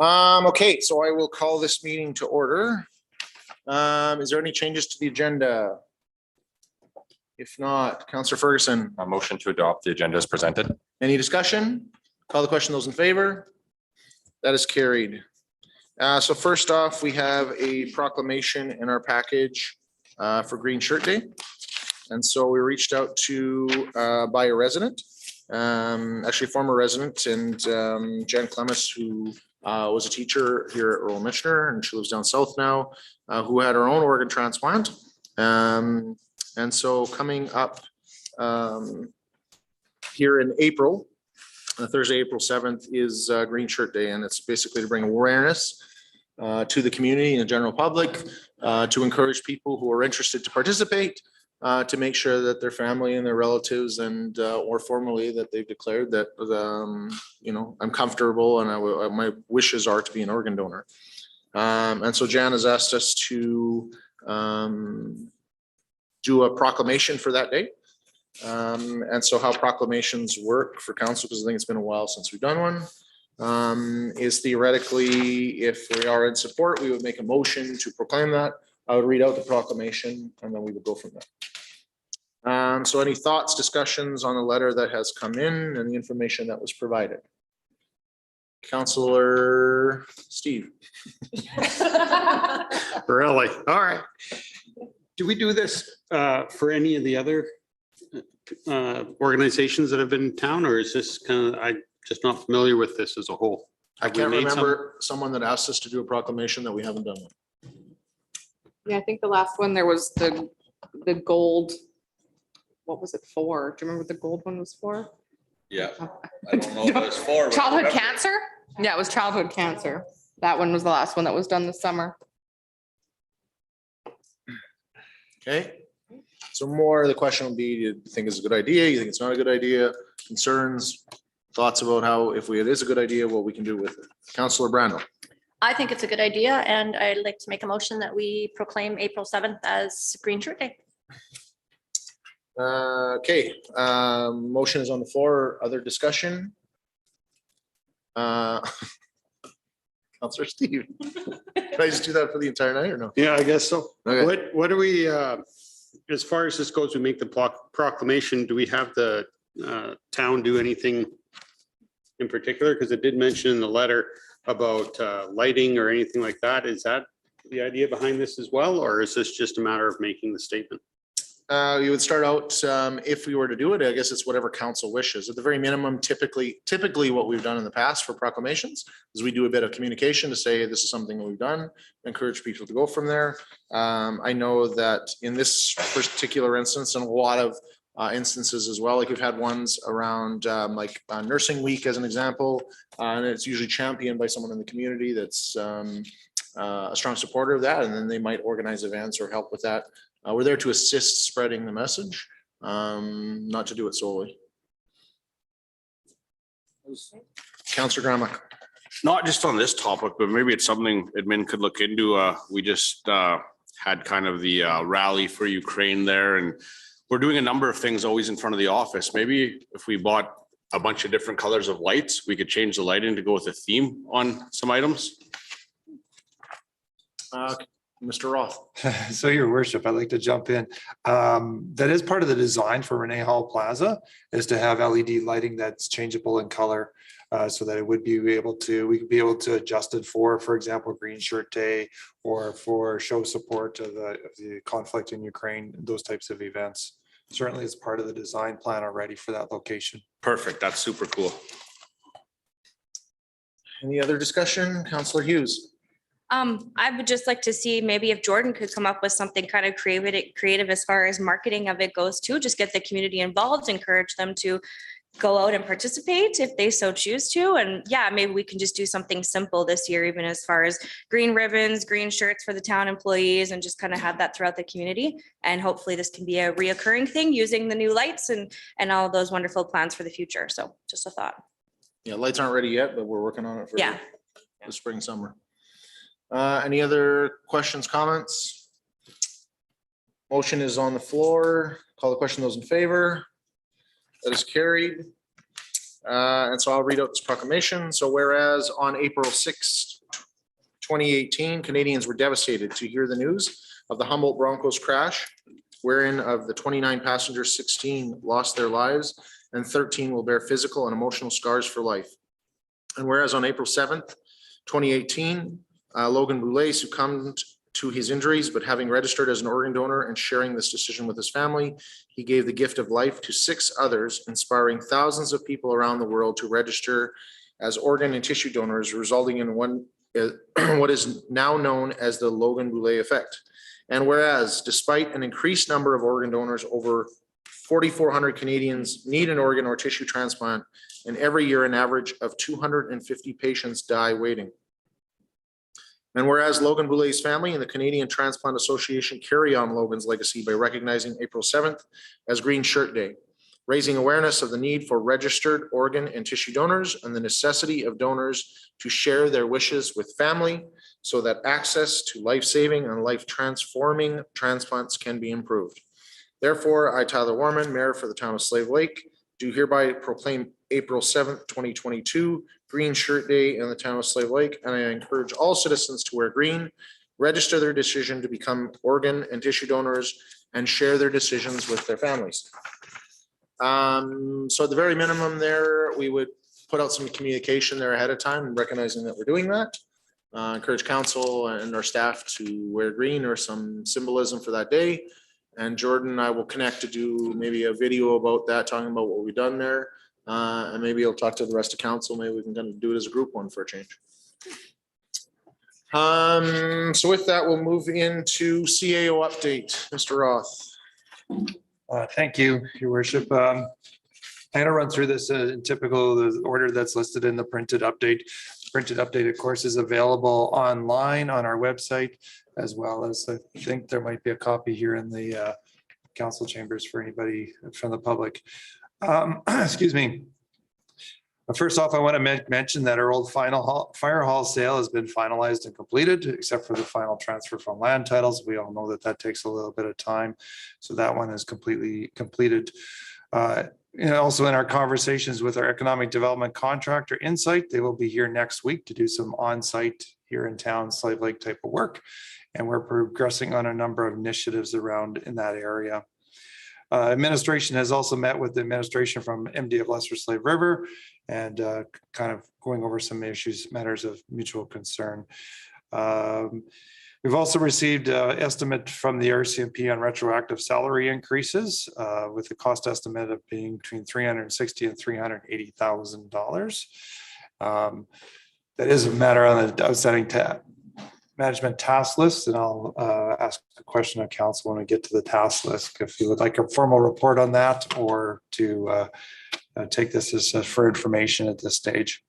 Okay, so I will call this meeting to order. Is there any changes to the agenda? If not, Councillor Ferguson. A motion to adopt the agenda as presented. Any discussion? Call the question. Those in favor? That is carried. So first off, we have a proclamation in our package for Green Shirt Day. And so we reached out to by a resident, actually a former resident, and Jen Clemmis, who was a teacher here at Rural Michener, and she lives down south now, who had her own organ transplant. And so coming up here in April, Thursday, April 7th is Green Shirt Day, and it's basically to bring awareness to the community and the general public, to encourage people who are interested to participate, to make sure that their family and their relatives and or formally that they've declared that you know, I'm comfortable and my wishes are to be an organ donor. And so Jan has asked us to do a proclamation for that day. And so how proclamations work for council, because I think it's been a while since we've done one, is theoretically, if we are in support, we would make a motion to proclaim that. I would read out the proclamation and then we would go from there. So any thoughts, discussions on the letter that has come in and the information that was provided? Councillor Steve. Really? All right. Do we do this for any of the other organizations that have been in town, or is this kind of, I'm just not familiar with this as a whole? I can't remember someone that asked us to do a proclamation that we haven't done one. Yeah, I think the last one there was the gold. What was it for? Do you remember what the gold one was for? Yeah, I don't know what it's for. Childhood cancer? Yeah, it was childhood cancer. That one was the last one that was done this summer. Okay. So more the question will be, you think it's a good idea? You think it's not a good idea? Concerns, thoughts about how, if it is a good idea, what we can do with it. Councillor Brando. I think it's a good idea, and I'd like to make a motion that we proclaim April 7th as Green Shirt Day. Okay, motion is on the floor. Other discussion? Councillor Steve. Can I just do that for the entire night or no? Yeah, I guess so. Okay. What do we, as far as this goes, we make the proclamation, do we have the town do anything in particular? Because it did mention in the letter about lighting or anything like that. Is that the idea behind this as well? Or is this just a matter of making the statement? You would start out, if we were to do it, I guess it's whatever council wishes. At the very minimum, typically what we've done in the past for proclamations is we do a bit of communication to say this is something that we've done, encourage people to go from there. I know that in this particular instance and a lot of instances as well, like we've had ones around like Nursing Week as an example, and it's usually championed by someone in the community that's a strong supporter of that, and then they might organize events or help with that. We're there to assist spreading the message, not to do it solely. Councillor Gramack. Not just on this topic, but maybe it's something admin could look into. We just had kind of the rally for Ukraine there, and we're doing a number of things always in front of the office. Maybe if we bought a bunch of different colors of lights, we could change the lighting to go with a theme on some items. Mr. Roth. So your worship, I'd like to jump in. That is part of the design for Renee Hall Plaza, is to have LED lighting that's changeable in color, so that it would be able to, we could be able to adjust it for example, Green Shirt Day, or for show support of the conflict in Ukraine, those types of events. Certainly it's part of the design plan already for that location. Perfect. That's super cool. Any other discussion? Councillor Hughes. I would just like to see maybe if Jordan could come up with something kind of creative as far as marketing of it goes too. Just get the community involved, encourage them to go out and participate if they so choose to. And yeah, maybe we can just do something simple this year, even as far as green ribbons, green shirts for the town employees, and just kind of have that throughout the community. And hopefully this can be a reoccurring thing using the new lights and all those wonderful plans for the future. So just a thought. Yeah, lights aren't ready yet, but we're working on it for the spring, summer. Any other questions, comments? Motion is on the floor. Call the question. Those in favor? That is carried. And so I'll read out this proclamation. So whereas on April 6th, 2018, Canadians were devastated to hear the news of the Humboldt Broncos crash, wherein of the 29 passengers, 16 lost their lives and 13 will bear physical and emotional scars for life. And whereas on April 7th, 2018, Logan Boulay succumbed to his injuries, but having registered as an organ donor and sharing this decision with his family, he gave the gift of life to 6 others, inspiring thousands of people around the world to register as organ and tissue donors, resulting in what is now known as the Logan Boulay effect. And whereas, despite an increased number of organ donors, over 4,400 Canadians need an organ or tissue transplant, and every year an average of 250 patients die waiting. And whereas Logan Boulay's family and the Canadian Transplant Association carry on Logan's legacy by recognizing April 7th as Green Shirt Day, raising awareness of the need for registered organ and tissue donors and the necessity of donors to share their wishes with family so that access to life-saving and life-transforming transplants can be improved. Therefore, I, Tyler Warman, Mayor for the town of Slave Lake, do hereby proclaim April 7th, 2022, Green Shirt Day in the town of Slave Lake, and I encourage all citizens to wear green, register their decision to become organ and tissue donors, and share their decisions with their families. So at the very minimum there, we would put out some communication there ahead of time, recognizing that we're doing that. Encourage council and our staff to wear green or some symbolism for that day. And Jordan and I will connect to do maybe a video about that, talking about what we've done there. And maybe you'll talk to the rest of council. Maybe we can kind of do it as a group one for a change. So with that, we'll move into CAO update. Mr. Roth. Thank you, Your Worship. I'm going to run through this in typical the order that's listed in the printed update. Printed update, of course, is available online on our website, as well as I think there might be a copy here in the council chambers for anybody from the public. Excuse me. First off, I want to mention that our old fire hall sale has been finalized and completed, except for the final transfer from land titles. We all know that that takes a little bit of time. So that one is completely completed. And also in our conversations with our economic development contractor Insight, they will be here next week to do some on-site here in town, Slave Lake type of work. And we're progressing on a number of initiatives around in that area. Administration has also met with the administration from MD of Lesser Slave River and kind of going over some issues, matters of mutual concern. We've also received an estimate from the RCMP on retroactive salary increases with the cost estimate of being between $360,000 and $380,000. That is a matter on the outstanding management task list, and I'll ask a question of council when we get to the task list, if you would like a formal report on that or to take this as for information at this stage.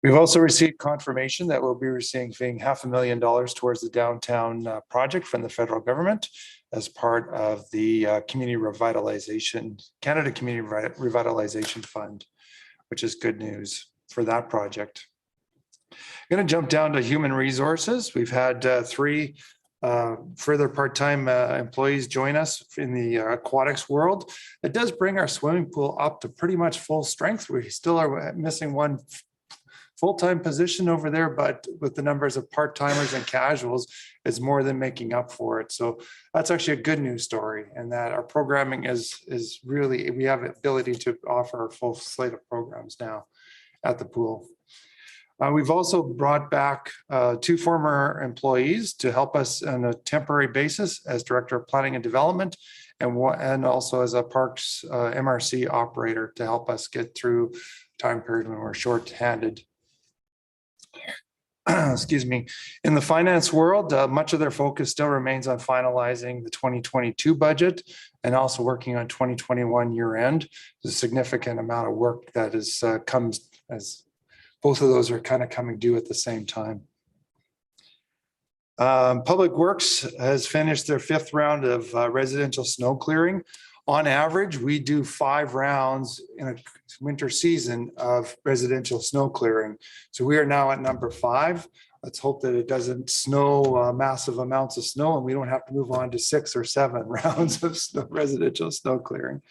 We've also received confirmation that we'll be receiving $500,000 towards the downtown project from the federal government as part of the Canada Community Revitalization Fund, which is good news for that project. I'm going to jump down to human resources. We've had 3 further part-time employees join us in the aquatics world. It does bring our swimming pool up to pretty much full strength. We still are missing 1 full-time position over there, but with the numbers of part-timers and casuals, it's more than making up for it. So that's actually a good news story, and that our programming is really, we have the ability to offer a full slate of programs now at the pool. We've also brought back 2 former employees to help us on a temporary basis as Director of Planning and Development, and also as a Parks MRC operator to help us get through time period when we're short-handed. Excuse me. In the finance world, much of their focus still remains on finalizing the 2022 budget and also working on 2021 year end. There's a significant amount of work that is comes as both of those are kind of coming due at the same time. Public Works has finished their 5th round of residential snow clearing. On average, we do 5 rounds in a winter season of residential snow clearing. So we are now at number 5. Let's hope that it doesn't snow massive amounts of snow and we don't have to move on to 6 or 7 rounds of residential snow clearing.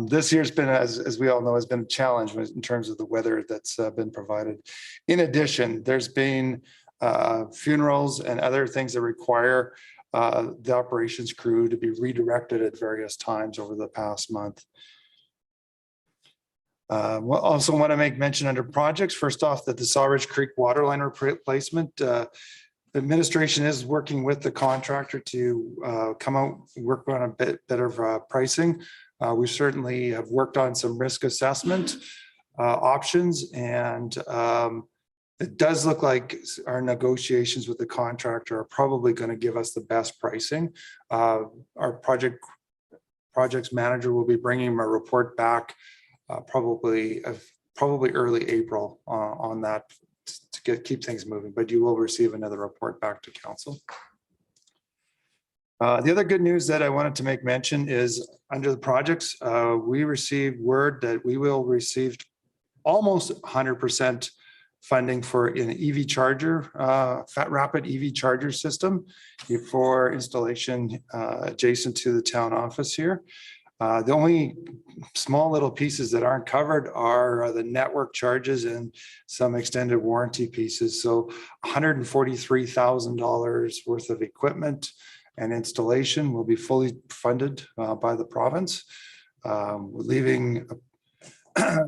This year's been, as we all know, has been a challenge in terms of the weather that's been provided. In addition, there's been funerals and other things that require the operations crew to be redirected at various times over the past month. Also want to make mention under projects, first off, that the Sawridge Creek waterline replacement, administration is working with the contractor to come out, work on a bit better pricing. We certainly have worked on some risk assessment options, and it does look like our negotiations with the contractor are probably going to give us the best pricing. Our projects manager will be bringing a report back probably early April on that to keep things moving, but you will receive another report back to council. The other good news that I wanted to make mention is under the projects, we received word that we will receive almost 100% funding for an EV charger, Fat Rapid EV charger system for installation adjacent to the town office here. The only small little pieces that aren't covered are the network charges and some extended warranty pieces. So $143,000 worth of equipment and installation will be fully funded by the province. We're leaving,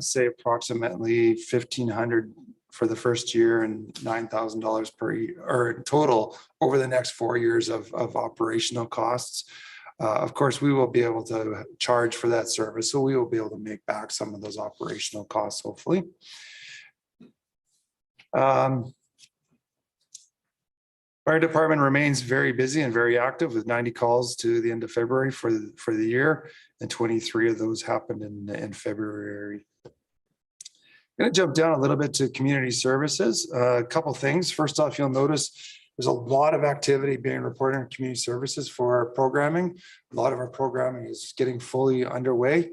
say, approximately $1,500 for the first year and $9,000 per year, or in total over the next 4 years of operational costs. Of course, we will be able to charge for that service, so we will be able to make back some of those operational costs, hopefully. Fire department remains very busy and very active with 90 calls to the end of February for the year, and 23 of those happened in February. I'm going to jump down a little bit to community services. A couple things. First off, you'll notice there's a lot of activity being reported in community services for our programming. A lot of our programming is getting fully underway.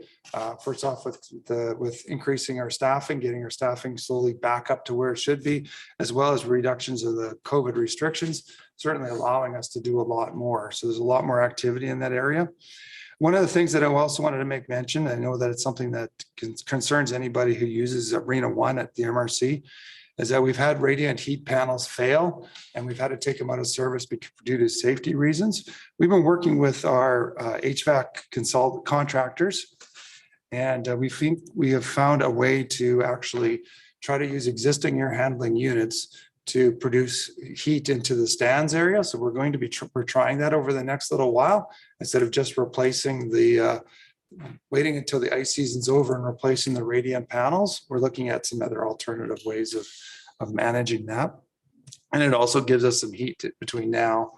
First off, with increasing our staffing, getting our staffing slowly back up to where it should be, as well as reductions of the COVID restrictions, certainly allowing us to do a lot more. So there's a lot more activity in that area. One of the things that I also wanted to make mention, I know that it's something that concerns anybody who uses Arena 1 at the MRC, is that we've had radiant heat panels fail and we've had to take them out of service due to safety reasons. We've been working with our HVAC contractors, and we have found a way to actually try to use existing air handling units to produce heat into the stands area. So we're going to be we're trying that over the next little while, instead of just replacing the waiting until the ice season's over and replacing the radiant panels. We're looking at some other alternative ways of managing that. And it also gives us some heat between now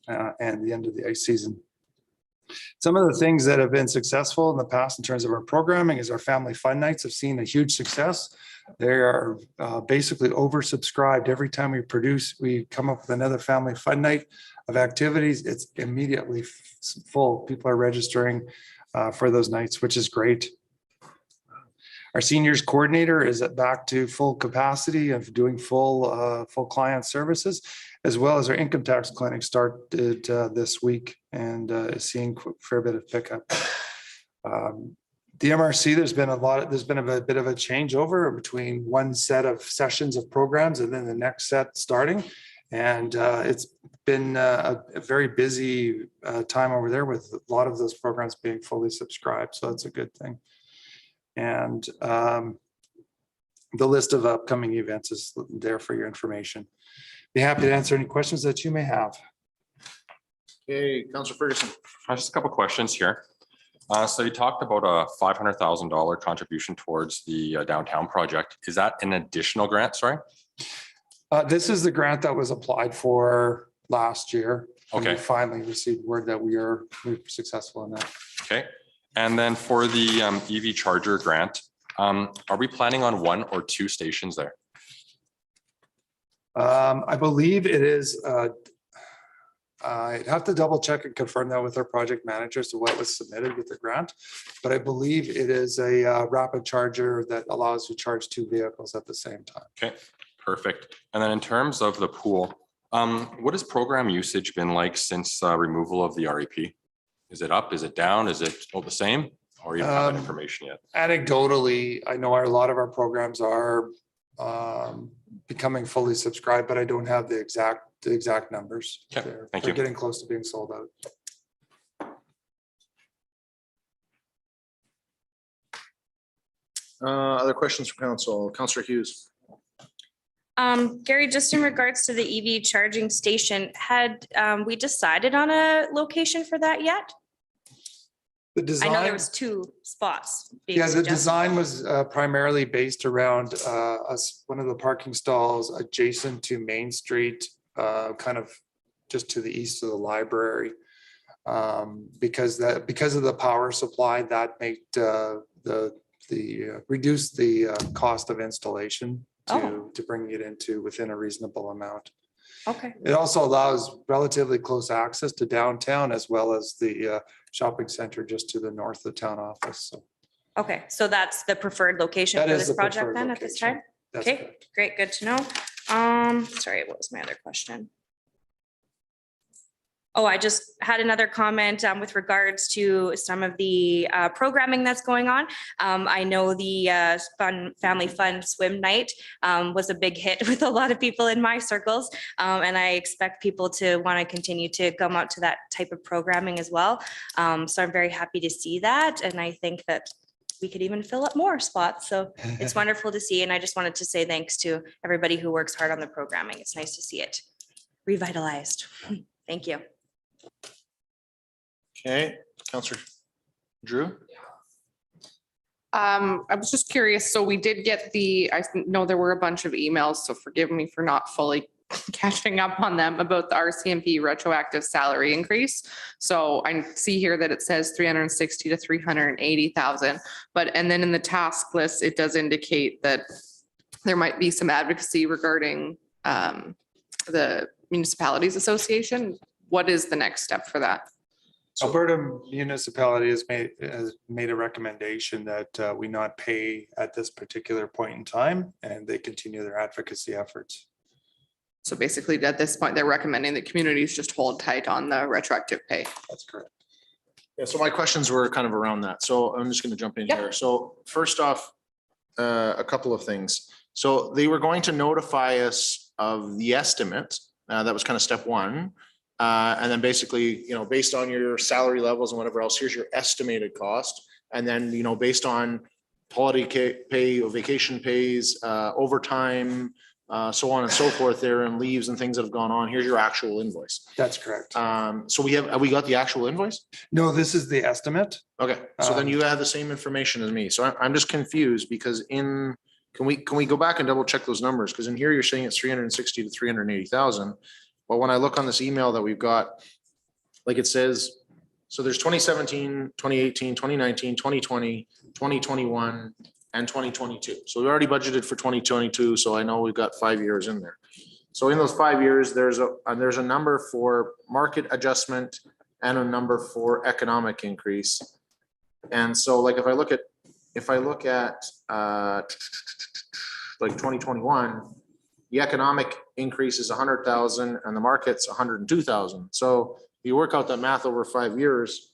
and the end of the ice season. Some of the things that have been successful in the past in terms of our programming is our family fun nights have seen a huge success. They are basically oversubscribed. Every time we come up with another family fun night of activities, it's immediately full. People are registering for those nights, which is great. Our seniors coordinator is back to full capacity of doing full client services, as well as our income tax clinic started this week and is seeing a fair bit of pickup. The MRC, there's been a bit of a changeover between one set of sessions of programs and then the next set starting. And it's been a very busy time over there with a lot of those programs being fully subscribed. So that's a good thing. And the list of upcoming events is there for your information. Be happy to answer any questions that you may have. Okay, Councillor Ferguson. Just a couple questions here. So you talked about a $500,000 contribution towards the downtown project. Is that an additional grant? Sorry. This is the grant that was applied for last year. Okay. We finally received word that we were successful in that. Okay. And then for the EV charger grant, are we planning on 1 or 2 stations there? I believe it is. I'd have to double check and confirm that with our project manager as to what was submitted with the grant, but I believe it is a rapid charger that allows you to charge 2 vehicles at the same time. Okay, Perfect. And then in terms of the pool, what has program usage been like since removal of the REP? Is it up? Is it down? Is it all the same? Or you don't have that information yet? Anecdotally, I know a lot of our programs are becoming fully subscribed, but I don't have the exact numbers. Okay, thank They're you. getting close to being sold out. Other questions from council? Councillor Hughes. Gary, just in regards to the EV charging station, had we decided on a location for that yet? The I design. know there was 2 spots. being Yeah, the suggested. design was primarily based around one of the parking stalls adjacent to Main Street, kind of just to the east of the library. Because of the power supply, that made reduce the cost of installation to bring it into within a reasonable amount. Okay, It also allows relatively close access to downtown as well as the shopping center just to the north of town office. So okay, so that's the preferred location that for is this the project preferred then at this location. time? That's Okay, correct. great, good to know. Sorry, what was my other question? Oh, I just had another comment with regards to some of the programming that's going on. I know the family fun swim night was a big hit with a lot of people in my circles. And I expect people to want to continue to come out to that type of programming as well. So I'm very happy to see that. And I think that we could even fill up more spots. So it's wonderful to see. And I just wanted to say thanks to everybody who works hard on the programming. It's nice to see it revitalized. Thank you. Okay, Councillor Drew. I was just curious, so we did get I know there were a bunch of emails, so forgive me for not fully catching up on them about the RCMP retroactive salary increase. So I see here that it says 360 to 380,000, and then in the task list, it does indicate that there might be some advocacy regarding the Municipalities Association. What is the next step for that? Alberta municipality has made a recommendation that we not pay at this particular point in time, and they continue their advocacy efforts. So basically, at this point, they're recommending that communities just hold tight on the retroactive pay. That's correct. Yeah, so my questions were kind of around that. So I'm just going to jump in Yep. here. So first off, a couple of things. So they were going to notify us of the estimate. That was kind of step one. And then basically, based on your salary levels and whatever else, here's your estimated cost. And then, based on holiday pay or vacation pays, overtime, so on and so forth there, and leaves and things that have gone on, here's your actual invoice. That's correct. So have we got the actual invoice? No, this is the estimate. Okay, so then you have the same information as me. So I'm just confused because can we go back and double check those numbers? Because in here you're saying it's 360 to 380,000. But when I look on this email that we've got, like it says, so there's 2017, 2018, 2019, 2020, 2021, and 2022. So we already budgeted for 2022. So I know we've got 5 years in there. So in those 5 years, there's a number for market adjustment and a number for economic increase. And so like if I look at like 2021, the economic increase is 100,000 and the market's 102,000. So you work out that math over 5 years,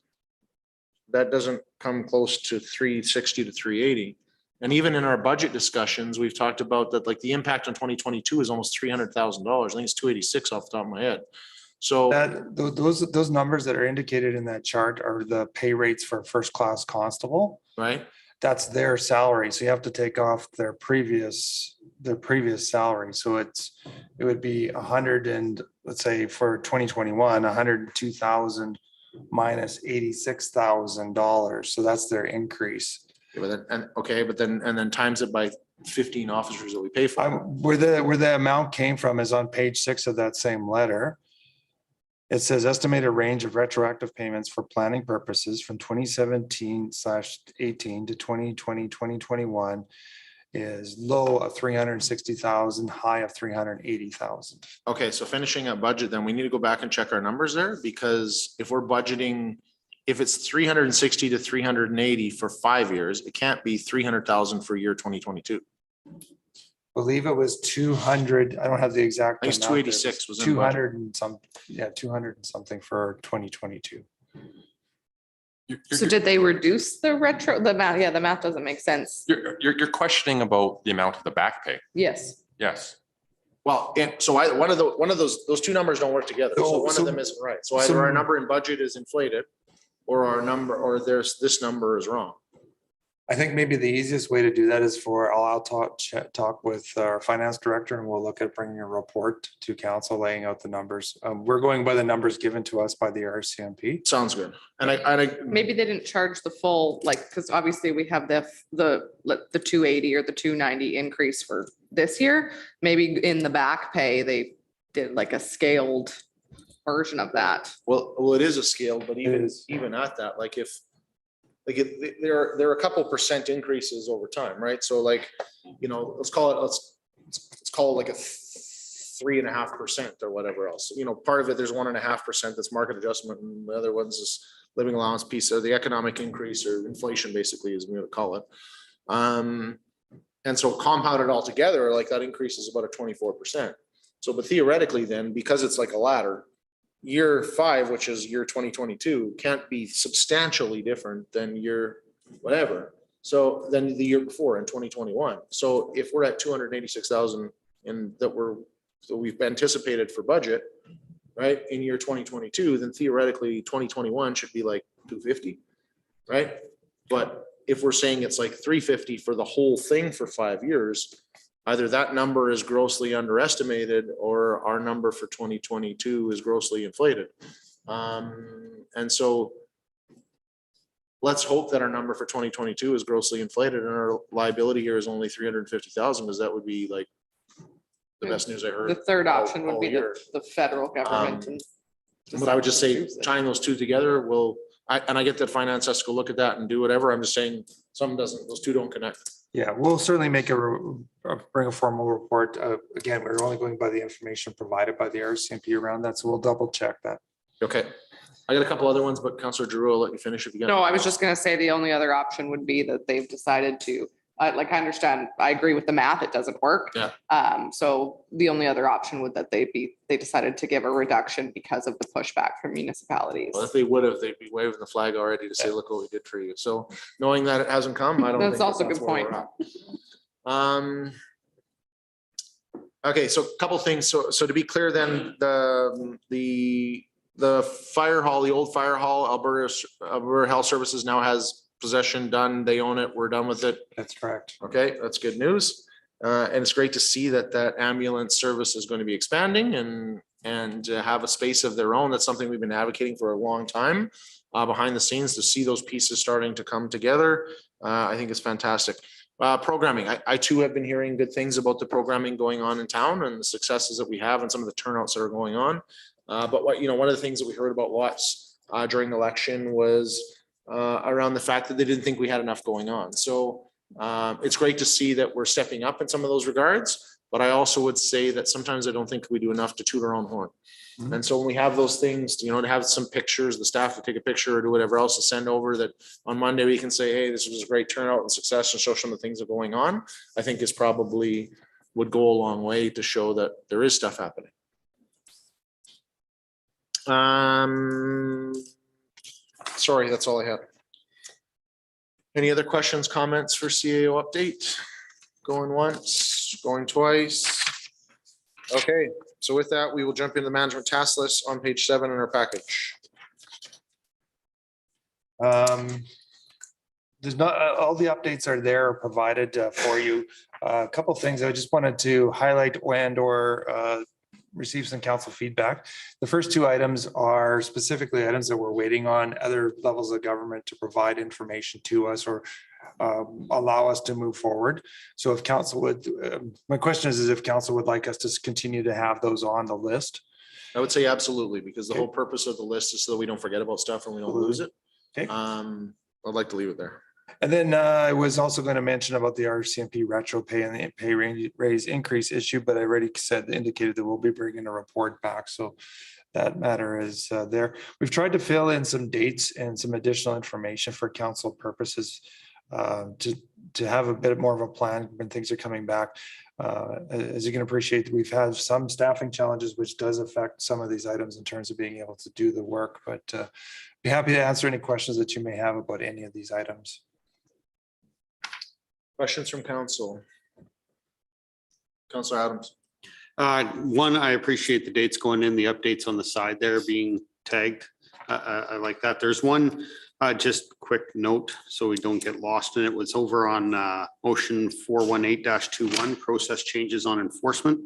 that doesn't come close to 360 to 380. And even in our budget discussions, we've talked about that, like the impact on 2022 is almost $300,000. I think it's 286 off the top of my head. So Those numbers that are indicated in that chart are the pay rates for first class constable. right. That's their salary. So you have to take off their previous salary. So it would be 100 and let's say for 2021, 102,000 minus $86,000. So that's their increase. Yeah, but then times it by 15 officers that we pay for. Where the amount came from is on page 6 of that same letter. It says estimated range of retroactive payments for planning purposes from 2017/18 to 2020, 2021 is low of 360,000, high of 380,000. Okay, so finishing up budget, then we need to go back and check our numbers there, because if we're budgeting, if it's 360 to 380 for 5 years, it can't be 300,000 for year 2022. believe it was 200. I don't have the exact. I think it's amount there. 286 was in budget. 200 and some, yeah, 200 and something for 2022. So did they reduce the retro, the math? Yeah, the math doesn't make sense. You're questioning about the amount of the back pay. Yes. Yes. Well, and so one of those two numbers don't work together. So one of them isn't right. So either our number in budget is inflated or our number, or this number is wrong. I think maybe the easiest way to do that is I'll talk with our finance director and we'll look at bringing a report to council laying out the numbers. We're going by the numbers given to us by the RCMP. Sounds good. And I Maybe they didn't charge the full, like, because obviously we have the 280 or the 290 increase for this year. Maybe in the back pay, they did like a scaled version of that. well, it is a scale, but even at that, like there are a couple percent increases over time, right? So like, let's call it like a 3.5% or whatever else. Part of it, there's 1.5% that's market adjustment, and the other one's is living allowance piece, or the economic increase, or inflation, basically, as we would call it. And so compounded all together, like that increase is about a 24%. So, but theoretically then, because it's like a ladder, year 5, which is year 2022, can't be substantially different than year whatever. So then the year before in 2021. So if we're at 286,000 and we've anticipated for budget, right, in year 2022, then theoretically 2021 should be like 250, right? But if we're saying it's like 350 for the whole thing for 5 years, either that number is grossly underestimated or our number for 2022 is grossly inflated. And so let's hope that our number for 2022 is grossly inflated and our liability here is only 350,000, because that would be like the best news I heard. The third option all would be year. the federal government. and But I would just say choose it. tying those two together I get that finance has to go look at that and do whatever. I'm just saying those two don't connect. Yeah, we'll certainly bring a formal report. Again, we're only going by the information provided by the RCMP around that, so we'll double check that. Okay. I got a couple other ones, but Councillor Giroux, I'll let you finish if you got. No, I was just gonna say the only other option would be that they've decided to, I understand, I agree with the math, it doesn't work. Yeah. So the only other option would that they decided to give a reduction because of the pushback from municipalities. Well, if they would have, they'd be waving the flag already to say, look what we did for you. So knowing that it hasn't come, I don't think. That's also a good where point. we're at. Okay, so a couple things. So to be clear then, the fire hall, the old fire hall, Alberta Health Services now has possession done. They own it. We're done with it. That's correct. Okay, that's good news. And it's great to see that ambulance service is going to be expanding and have a space of their own. That's something we've been advocating for a long time behind the scenes, to see those pieces starting to come together. I think it's fantastic. Programming. I too have been hearing good things about the programming going on in town and the successes that we have and some of the turnouts that are going on. But one of the things that we heard about Watts during election was around the fact that they didn't think we had enough going on. So it's great to see that we're stepping up in some of those regards, but I also would say that sometimes I don't think we do enough to toot our own horn. Mm-hmm. And so when we have those things, to have some pictures, the staff to take a picture or do whatever else to send over, that on Monday we can say, hey, this was a great turnout and success, and show some of the things that are going on, I think is probably would go a long way to show that there is stuff happening. Sorry, that's all I have. Any other questions, comments for CAO update? Going once, going twice. Okay, so with that, we will jump into the management task list on page 7 in our package. There's not, all the updates are there provided for you. A couple of things I just wanted to highlight or receive some council feedback. The first 2 items are specifically items that we're waiting on other levels of government to provide information to us or allow us to move forward. So if council would, my question is if council would like us to continue to have those on the list. I would say absolutely, because the whole purpose of the list is so that we don't forget about stuff and we don't lose it. Okay. I'd like to leave it there. And then I was also going to mention about the RCMP retro pay and the pay raise increase issue, but I already indicated that we'll be bringing a report back. So that matter is there. We've tried to fill in some dates and some additional information for council purposes to have a bit more of a plan when things are coming back. As you can appreciate, we've had some staffing challenges, which does affect some of these items in terms of being able to do the work, but be happy to answer any questions that you may have about any of these items. Questions from council? Councilor Adams. One, I appreciate the dates going in, the updates on the side there being tagged. I like that. There's one, just quick note, so we don't get lost in it, was over on motion 418-21, process changes on enforcement.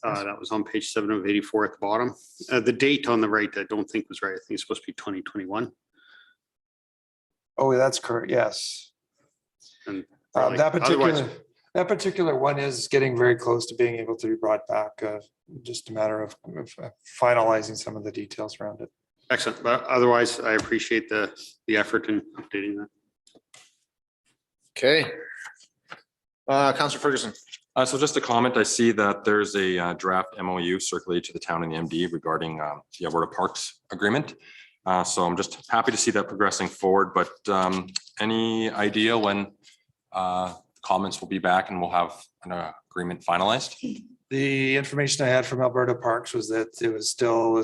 That was on page 7 of 84 at the bottom. The date on the right, I don't think was right. I think it's supposed to be 2021. Oh, that's correct. Yes. And that particular one is getting very close to being able to be brought back. Just a matter of finalizing some of the details around it. Excellent. But otherwise, I appreciate the effort in updating that. Okay. Councilor Ferguson. So just a comment, I see that there's a draft MOU circulated to the town and the MD regarding the Alberta Parks Agreement. So I'm just happy to see that progressing forward, but any idea when comments will be back and we'll have an agreement finalized? The information I had from Alberta Parks was that it was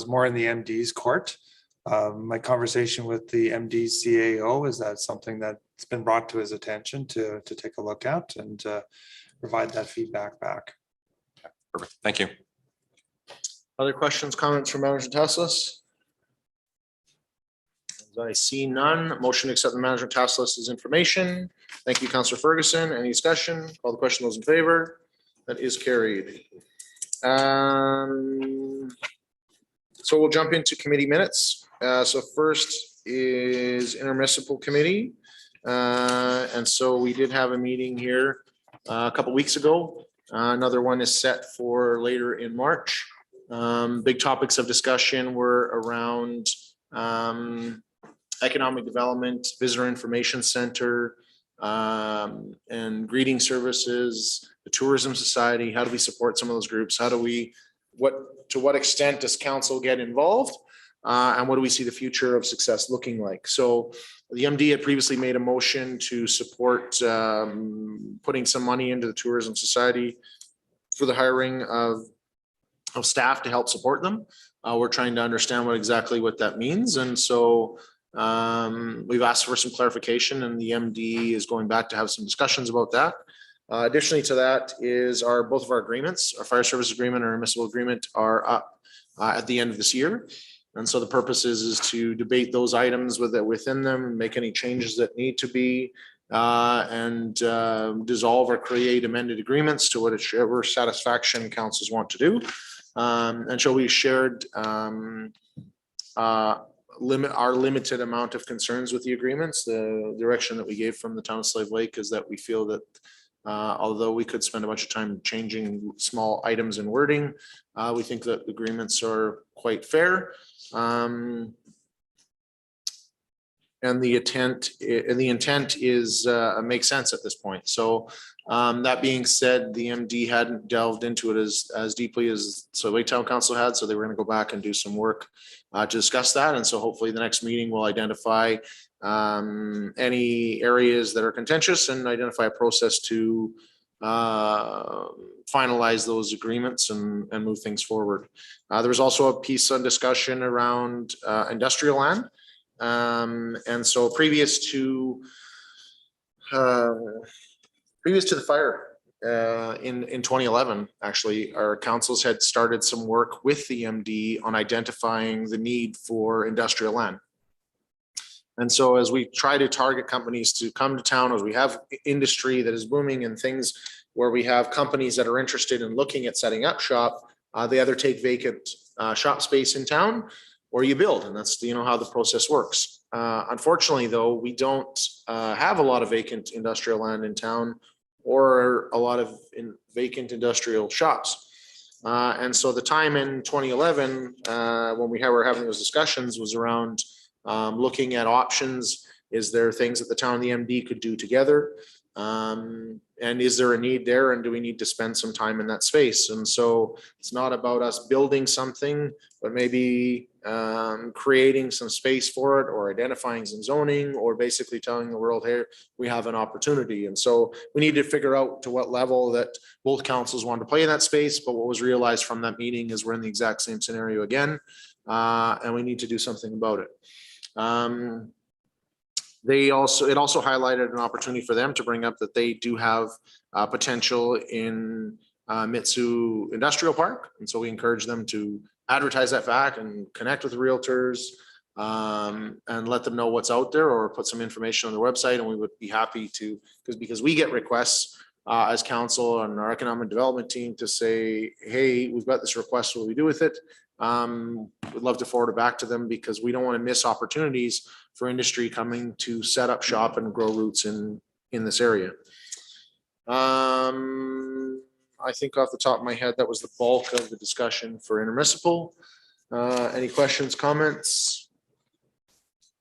more in the MD's court. My conversation with the MD's CAO is that something that's been brought to his attention to take a look at and provide that feedback back. Perfect. Thank you. Other questions, comments from Manager Taslis? As I see none, motion to accept the Manager task list as information. Thank you, Councilor Ferguson. Any discussion? Call the question. Those in favor? That is carried. So we'll jump into committee minutes. So first is intermunicipal committee. And so we did have a meeting here a couple weeks ago. Another one is set for later in March. Big topics of discussion were around economic development, visitor information center, and greeting services, the tourism society. How do we support some of those groups? How do we, to what extent does council get involved? And what do we see the future of success looking like? So the MD had previously made a motion to support putting some money into the tourism society for the hiring of staff to help support them. We're trying to understand exactly what that means. And so we've asked for some clarification, and the MD is going back to have some discussions about that. Additionally to that is both of our agreements, our fire service agreement and our municipal agreement are up at the end of this year. And so the purpose is to debate those items within them, make any changes that need to be, and dissolve or create amended agreements to whatever satisfaction councils want to do. And so we shared our limited amount of concerns with the agreements. The direction that we gave from the town of Slave Lake is that we feel that although we could spend a bunch of time changing small items and wording, we think that the agreements are quite fair. And the intent is makes sense at this point. So that being said, the MD hadn't delved into it as deeply as Lake Town Council had, so they were going to go back and do some work to discuss that. And so hopefully the next meeting will identify any areas that are contentious and identify a process to finalize those agreements and move things forward. There was also a piece on discussion around industrial land. And so previous to the fire in 2011, actually, our councils had started some work with the MD on identifying the need for industrial land. And so as we try to target companies to come to town, as we have industry that is booming and things where we have companies that are interested in looking at setting up shop, they either take vacant shop space in town or you build, and that's how the process works. Unfortunately, though, we don't have a lot of vacant industrial land in town or a lot of vacant industrial shops. And so the time in 2011, when we were having those discussions, was around looking at options. Is there things that the town and the MD could do together And is there a need there, and do we need to spend some time in that space? And so it's not about us building something, but maybe creating some space for it, or identifying some zoning, or basically telling the world, here, we have an opportunity. And so we need to figure out to what level that both councils want to play in that space. But what was realized from that meeting is we're in the exact same scenario again, and we need to do something about it. It also highlighted an opportunity for them to bring up that they do have potential in Mitsu Industrial Park. And so we encourage them to advertise that fact and connect with realtors and let them know what's out there, or put some information on their website. And we would be happy to, because we get requests as council and our economic development team to say, hey, we've got this request, what do we do with it? We'd love to forward it back to them, because we don't want to miss opportunities for industry coming to set up shop and grow roots in this area. I think off the top of my head, that was the bulk of the discussion for intermunicipal. Any questions, comments?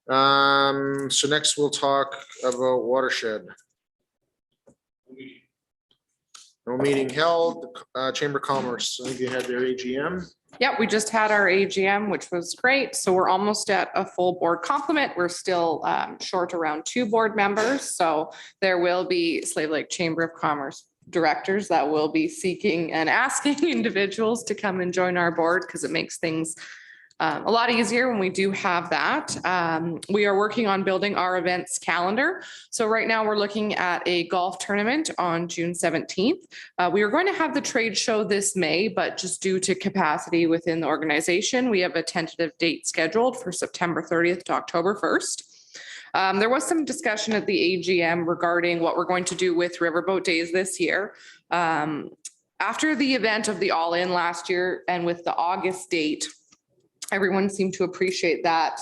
So next we'll talk about watershed. No meeting held. Chamber of Commerce, I think you had their AGM. Yeah, we just had our AGM, which was great. So we're almost at a full board complement. We're still short around 2 board members. So there will be Slave Lake Chamber of Commerce directors that will be seeking and asking individuals to come and join our board, because it makes things a lot easier when we do have that. We are working on building our events calendar. So right now we're looking at a golf tournament on June 17th. We are going to have the trade show this May, but just due to capacity within the organization, we have a tentative date scheduled for September 30th to October 1st. There was some discussion at the AGM regarding what we're going to do with Riverboat Days this year. After the event of the All In last year, and with the August date, everyone seemed to appreciate that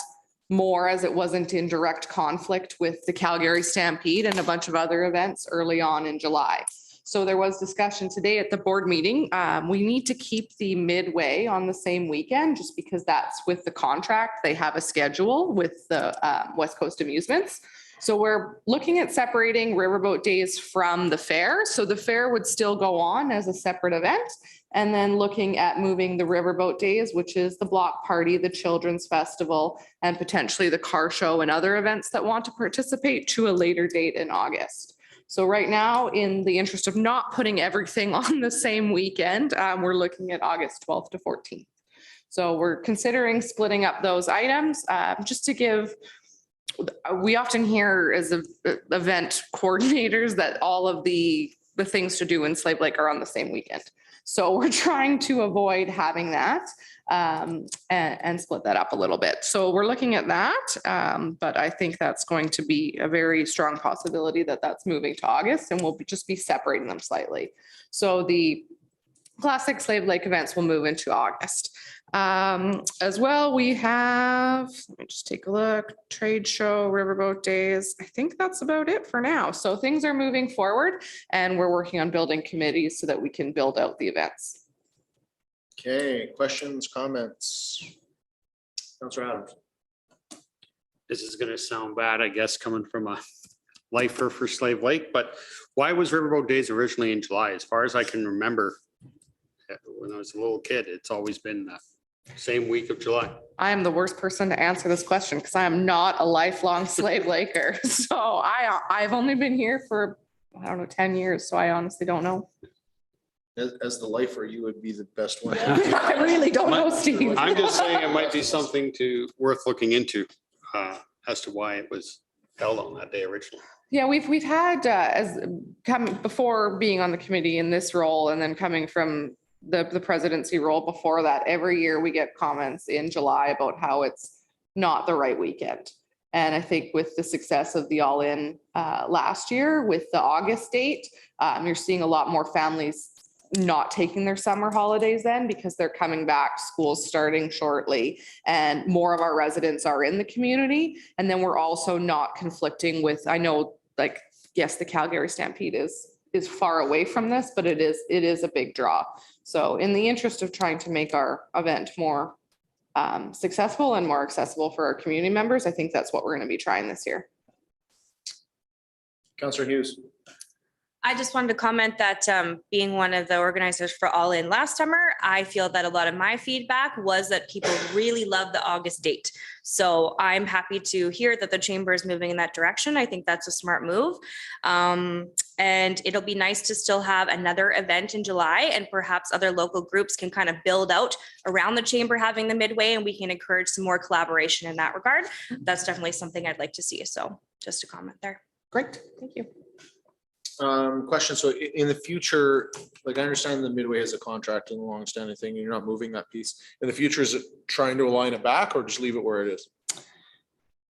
more, as it wasn't in direct conflict with the Calgary Stampede and a bunch of other events early on in July. So there was discussion today at the board meeting. We need to keep the midway on the same weekend, just because that's with the contract. They have a schedule with the West Coast Amusements. So we're looking at separating Riverboat Days from the fair. So the fair would still go on as a separate event. And then looking at moving the Riverboat Days, which is the block party, the children's festival, and potentially the car show and other events that want to participate, to a later date in August. So right now, in the interest of not putting everything on the same weekend, we're looking at August 12th to 14th. So we're considering splitting up those items just to give. We often hear as event coordinators that all of the things to do in Slave Lake are on the same weekend. So we're trying to avoid having that and split that up a little bit. So we're looking at that, but I think that's going to be a very strong possibility that that's moving to August, and we'll just be separating them slightly. So the classic Slave Lake events will move into August. As well, we have, let me just take a look, trade show, Riverboat Days. I think that's about it for now. So things are moving forward, and we're working on building committees so that we can build out the events. Okay, questions, comments? Councilor Adams. This is gonna sound bad, I guess, coming from a lifer for Slave Lake, but why was Riverboat Days originally in July? As far as I can remember, when I was a little kid, it's always been the same week of July. I am the worst person to answer this question, because I am not a lifelong Slave Laker. So I've only been here for, I don't know, 10 years. So I honestly don't know. As the lifer, you would be the best one. I really don't know, Steve. I'm just saying it might be something worth looking into as to why it was held on that day originally. Yeah, we've had before being on the committee in this role, and then coming from the presidency role before that, every year we get comments in July about how it's not the right weekend. And I think with the success of the All In last year with the August date, you're seeing a lot more families not taking their summer holidays then, because they're coming back, school's starting shortly, and more of our residents are in the community. And then we're also not conflicting with, I know, like, yes, the Calgary Stampede is far away from this, but it is a big draw. So in the interest of trying to make our event more successful and more accessible for our community members, I think that's what we're going to be trying this year. Councilor Hughes. I just wanted to comment that being one of the organizers for All In last summer, I feel that a lot of my feedback was that people really love the August date. So I'm happy to hear that the chamber is moving in that direction. I think that's a smart move. And it'll be nice to still have another event in July, and perhaps other local groups can kind of build out around the chamber having the midway, and we can encourage some more collaboration in that regard. That's definitely something I'd like to see. So just a comment there. Great, thank you. Question, so in the future, like I understand the Midway has a contract and a long-standing thing, and you're not moving that piece. In the future, is it trying to align it back or just leave it where it is?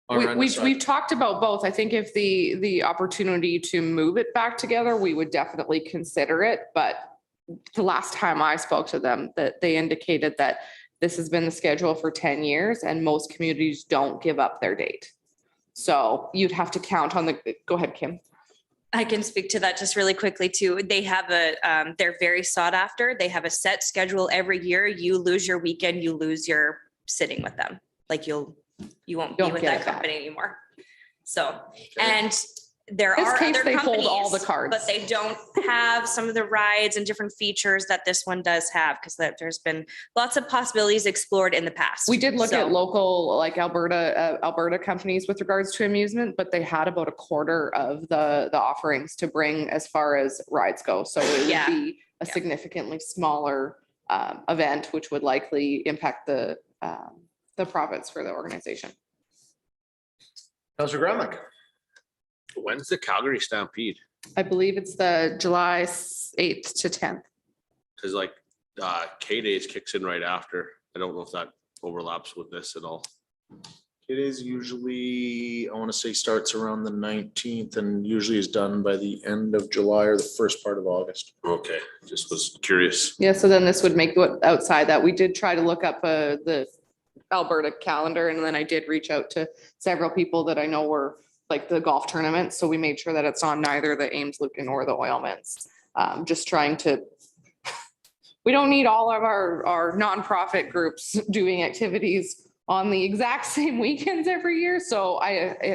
We've talked about both. I think if the opportunity to move it back together, we would definitely consider it. But the last time I spoke to them, that they indicated that this has been the schedule for 10 years and most communities don't give up their date. So you'd have to count on go ahead, Kim. I can speak to that just really quickly too. They have they're very sought after. They have a set schedule every year. You lose your weekend, you lose your sitting with them. Like you won't be with that company anymore. So, and there are other companies, but they don't have some of the rides and different features that this one does have, because there's been lots of possibilities explored in the past. We did look at local, like Alberta companies with regards to amusement, but they had about a quarter of the offerings to bring as far as rides go. So it would be a significantly smaller event, which would likely impact the profits for the organization. Councilor Graham. When's the Calgary Stampede? I believe it's the July 8th to 10th. Cause like K-Days kicks in right after. I don't know if that overlaps with this at all. It is usually, I want to say starts around the 19th and usually is done by the end of July or the first part of August. Okay, just was curious. Yeah, so then this would make what outside that. We did try to look up the Alberta calendar, and then I did reach out to several people that I know were like the golf tournament. So we made sure that it's on neither the Ames Lucan or the Oilmans. Just trying to, we don't need all of our nonprofit groups doing activities on the exact same weekends every year. So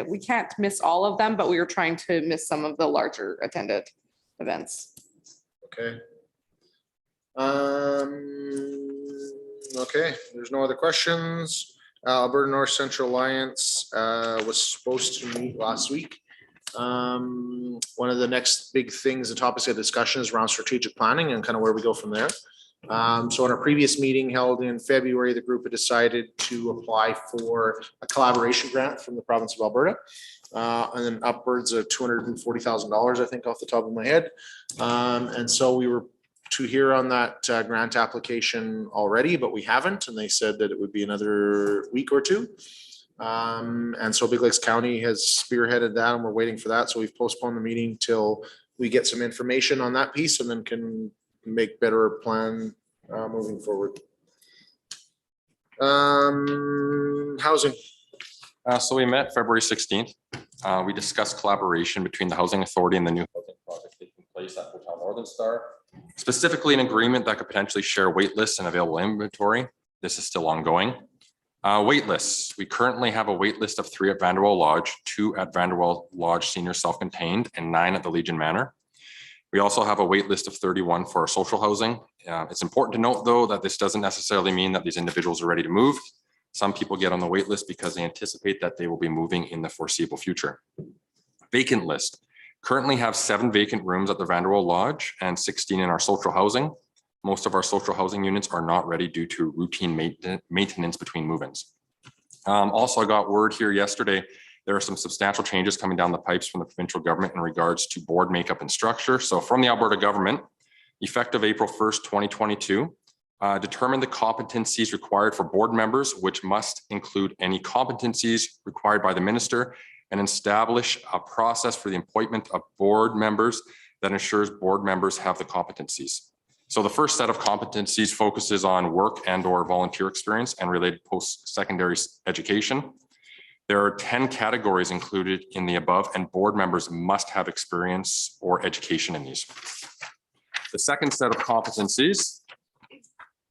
we can't miss all of them, but we were trying to miss some of the larger attended events. Okay. Okay, there's no other questions. Alberta North Central Alliance was supposed to meet last week. One of the next big things, the topics of discussion is around strategic planning and kind of where we go from there. So in our previous meeting held in February, the group had decided to apply for a collaboration grant from the province of Alberta. And then upwards of $240,000, I think, off the top of my head. And so we were to hear on that grant application already, but we haven't, and they said that it would be another week or two. And so Big Lakes County has spearheaded that, and we're waiting for that. So we've postponed the meeting till we get some information on that piece, and then can make better plan moving forward. Housing. So we met February 16th. We discussed collaboration between the Housing Authority and the new housing project taking place at Hotel Northern Star. Specifically, an agreement that could potentially share wait lists and available inventory. This is still ongoing. Wait lists. We currently have a wait list of 3 at Vanderwell Lodge, 2 at Vanderwell Lodge Senior Self-Contained, and 9 at the Legion Manor. We also have a wait list of 31 for our social housing. It's important to note, though, that this doesn't necessarily mean that these individuals are ready to move. Some people get on the wait list because they anticipate that they will be moving in the foreseeable future. Vacant list. Currently have 7 vacant rooms at the Vanderwell Lodge and 16 in our social housing. Most of our social housing units are not ready due to routine maintenance between move-ins. Also, I got word here yesterday, there are some substantial changes coming down the pipes from the provincial government in regards to board makeup and structure. So from the Alberta government, effective April 1st, 2022, determine the competencies required for board members, which must include any competencies required by the minister, and establish a process for the appointment of board members that ensures board members have the competencies. So the first set of competencies focuses on work and/or volunteer experience and related post-secondary education. There are 10 categories included in the above, and board members must have experience or education in these. The second set of competencies,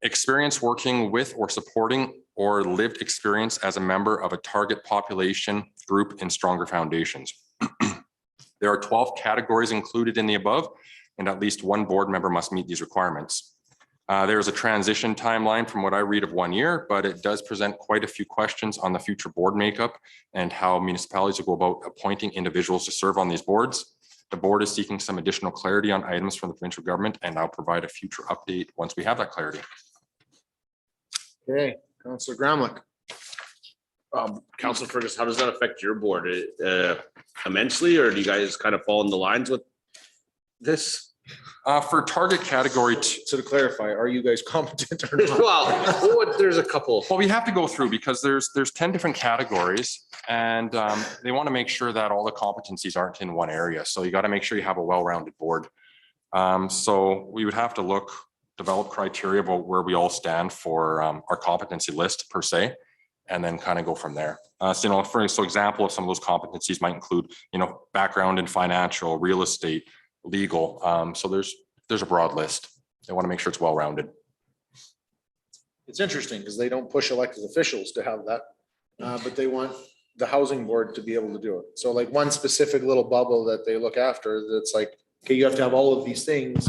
experience working with or supporting or lived experience as a member of a target population group in stronger foundations. There are 12 categories included in the above, and at least one board member must meet these requirements. There is a transition timeline from what I read of 1 year, but it does present quite a few questions on the future board makeup and how municipalities will go about appointing individuals to serve on these boards. The board is seeking some additional clarity on items from the provincial government, and I'll provide a future update once we have that clarity. Okay, Councillor Gramlich. Councilor Fergus, how does that affect your board immensely, or do you guys kind of fall in the lines with this? For target category So to clarify, are you guys competent or not? Well, there's a couple. well, we have to go through because there's 10 different categories, and they want to make sure that all the competencies aren't in one area. So you got to make sure you have a well-rounded board. So we would have to develop criteria about where we all stand for our competency list per se, and then kind of go from there. So, for example, of some of those competencies might include, background in financial, real estate, legal. So there's a broad list. They want to make sure it's well-rounded. It's interesting because they don't push elected officials to have that, but they want the housing board to be able to do it. So like one specific little bubble that they look after, that's like, okay, you have to have all of these things.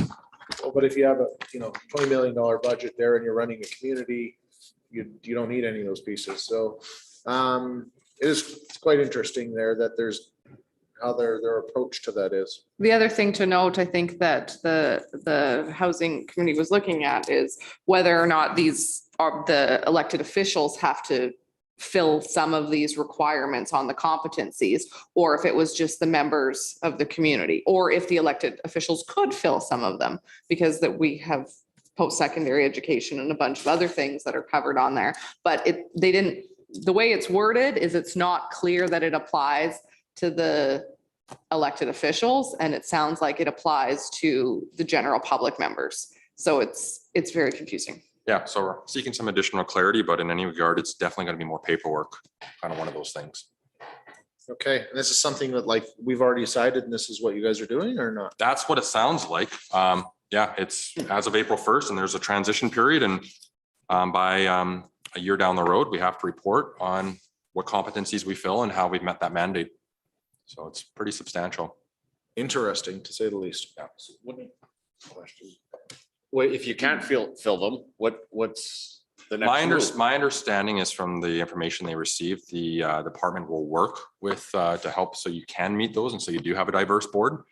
But if you have a, $20 million budget there and you're running a community, you don't need any of those pieces. So it's quite interesting there that there's how their approach to that is. The other thing to note, I think that the housing committee was looking at is whether or not the elected officials have to fill some of these requirements on the competencies, or if it was just the members of the community, or if the elected officials could fill some of them, because that we have post-secondary education and a bunch of other things that are covered on there. But the way it's worded is it's not clear that it applies to the elected officials, and it sounds like it applies to the general public members. So it's very confusing. Yeah, so we're seeking some additional clarity, but in any regard, it's definitely going to be more paperwork, kind of one of those things. Okay, and this is something that like we've already decided and this is what you guys are doing or not? That's what it sounds like. Yeah, it's as of April 1st, and there's a transition period, and by a year down the road, we have to report on what competencies we fill and how we've met that mandate. So it's pretty substantial. Interesting, to say the least. Yeah. Wait, if you can't fill them, what's the next move? My understanding is from the information they received, the department will work with to help so you can meet those, and so you do have a diverse board.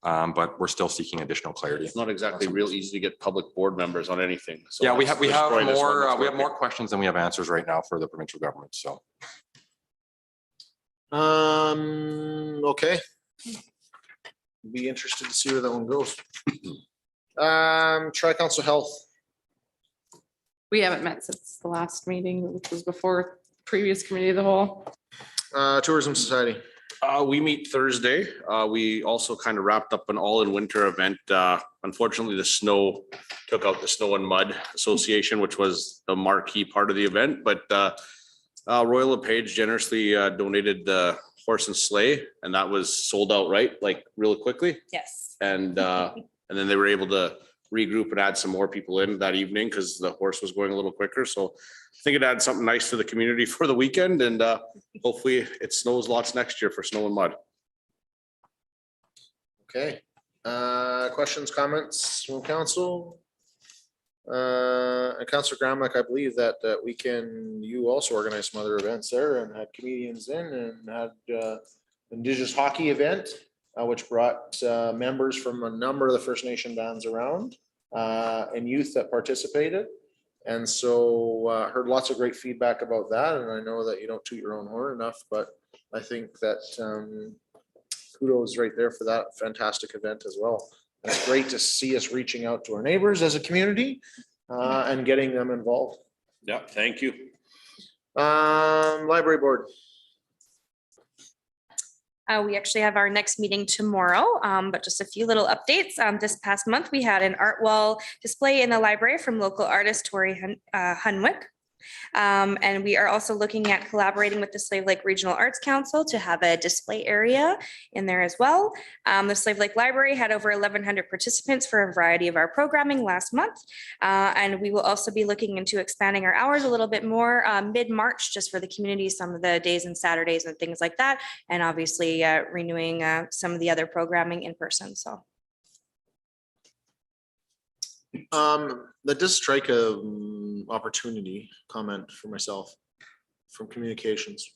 But we're still seeking additional clarity. It's not exactly real easy to get public board members on anything. So Yeah, we have let's try this one. more questions than we have answers right now for the provincial government. So. Okay. Be interested to see where that one goes. Tri-council health. We haven't met since the last meeting, which was before previous committee of the whole. Tourism society. We meet Thursday. We also kind of wrapped up an all-in winter event. Unfortunately, the snow took out the Snow and Mud Association, which was the marquee part of the event. But Royal LePage generously donated the horse and sleigh, and that was sold out like really quickly. Yes. And then they were able to regroup and add some more people in that evening because the horse was going a little quicker. So I think it adds something nice to the community for the weekend, and hopefully it snows lots next year for Snow and Mud. Okay. Questions, comments from council? And Councillor Gramlich, I believe that you also organized some other events there and had comedians in and had Indigenous hockey event, which brought members from a number of the First Nation bands around and youth that participated. And so heard lots of great feedback about that. And I know that you don't toot your own horn enough, but I think that kudos right there for that fantastic event as well. And it's great to see us reaching out to our neighbors as a community and getting them involved. Yeah, thank you. Library board. We actually have our next meeting tomorrow, but just a few little updates. This past month, we had an art wall display in the library from local artist Tori Hunwick. And we are also looking at collaborating with the Slave Lake Regional Arts Council to have a display area in there as well. The Slave Lake Library had over 1,100 participants for a variety of our programming last month. And we will also be looking into expanding our hours a little bit more mid-March, just for the community, some of the days and Saturdays and things like that. And obviously renewing some of the other programming in person, so. That does strike a opportunity comment for myself from communications.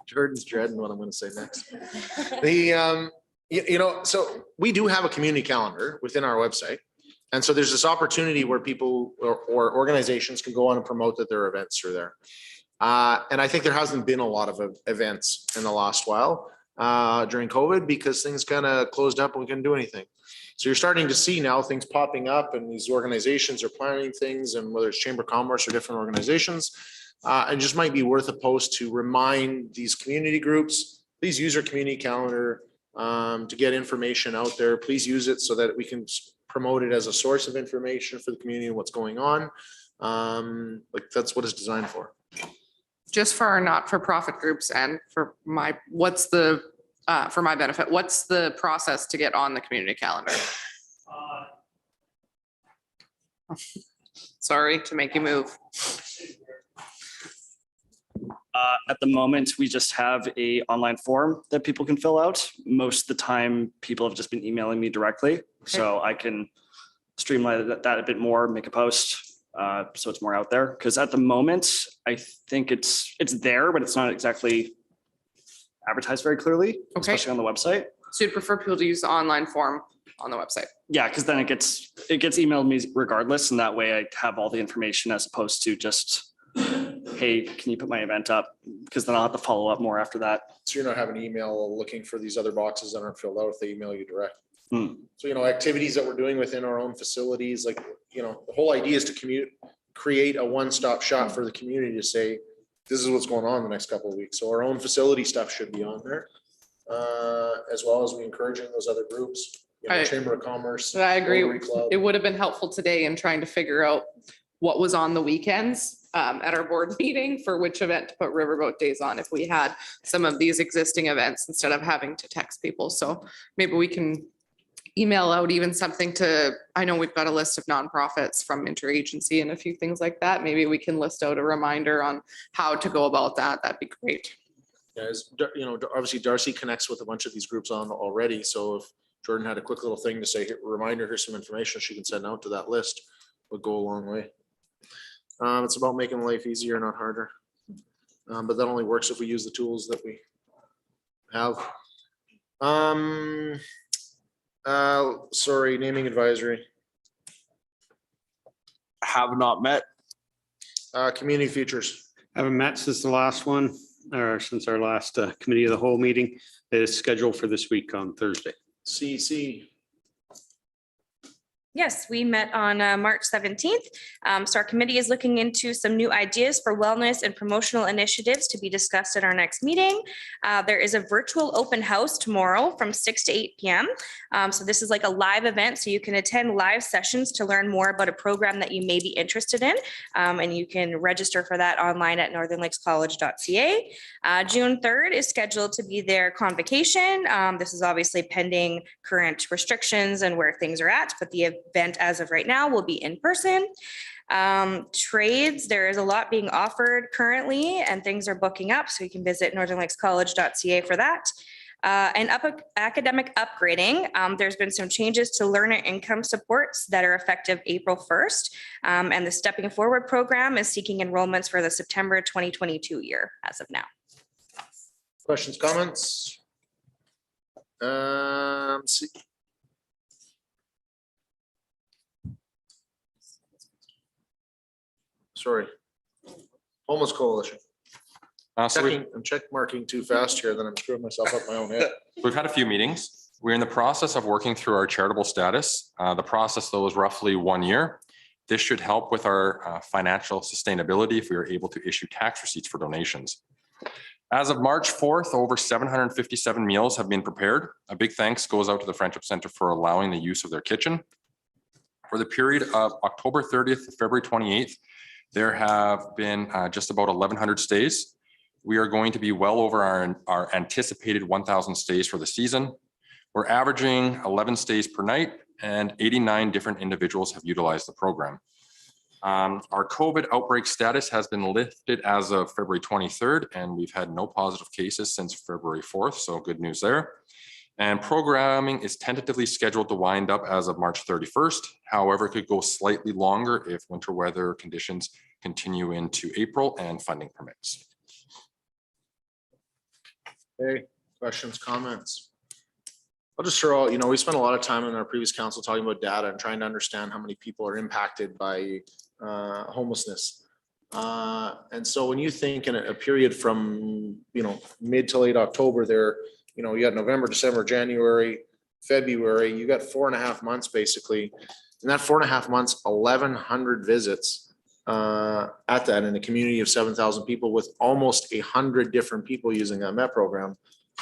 Jordan's dreading what I'm going to say next. So we do have a community calendar within our website. And so there's this opportunity where people or organizations can go on and promote that their events are there. And I think there hasn't been a lot of events in the last while during COVID because things kind of closed up and we couldn't do anything. So you're starting to see now things popping up and these organizations are planning things, and whether it's Chamber of Commerce or different organizations, it just might be worth a post to remind these community groups, please use our community calendar to get information out there. Please use it so that we can promote it as a source of information for the community and what's going on. Like that's what it's designed for. Just for our not-for-profit groups and for my, for my benefit, what's the process to get on the community calendar? Sorry to make you move. At the moment, we just have a online form that people can fill out. Most of the time, people have just been emailing me directly, so I can streamline that a bit more, make a post, so it's more out there. Because at the moment, I think it's there, but it's not exactly advertised very clearly, especially on the website. So you'd prefer people to use the online form on the website? Yeah, because then it gets emailed me regardless, and that way I have all the information as opposed to just, hey, can you put my event up? Because then I'll have to follow up more after that. So you're not having email looking for these other boxes that aren't filled out if they email you direct. So, activities that we're doing within our own facilities, like, the whole idea is to create a one-stop shop for the community to say, this is what's going on the next couple of weeks. So our own facility stuff should be on there, as well as we encouraging those other groups, Chamber of Commerce. I agree. Rotary Club. It would have been helpful today in trying to figure out what was on the weekends at our board meeting for which event to put Riverboat Days on if we had some of these existing events instead of having to text people. So maybe we can email out even something to, I know we've got a list of nonprofits from interagency and a few things like that. Maybe we can list out a reminder on how to go about that. That'd be great. Guys, obviously Darcy connects with a bunch of these groups on already. So if Jordan had a quick little thing to say, reminder, here's some information she can send out to that list, would go a long way. It's about making life easier, not harder. But that only works if we use the tools that we have. Sorry, naming advisory. Have not met. Community futures. Haven't met since the last one, or since our last committee of the whole meeting. It is scheduled for this week on Thursday. CC. Yes, we met on March 17th. So our committee is looking into some new ideas for wellness and promotional initiatives to be discussed at our next meeting. There is a virtual open house tomorrow from 6 to 8 p.m. So this is like a live event, so you can attend live sessions to learn more about a program that you may be interested in. And you can register for that online at northernlakescollege.ca. June 3rd is scheduled to be their convocation. This is obviously pending current restrictions and where things are at, but the event as of right now will be in person. Trades, there is a lot being offered currently and things are booking up, so you can visit northernlakescollege.ca for that. And academic upgrading, there's been some changes to learner income supports that are effective April 1st. And the Stepping Forward program is seeking enrollments for the September 2022 year as of now. Questions, comments? Sorry. Homeless Coalition. So I'm check marking too fast here, then I'm screwing myself up my own head. we've had a few meetings. We're in the process of working through our charitable status. The process, though, is roughly 1 year. This should help with our financial sustainability if we are able to issue tax receipts for donations. As of March 4th, over 757 meals have been prepared. A big thanks goes out to the Friendship Center for allowing the use of their kitchen. For the period of October 30th to February 28th, There have been just about 1,100 stays. We are going to be well over our anticipated 1,000 stays for the season. We're averaging 11 stays per night, and 89 different individuals have utilized the program. Our COVID outbreak status has been lifted as of February 23rd, and we've had no positive cases since February 4th, so good news there. And programming is tentatively scheduled to wind up as of March 31st. However, it could go slightly longer if winter weather conditions continue into April and funding permits. Okay, questions, comments? I'll just throw out, we spent a lot of time in our previous council talking about data and trying to understand how many people are impacted by homelessness. And so when you think in a period from, mid to late October there, you got November, December, January, February, you got 4.5 months basically. In that 4.5 months, 1,100 visits at that in a community of 7,000 people with almost 100 different people using that MET program.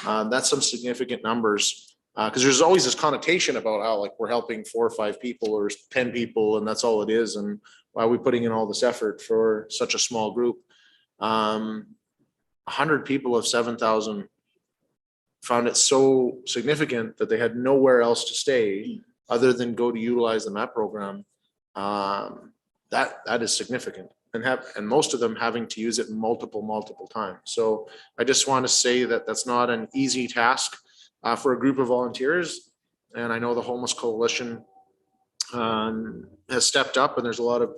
That's some significant numbers. Because there's always this connotation about how like we're helping 4 or 5 people or 10 people and that's all it is. And why are we putting in all this effort for such a small group? 100 people of 7,000 found it so significant that they had nowhere else to stay other than go to utilize the MET program. That is significant, and most of them having to use it multiple times. So I just want to say that that's not an easy task for a group of volunteers. And I know the Homeless Coalition has stepped up, and there's a lot of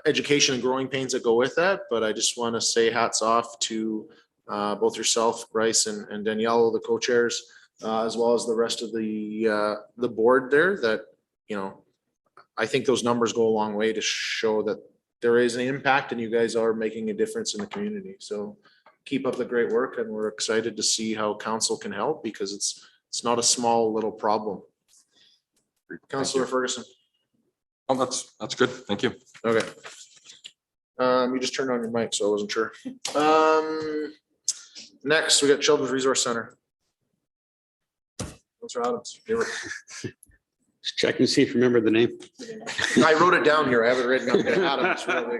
education and growing pains that go with that. But I just want to say hats off to both yourself, Bryce, and Danielle, the co-chairs, as well as the rest of the board there. That I think those numbers go a long way to show that there is an impact, and you guys are making a difference in the community. So keep up the great work, and we're excited to see how council can help, because it's not a small little problem. Councillor Ferguson. Oh, that's good. Thank you. Okay. You just turned on your mic, so I wasn't sure. Next, we got Children's Resource Center. Councillor Adams. Just check and see if you remember the name. I wrote it down here. I have it written up there. Adams. Really.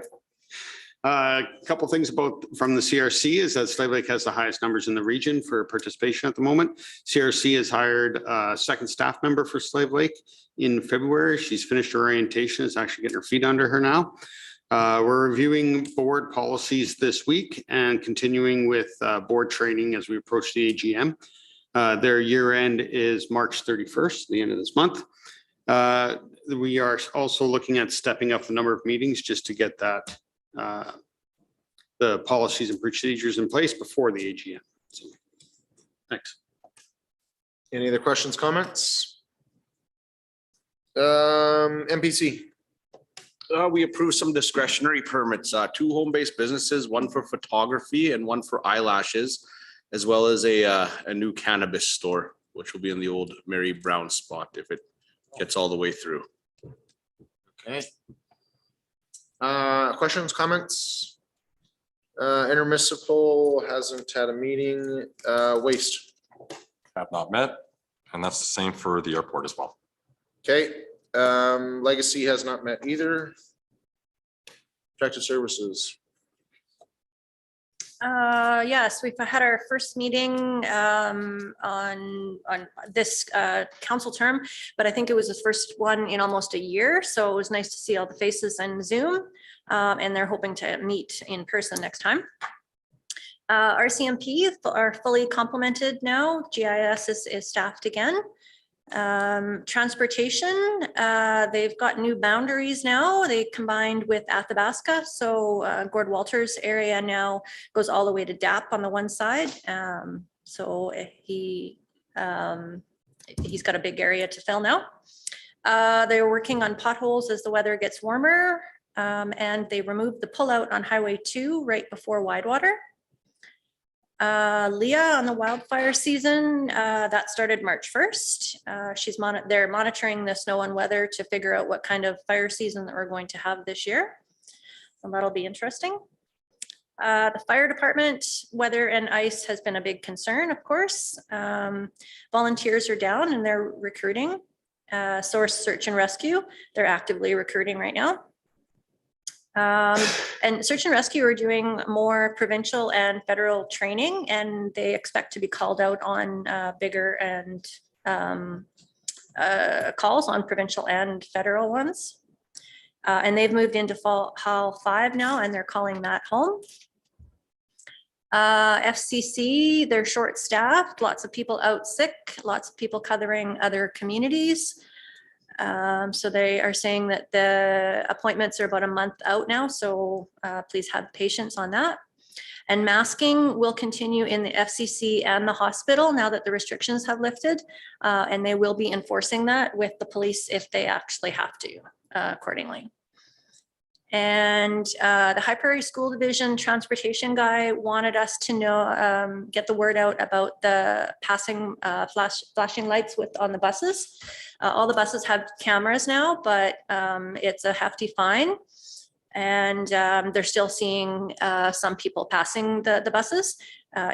A couple things from the CRC is that Slave Lake has the highest numbers in the region for participation at the moment. CRC has hired a second staff member for Slave Lake in February. She's finished her orientation, is actually getting her feet under her now. We're reviewing board policies this week and continuing with board training as we approach the AGM. Their year end is March 31st, the end of this month. We are also looking at stepping up the number of meetings just to get that the policies and procedures in place before the AGM. So, thanks. Any other questions, comments? MPC. We approved some discretionary permits, 2 home-based businesses, one for photography and one for eyelashes, as well as a new cannabis store, which will be in the old Mary Brown spot if it gets all the way through. Okay. Questions, comments? Intermunicipal hasn't had a meeting. Waste. Have not met, and that's the same for the airport as well. Okay. Legacy has not met either. Protective services. Yes, we've had our first meeting on this council term, but I think it was the first one in almost a year. So it was nice to see all the faces on Zoom, and they're hoping to meet in person next time. RCMP are fully complemented now. GIS is staffed again. Transportation, they've got new boundaries now. They combined with Athabasca. So Gord Walters area now goes all the way to DAP on the one side. So he's got a big area to fill now. They're working on potholes as the weather gets warmer. And they removed the pullout on Highway 2 right before Widewater. Leah on the wildfire season, that started March 1st. They're monitoring the snow and weather to figure out what kind of fire season that we're going to have this year. And that'll be interesting. The fire department, weather and ice has been a big concern, of course. Volunteers are down and they're recruiting. Source search and rescue, they're actively recruiting right now. And search and rescue are doing more provincial and federal training, and they expect to be called out on bigger and calls on provincial and federal ones. And they've moved into Hall 5 now, and they're calling that home. FCC, they're short-staffed, lots of people out sick, lots of people covering other communities. So they are saying that the appointments are about a month out now, so please have patience on that. And masking will continue in the FCC and the hospital now that the restrictions have lifted, and they will be enforcing that with the police if they actually have to accordingly. And the High Prairie School Division transportation guy wanted us to know, get the word out about the passing flashing lights on the buses. All the buses have cameras now, but it's a hefty fine. And they're still seeing some people passing the buses.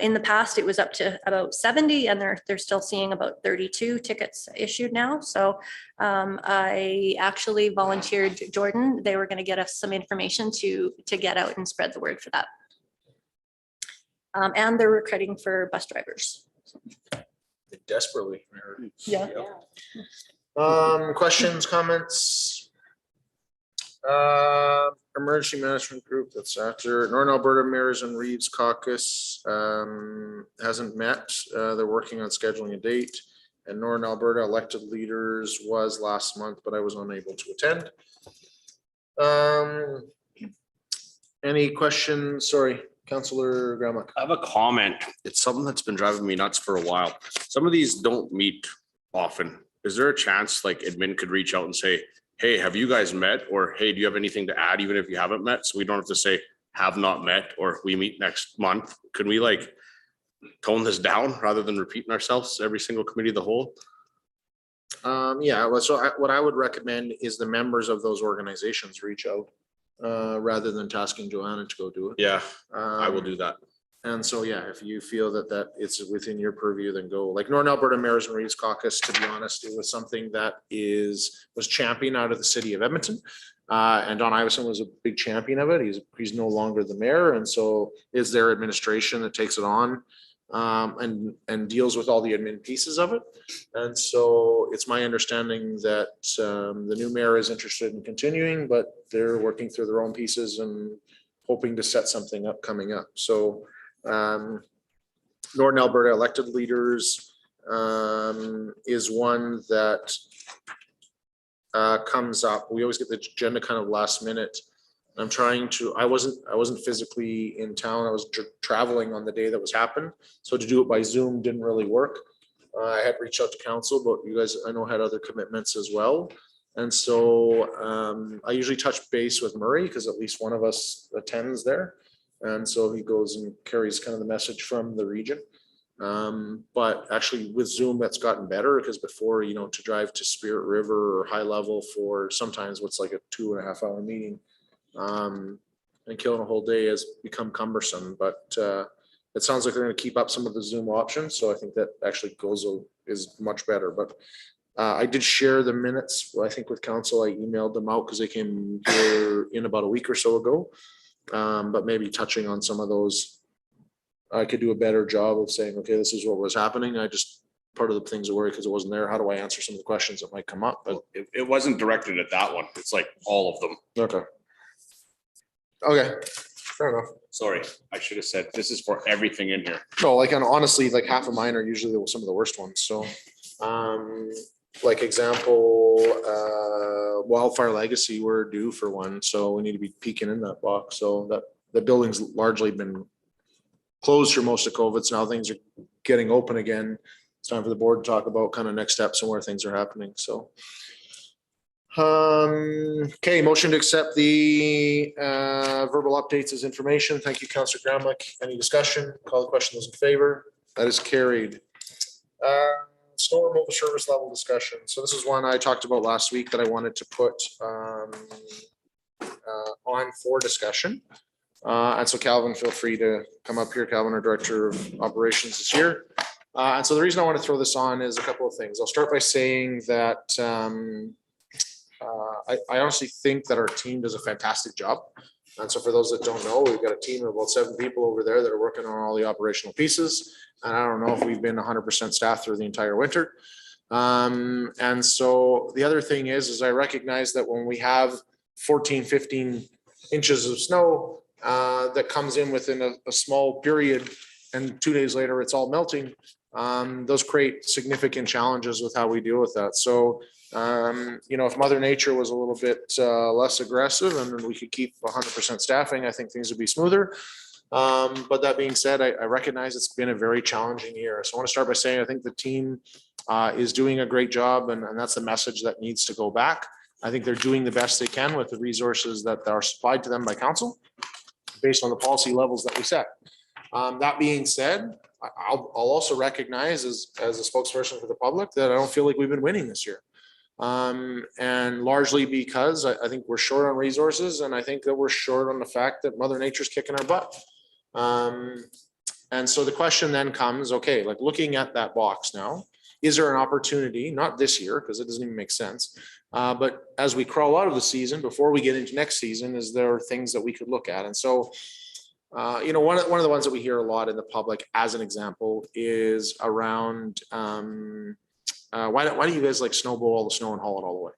In the past, it was up to about 70, and they're still seeing about 32 tickets issued now. So I actually volunteered Jordan. They were going to get us some information to get out and spread the word for that. And they're recruiting for bus drivers. Desperately. Yeah. Questions, comments? Emergency Management Group, that's after Northern Alberta Mayors and Reeves Caucus hasn't met. They're working on scheduling a date, and Northern Alberta Elected Leaders was last month, but I was unable to attend. Any questions? Sorry, Councillor Gramack. I have a comment. It's something that's been driving me nuts for a while. Some of these don't meet often. Is there a chance like admin could reach out and say, hey, have you guys met? Or hey, do you have anything to add even if you haven't met? So we don't have to say have not met or we meet next month. Could we like tone this down rather than repeating ourselves every single committee of the whole? Yeah, well, so what I would recommend is the members of those organizations reach out rather than tasking Joanna to go do it. Yeah, I will do that. And so, yeah, if you feel that it's within your purview, then go. Like Northern Alberta Mayors and Reeves Caucus, to be honest, it was something that was championed out of the city of Edmonton. And Don Iveson was a big champion of it. He's no longer the mayor. And so is their administration that takes it on and deals with all the admin pieces of it. And so it's my understanding that the new mayor is interested in continuing, but they're working through their own pieces and hoping to set something up coming up. So Northern Alberta Elected Leaders is one that comes up. We always get the agenda kind of last minute. I'm trying to, I wasn't physically in town. I was traveling on the day that was happened. So to do it by Zoom didn't really work. I had reached out to council, but you guys I know had other commitments as well. And so I usually touch base with Murray because at least one of us attends there. And so he goes and carries kind of the message from the region. But actually with Zoom, that's gotten better because before, to drive to Spirit River or High Level for sometimes what's like a 2.5 hour meeting and killing a whole day has become cumbersome. But it sounds like they're going to keep up some of the Zoom options. So I think that actually is much better. But I did share the minutes, I think with council. I emailed them out because they came here in about a week or so ago. But maybe touching on some of those, I could do a better job of saying, okay, this is what was happening. Part of the things that worry because it wasn't there. How do I answer some of the questions that might come up? But it wasn't directed at that one. It's like all of them. Okay, fair enough. Sorry, I should have said this is for everything in here. No, and honestly, half of mine are usually some of the worst ones. So, example, Wildfire Legacy, we're due for one, so we need to be peeking in that box. So that the building's largely been closed for most of COVID. So now things are getting open again. It's time for the board to talk about kind of next steps and where things are happening. So, okay, motion to accept the verbal updates as information. Thank you, Councillor Gramack. Any discussion? Call the question. Those in favor? That is carried. Snow removal service level discussion. So this is one I talked about last week that I wanted to put on for discussion. And so Calvin, feel free to come up here. Calvin, our Director of Operations, is here. And so the reason I want to throw this on is a couple of things. I'll start by saying that I honestly think that our team does a fantastic job. And so for those that don't know, we've got a team of about 7 people over there that are working on all the operational pieces. And I don't know if we've been 100% staffed through the entire winter. And so the other thing is I recognize that when we have 14, 15 inches of snow that comes in within a small period, and 2 days later it's all melting, those create significant challenges with how we deal with that. So, if Mother Nature was a little bit less aggressive and we could keep 100% staffing, I think things would be smoother. But that being said, I recognize it's been a very challenging year. So I want to start by saying I think the team is doing a great job, and that's the message that needs to go back. I think they're doing the best they can with the resources that are supplied to them by council based on the policy levels that we set. That being said, I'll also recognize as a spokesperson for the public that I don't feel like we've been winning this year. And largely because I think we're short on resources, and I think that we're short on the fact that Mother Nature's kicking our butt. And so the question then comes, okay, like looking at that box now, is there an opportunity, not this year, because it doesn't even make sense, but as we crawl out of the season, before we get into next season, is there things that we could look at? And so, one of the ones that we hear a lot in the public as an example is around, why do you guys like snowball all the snow and haul it all away?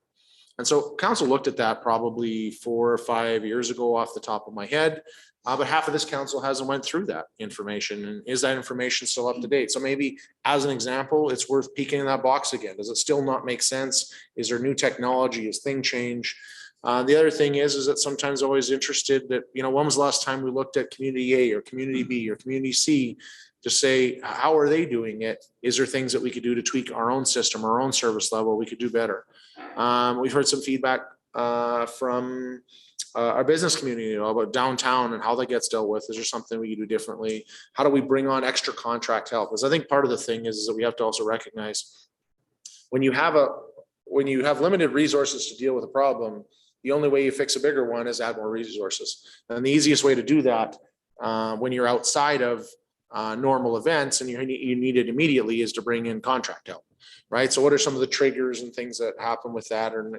And so council looked at that probably 4 or 5 years ago off the top of my head. But half of this council hasn't went through that information. And is that information still up to date? So maybe as an example, it's worth peeking in that box again. Does it still not make sense? Is there new technology? Has thing change? The other thing is that sometimes I'm always interested that, when was the last time we looked at community A or community B or community C to say, how are they doing it? Is there things that we could do to tweak our own system, our own service level? We could do better. We've heard some feedback from our business community about downtown and how that gets dealt with. Is there something we can do differently? How do we bring on extra contract help? Because I think part of the thing is that we have to also recognize when you have limited resources to deal with a problem, the only way you fix a bigger one is add more resources. And the easiest way to do that when you're outside of normal events and you need it immediately is to bring in contract help. Right. So what are some of the triggers and things that happen with that? And,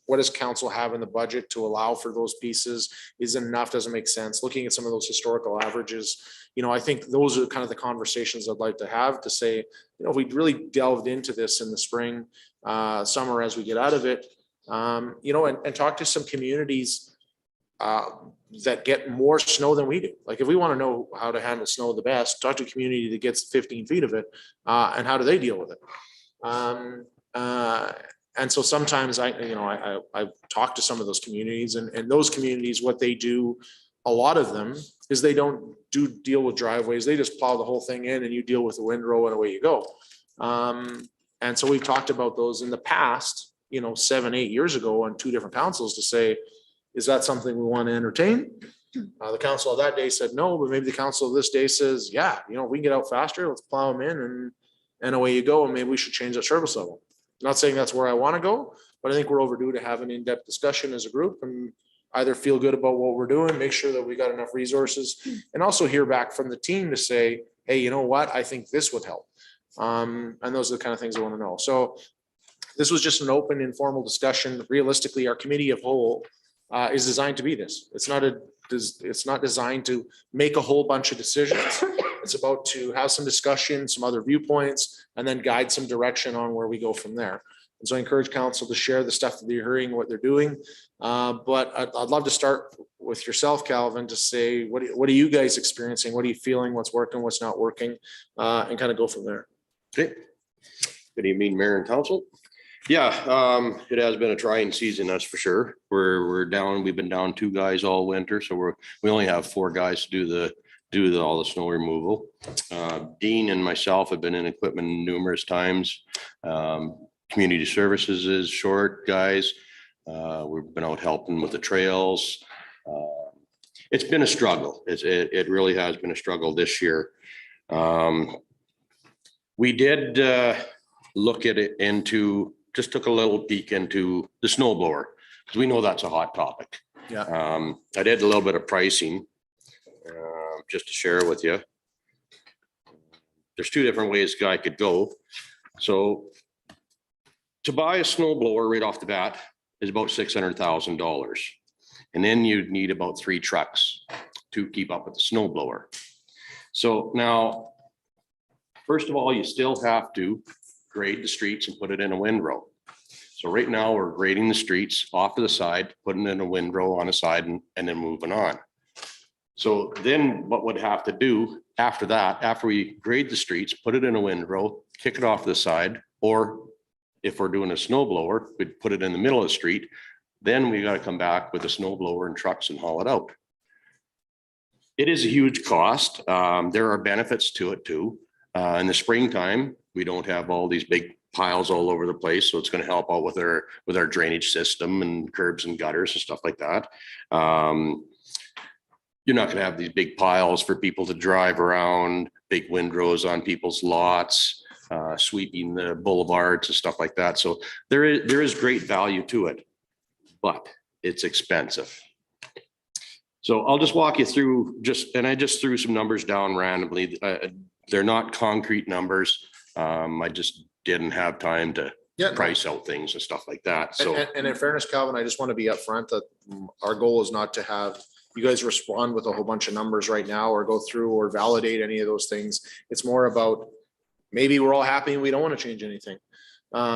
what does council have in the budget to allow for those pieces? Is it enough? Doesn't make sense. Looking at some of those historical averages, I think those are kind of the conversations I'd like to have to say, if we really delved into this in the spring, summer, as we get out of it, and talk to some communities that get more snow than we do. Like if we want to know how to handle snow the best, talk to a community that gets 15 feet of it, and how do they deal with it? And so sometimes I've talked to some of those communities, and those communities, what they do, a lot of them is they don't deal with driveways. They just plow the whole thing in and you deal with the windrow and away you go. And so we've talked about those in the past, 7, 8 years ago on 2 different councils to say, is that something we want to entertain? The council of that day said no, but maybe the council of this day says, yeah, we can get out faster. Let's plow them in and away you go. And maybe we should change that service level. Not saying that's where I want to go, but I think we're overdue to have an in-depth discussion as a group and either feel good about what we're doing, make sure that we got enough resources, and also hear back from the team to say, hey, you know what? I think this would help. And those are the kind of things I want to know. So this was just an open, informal discussion. Realistically, our committee of whole is designed to be this. It's not designed to make a whole bunch of decisions. It's about to have some discussion, some other viewpoints, and then guide some direction on where we go from there. And so I encourage council to share the stuff that they're hearing, what they're doing. But I'd love to start with yourself, Calvin, to say, what are you guys experiencing? What are you feeling? What's working? What's not working? And kind of go from there. Okay. Good evening, Mayor and Council. Yeah, it has been a trying season, that's for sure. We've been down 2 guys all winter, so we only have 4 guys to do all the snow removal. Dean and myself have been in equipment numerous times. Community services is short, guys. We've been out helping with the trails. It's been a struggle. It really has been a struggle this year. We did look at it just took a little peek into the snow blower, because we know that's a hot topic. Yeah. I did a little bit of pricing just to share with you. There's 2 different ways a guy could go. So to buy a snow blower right off the bat, is about $600,000. And then you'd need about 3 trucks to keep up with the snow blower. So now, first of all, you still have to grade the streets and put it in a windrow. So right now we're grading the streets off to the side, putting in a windrow on the side and then moving on. So then what would have to do after that, after we grade the streets, put it in a windrow, kick it off to the side, or if we're doing a snow blower, we'd put it in the middle of the street. Then we got to come back with a snow blower and trucks and haul it out. It is a huge cost. There are benefits to it too. In the springtime, we don't have all these big piles all over the place. So it's going to help out with our drainage system and curbs and gutters and stuff like that. You're not going to have these big piles for people to drive around, big windrows on people's lots, sweeping the boulevards and stuff like that. So there is great value to it, but it's expensive. So I'll just walk you through I just threw some numbers down randomly. They're not concrete numbers. I just didn't have time to price out things and stuff like that. So, and in fairness, Calvin, I just want to be upfront that our goal is not to have you guys respond with a whole bunch of numbers right now or go through or validate any of those things. It's more about maybe we're all happy and we don't want to change anything.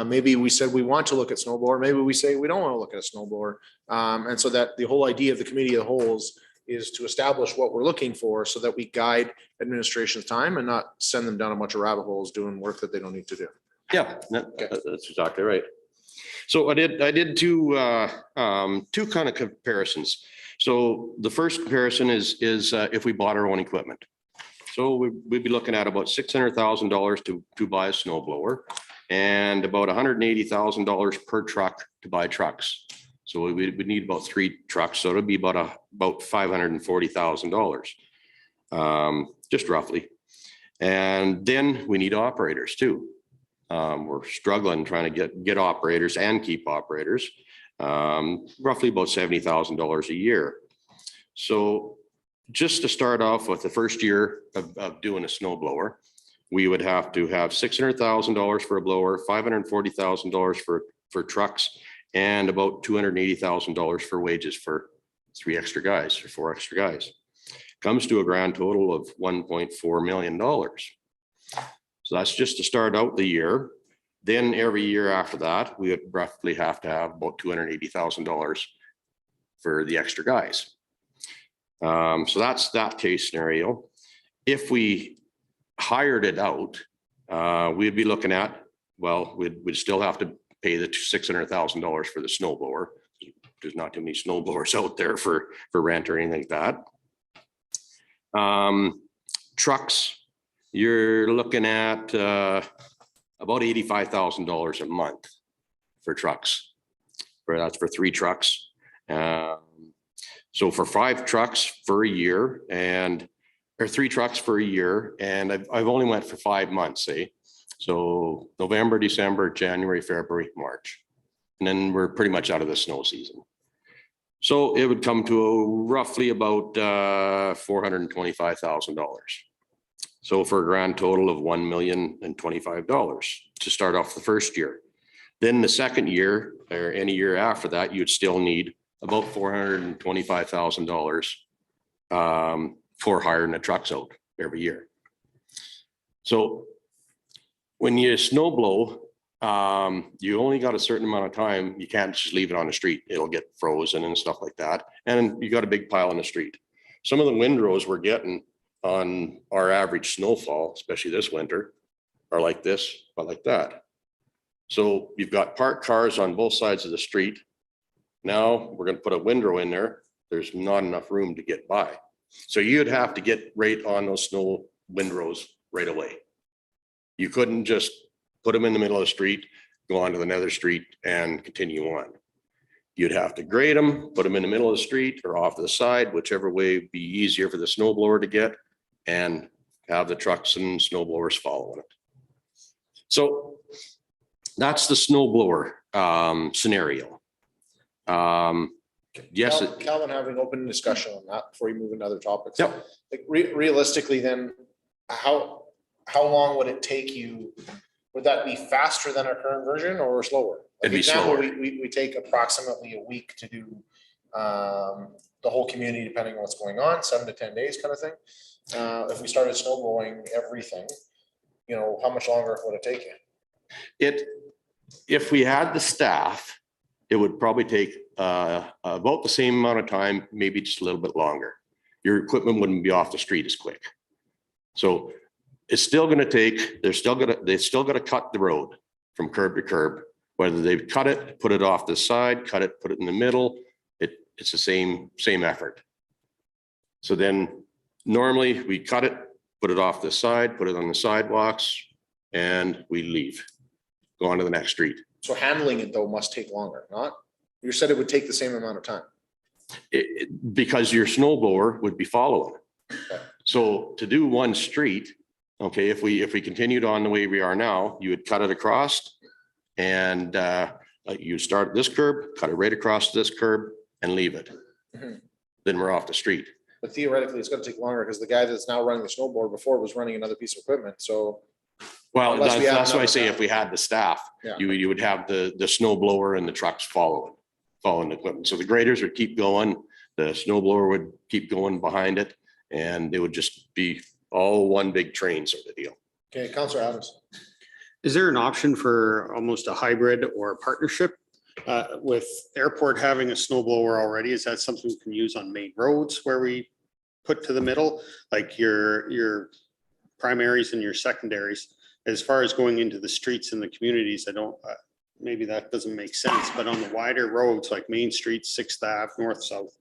Maybe we said we want to look at snow blower. Maybe we say we don't want to look at a snow blower. And so that the whole idea of the committee of the wholes is to establish what we're looking for so that we guide administration's time and not send them down a bunch of rabbit holes doing work that they don't need to do. yeah, that's exactly right. So I did two kind of comparisons. So the first comparison is if we bought our own equipment. So we'd be looking at about $600,000 to buy a snow blower and about $180,000 per truck to buy trucks. So we would need about 3 trucks. So it'll be about $540,000, just roughly. And then we need operators too. We're struggling trying to get operators and keep operators, roughly about $70,000 a year. So just to start off with the first year of doing a snow blower, we would have to have $600,000 for a blower, $540,000 for trucks, and about $280,000 for wages for 3 extra guys or 4 extra guys. Comes to a grand total of $1.4 million. So that's just to start out the year. Then every year after that, we would roughly have to have about $280,000 for the extra guys. So that's that case scenario. If we hired it out, we'd be looking at, well, we'd still have to pay the $600,000 for the snow blower. There's not too many snow blowers out there for rent or anything like that. Trucks, you're looking at about $85,000 a month for trucks. That's for 3 trucks. So for 5 trucks for a year or 3 trucks for a year, and I've only went for 5 months, say. So November, December, January, February, March. And then we're pretty much out of the snow season. So it would come to roughly about $425,000. So for a grand total of $1,025,000 to start off the first year. Then the second year or any year after that, you'd still need about $425,000 for hiring the trucks out every year. So when you snow blow, you only got a certain amount of time. You can't just leave it on the street. It'll get frozen and stuff like that. And you got a big pile in the street. Some of the windrows we're getting on our average snowfall, especially this winter, are like this, but like that. So you've got parked cars on both sides of the street. Now we're going to put a windrow in there. There's not enough room to get by. So you'd have to get right on those snow windrows right away. You couldn't just put them in the middle of the street, go onto the nether street and continue on. You'd have to grade them, put them in the middle of the street or off to the side, whichever way would be easier for the snow blower to get, and have the trucks and snow blowers following it. So that's the snow blower scenario. Yes. Calvin, having open discussion on that before you move into other topics. Yep. Like realistically, then how long would it take you? Would that be faster than our current version or slower? It'd be example, slower. we take approximately a week to do the whole community, depending on what's going on, 7 to 10 days kind of thing. If we started snow blowing everything, you know, how much longer would it take you? If we had the staff, it would probably take about the same amount of time, maybe just a little bit longer. Your equipment wouldn't be off the street as quick. So it's still gonna take, they've still gotta cut the road from curb to curb. Whether they cut it, put it off the side, cut it, put it in the middle, it's the same effort. So then normally we cut it, put it off the side, put it on the sidewalks, and we leave. Go on to the next street. So handling it though must take longer, not? You said it would take the same amount of time. Because your snow blower would be following. So to do one street, okay, if we continued on the way we are now, you would cut it across and you start at this curb, cut it right across this curb and leave it. Mhm. Then we're off the street. But theoretically, it's gonna take longer because the guy that's now running the snowboard before was running another piece of equipment, so. Well, Unless we have that's why I another say guy. if we had the staff, Yeah. you would have the snow blower and the trucks following the equipment. So the graders would keep going, the snow blower would keep going behind it, and it would just be all one big train sort of deal. Okay, Counselor Adams. Is there an option for almost a hybrid or a partnership? With airport having a snow blower already, is that something we can use on main roads where we put to the middle? Like your primaries and your secondaries, as far as going into the streets and the communities, I don't, maybe that doesn't make sense, but on the wider roads like Main Street, 6th Ave, north, south.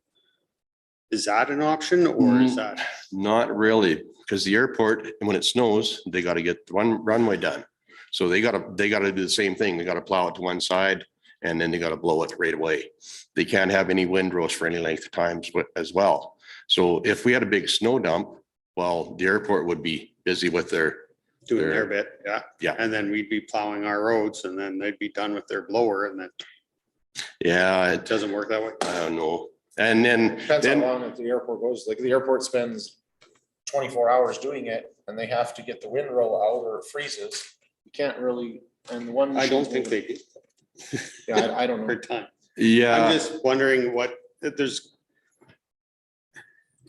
Is that an option or is that? Not really, because the airport, when it snows, they gotta get one runway done. So they gotta do the same thing. They gotta plow it to one side and then they gotta blow it right away. They can't have any windrows for any length of time as well. So if we had a big snow dump, well, the airport would be busy with Doing their bit, yeah. Yeah. And then we'd be plowing our roads and then they'd be done with their blower and then yeah, it doesn't work that way. I don't know. And then, Depends how long the airport goes. Like the airport spends 24 hours doing it and they have to get the windrow out or it freezes. You can't really, and one. I don't think they do. Yeah, I don't know. Per time. yeah. I'm just wondering what, if there's,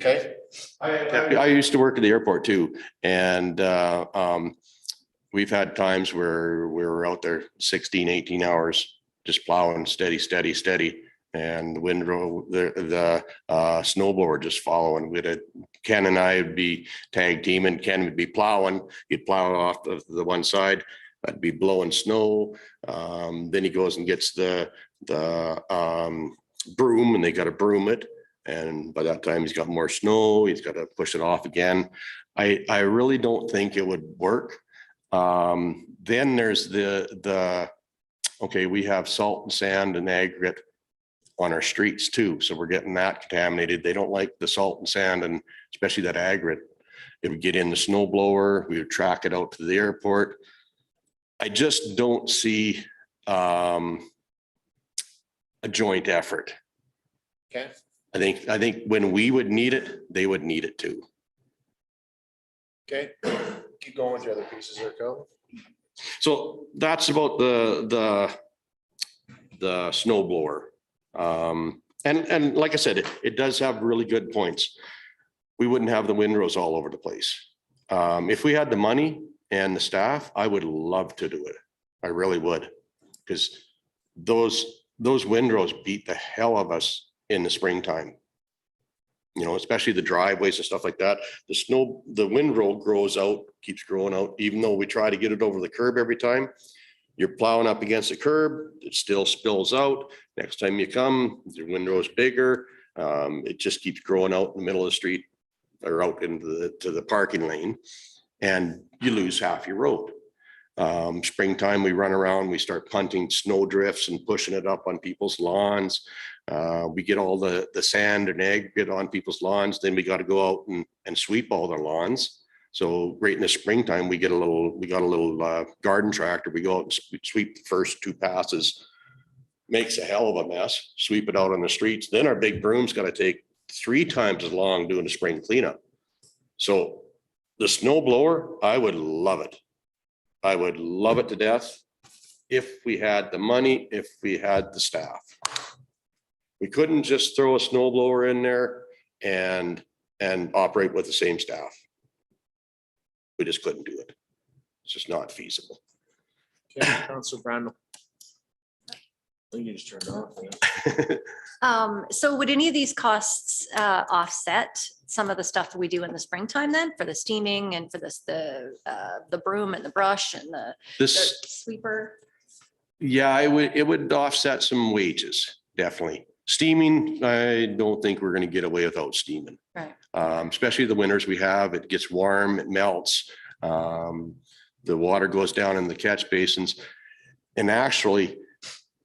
Okay, I used to work at the airport too, and we've had times where we were out there 16, 18 hours, just plowing steady. And the windrow, the snowblower just following with it. Ken and I would be tag teaming. Ken would be plowing. He'd plow off the one side. I'd be blowing snow. Then he goes and gets the broom, and they got to broom it. And by that time, he's got more snow. He's got to push it off again. I really don't think it would work. Then there's okay, we have salt and sand and aggregate on our streets too. So we're getting that contaminated. They don't like the salt and sand, and especially that aggregate. It would get in the snow blower. We would track it out to the airport. I just don't see a joint effort. okay. I think when we would need it, they would need it too. Okay, keep going with your other pieces there, Kel. So that's about the snow blower. And like I said, it does have really good points. We wouldn't have the windrows all over the place. If we had the money and the staff, I would love to do it. I really would, because those windrows beat the hell of us in the springtime. You know, especially the driveways and stuff like that. The windrow grows out, keeps growing out, even though we try to get it over the curb every time. You're plowing up against the curb, it still spills out. Next time you come, the windrow is bigger. It just keeps growing out in the middle of the street or out into the parking lane, and you lose half your road. Springtime, we run around, we start punting snow drifts and pushing it up on people's lawns. We get all the sand and aggregate on people's lawns, then we got to go out and sweep all their lawns. So right in the springtime, we got a little garden tractor. We go out and sweep the first 2 passes, makes a hell of a mess, sweep it out on the streets. Then our big broom's got to take 3 times as long doing the spring cleanup. So the snow blower, I would love it. I would love it to death. if we had the money, if we had the staff. We couldn't just throw a snow blower in there and operate with the same staff. We just couldn't do it. It's just not feasible. Okay, Councilor Brandel. I think you just turned it off. Yeah. So would any of these costs offset some of the stuff that we do in the springtime then for the steaming and for the broom and the brush and the This, sweeper? yeah, it would offset some wages, definitely. Steaming, I don't think we're gonna get away without steaming. Right. Especially the winters we have, it gets warm, it melts. The water goes down in the catch basins. And actually,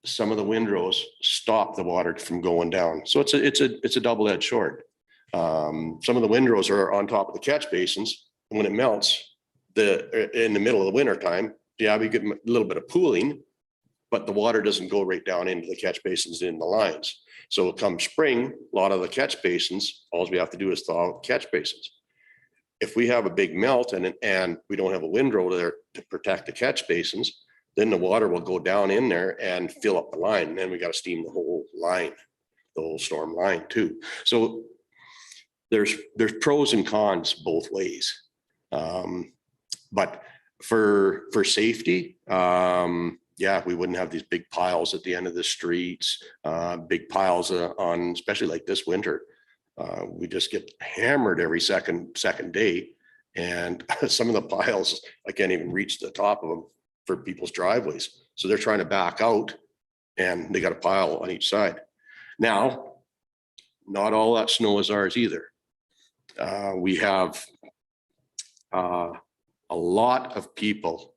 some of the windrows stop the water from going down. So it's a double-edged sword. Some of the windrows are on top of the catch basins. And when it melts, in the middle of the winter time, yeah, we get a little bit of pooling, but the water doesn't go right down into the catch basins in the lines. So come spring, a lot of the catch basins, all we have to do is thaw out catch basins. If we have a big melt and we don't have a windrow there to protect the catch basins, then the water will go down in there and fill up the line. And then we got to steam the whole line, the whole storm line too. So there's pros and cons both ways. But for safety, yeah, we wouldn't have these big piles at the end of the streets, big piles on, especially like this winter. We just get hammered every second day. And some of the piles, I can't even reach the top of them for people's driveways. So they're trying to back out and they got a pile on each side. Now, not all that snow is ours either. We have a lot of people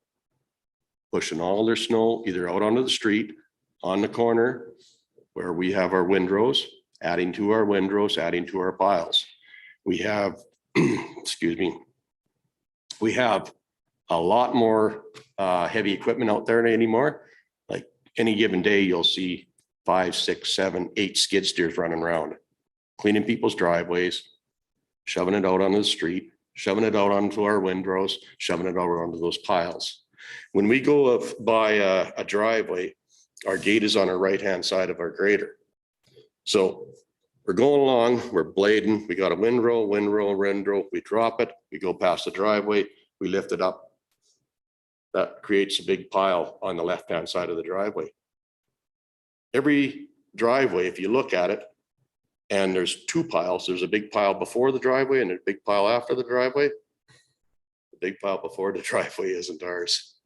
pushing all their snow either out onto the street, on the corner where we have our windrows, adding to our windrows, adding to our piles. We have, excuse me, we have a lot more heavy equipment out there anymore. Like any given day, you'll see 5, 6, 7, 8 skid steers running around, cleaning people's driveways, shoving it out onto the street, shoving it out onto our windrows, shoving it out onto those piles. When we go by a driveway, our gate is on our right-hand side of our grader. So we're going along, we're blading, we got a windrow, we drop it, we go past the driveway, we lift it up. That creates a big pile on the left-hand side of the driveway. Every driveway, if you look at it, and there's 2 piles, there's a big pile before the driveway and a big pile after the driveway. The big pile before the driveway isn't ours.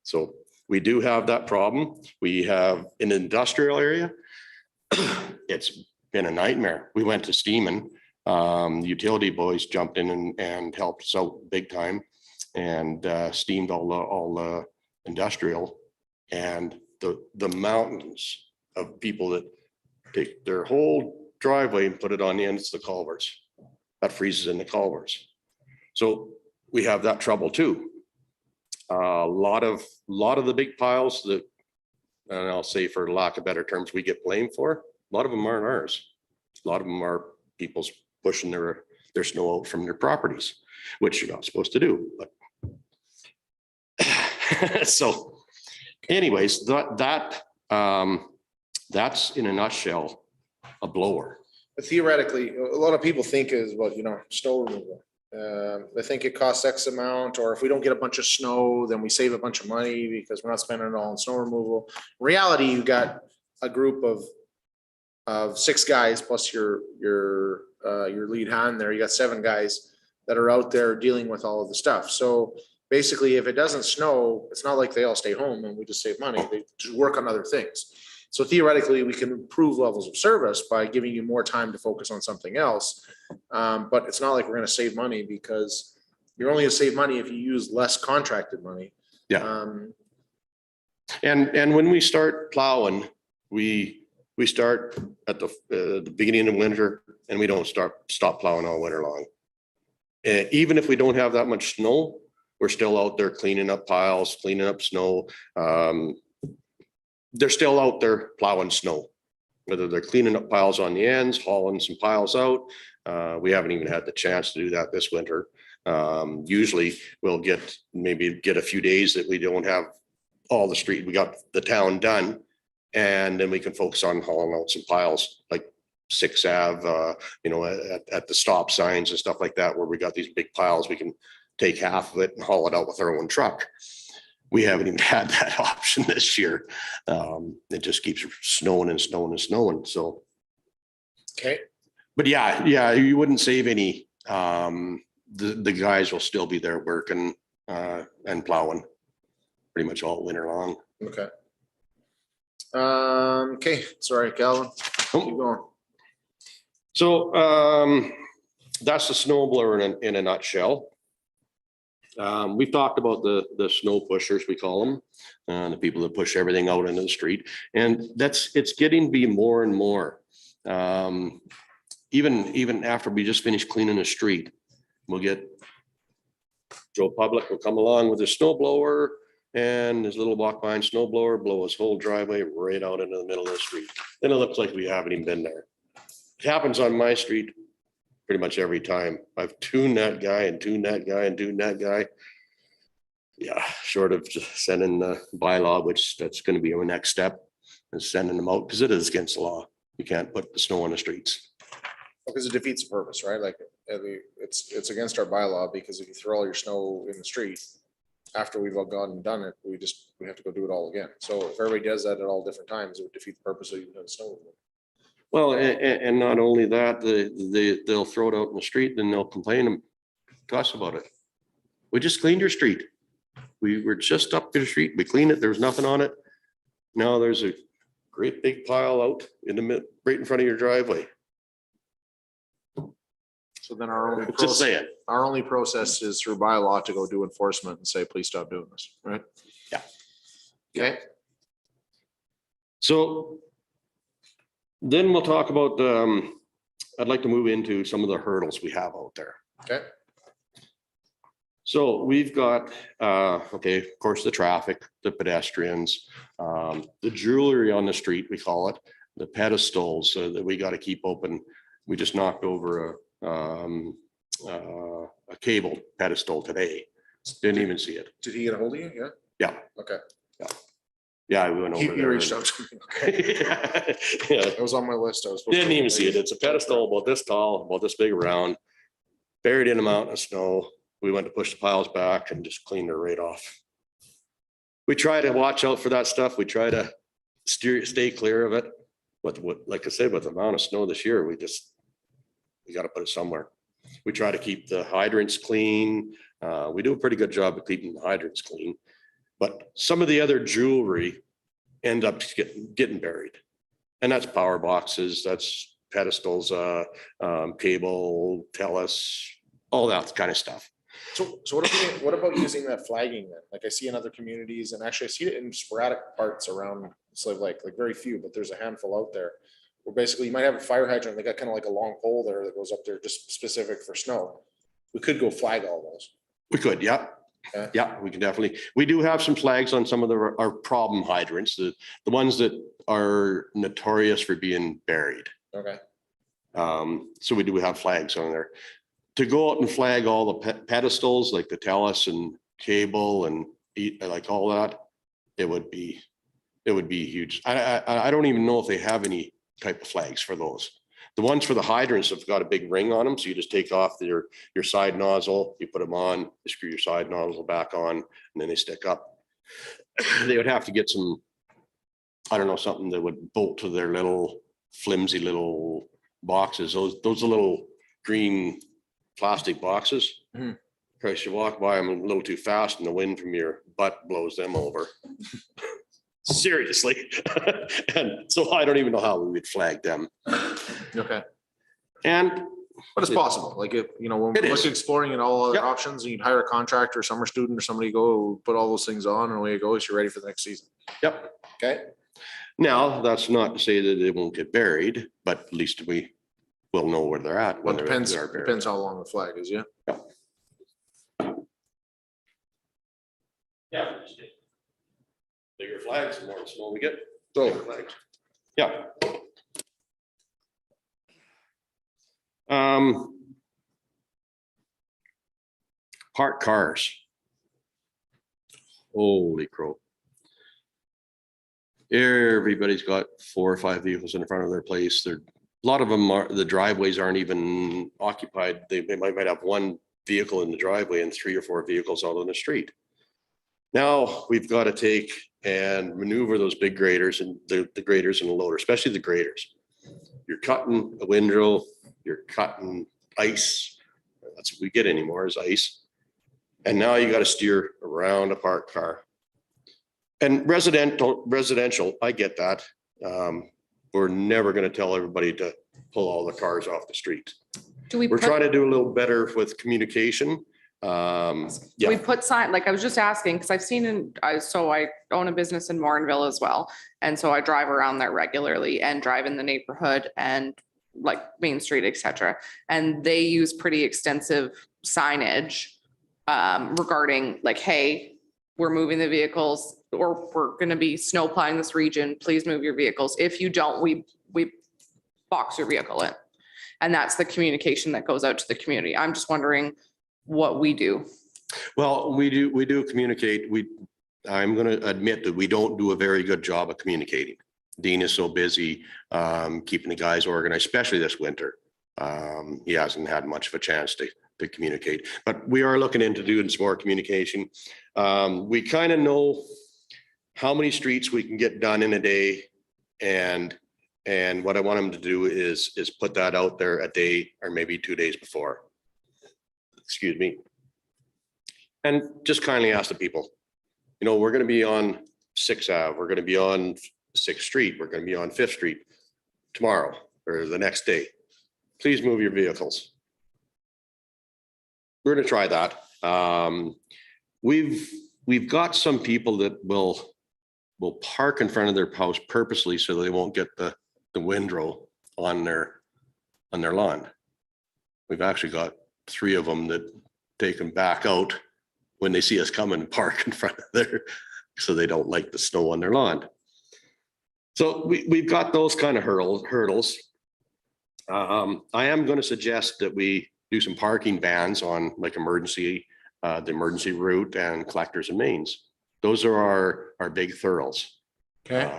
So we do have that problem. We have an industrial area. It's been a nightmare. We went to steaming. Utility boys jumped in and helped us out big time and steamed all the industrial, and the mountains of people that take their whole driveway and put it on the ends of the culverts. That freezes in the culverts. So we have that trouble too. A lot of the big piles that, and I'll say for lack of better terms, we get blamed for, a lot of them aren't ours. A lot of them are people's pushing their snow out from their properties, which you're not supposed to do. But so anyways, that's in a nutshell, a blower. But theoretically, a lot of people think is, well, snow removal. They think it costs X amount, or if we don't get a bunch of snow, then we save a bunch of money because we're not spending it all on snow removal. In reality, you got a group of 6 guys plus your lead hand there. You got 7 guys that are out there dealing with all of the stuff. So basically, if it doesn't snow, it's not like they all stay home and we just save money. They just work on other things. So theoretically, we can improve levels of service by giving you more time to focus on something else. But it's not like we're going to save money, because you're only going to save money if you use less contracted money. Yeah. And when we start plowing, we start at the beginning of winter, and we don't stop plowing all winter long. And even if we don't have that much snow, we're still out there cleaning up piles, cleaning up snow. They're still out there plowing snow, whether they're cleaning up piles on the ends, hauling some piles out. We haven't even had the chance to do that this winter. Usually we'll get a few days that we don't have all the street, we got the town done. And then we can focus on hauling out some piles like 6 Ave, you know, at the stop signs and stuff like that, where we got these big piles, we can take half of it and haul it out with our own truck. We haven't even had that option this year. It just keeps snowing and snowing and snowing, so. Okay. But yeah, you wouldn't save any. The guys will still be there working and plowing pretty much all winter long. Okay. Okay, sorry, Calvin. Keep going. So that's the snow blower in a nutshell. We've talked about the snow pushers, we call them, the people that push everything out into the street, and it's getting to be more and more. Even after we just finished cleaning the street, we'll get Joe Public will come along with his snow blower and his little walk behind snow blower, blow his whole driveway right out into the middle of the street. Then it looks like we haven't even been there. It happens on my street pretty much every time. I've tuned that guy and tuned that guy and tuned that guy. Yeah, short of just sending the bylaw, which that's going to be our next step, is sending them out, because it is against the law. You can't put the snow on the streets. Because it defeats the purpose, right? Like, it's against our bylaw, because if you throw all your snow in the street, after we've all gone and done it, we have to go do it all again. So if everybody does that at all different times, it would defeat the purpose of even doing snow removal. Well, and not only that, they'll throw it out in the street, then they'll complain to us about it. We just cleaned your street. We were just up to the street. We cleaned it. There was nothing on it. Now there's a great big pile out in the mid, right in front of your driveway. So then our only Just saying. our only process is through bylaw to go do enforcement and say, please stop doing this, right? Yeah. Okay. So then we'll talk about, I'd like to move into some of the hurdles we have out there. Okay. So we've got, okay, of course, the traffic, the pedestrians, the jewelry on the street, we call it, the pedestals that we got to keep open. We just knocked over a cable pedestal today. Didn't even see it. Did he get a hold of you? Yeah. Yeah. Okay. Yeah, we went over He there. reached out to me. Okay. Yeah. It was on my list. I was. supposed to- Didn't even see it. It's a pedestal about this tall, about this big around, buried in a mountain of snow. We went to push the piles back and just cleaned it right off. We try to watch out for that stuff. We try to stay clear of it. But like I said, with the amount of snow this year, we got to put it somewhere. We try to keep the hydrants clean. We do a pretty good job of keeping the hydrants clean. But some of the other jewelry end up getting buried. And that's power boxes, that's pedestals, cable, tellus, all that kind of stuff. So what about using that flagging then? Like I see in other communities, and actually I see it in sporadic parts around, so like very few, but there's a handful out there. Where basically you might have a fire hydrant, they got kind of like a long pole there that goes up there just specific for snow. We could go flag all those. We could, yeah. Okay. Yeah, we can definitely. We do have some flags on some of our problem hydrants, the ones that are notorious for being buried. Okay. So we do have flags on there. To go out and flag all the pedestals, like the tellus and cable and like all that, it would be huge. I don't even know if they have any type of flags for those. The ones for the hydrants have got a big ring on them. So you just take off your side nozzle, you put them on, you screw your side nozzle back on, and then they stick up. They would have to get some, I don't know, something that would bolt to their little flimsy little boxes. Those little green plastic boxes. Mhm. Because you walk by them a little too fast and the wind from your butt blows them over. Seriously. And so I don't even know how we would flag them. Okay. And But it's possible, like if, you know, when It we is. look exporting and all other Yep. options, and you'd hire a contractor, summer student or somebody, go put all those things on and away it goes, you're ready for the next season. Yep. Okay. Now, that's not to say that they won't get buried, but at least we will know where they're at. Well, when it they are buried. depends how long the flag is, yeah. Yeah. Bigger flags, the more snow we get. So, Bigger flags. Yeah. Parked cars. Holy crow. Everybody's got 4 or 5 vehicles in front of their place. A lot of them are, the driveways aren't even occupied. They might have one vehicle in the driveway and 3 or 4 vehicles out on the street. Now we've got to take and maneuver those big graders and the graders and the loader, especially the graders. You're cutting a windrow, you're cutting ice. That's what we get anymore is ice. And now you got to steer around a parked car. And residential, I get that. We're never going to tell everybody to pull all the cars off the street. We're trying to do a little better with communication. We Yeah, put sign, like I was just asking, because I've seen, so I own a business in Morinville as well. And so I drive around there regularly and drive in the neighborhood and like Main Street, et cetera. And they use pretty extensive signage regarding like, hey, we're moving the vehicles or we're going to be snow plowing this region. Please move your vehicles. If you don't, we box your vehicle in. And that's the communication that goes out to the community. I'm just wondering what we do. well, we do communicate. I'm going to admit that we don't do a very good job of communicating. Dean is so busy keeping the guys organized, especially this winter. He hasn't had much of a chance to communicate, but we are looking into doing some more communication. We kind of know how many streets we can get done in a day. And what I want them to do is put that out there a day or maybe 2 days before. Excuse me. And just kindly ask the people, you know, we're going to be on 6th Ave, we're going to be on 6th Street, we're going to be on 5th Street tomorrow or the next day. Please move your vehicles. We're going to try that. We've got some people that will park in front of their house purposely so they won't get the windrow on their lawn. We've actually got 3 of them that take them back out when they see us coming and park in front of their, so they don't like the snow on their lawn. So we've got those kind of hurdles. I am going to suggest that we do some parking bans on like the emergency route and collectors and mains. Those are our big thorough. Okay.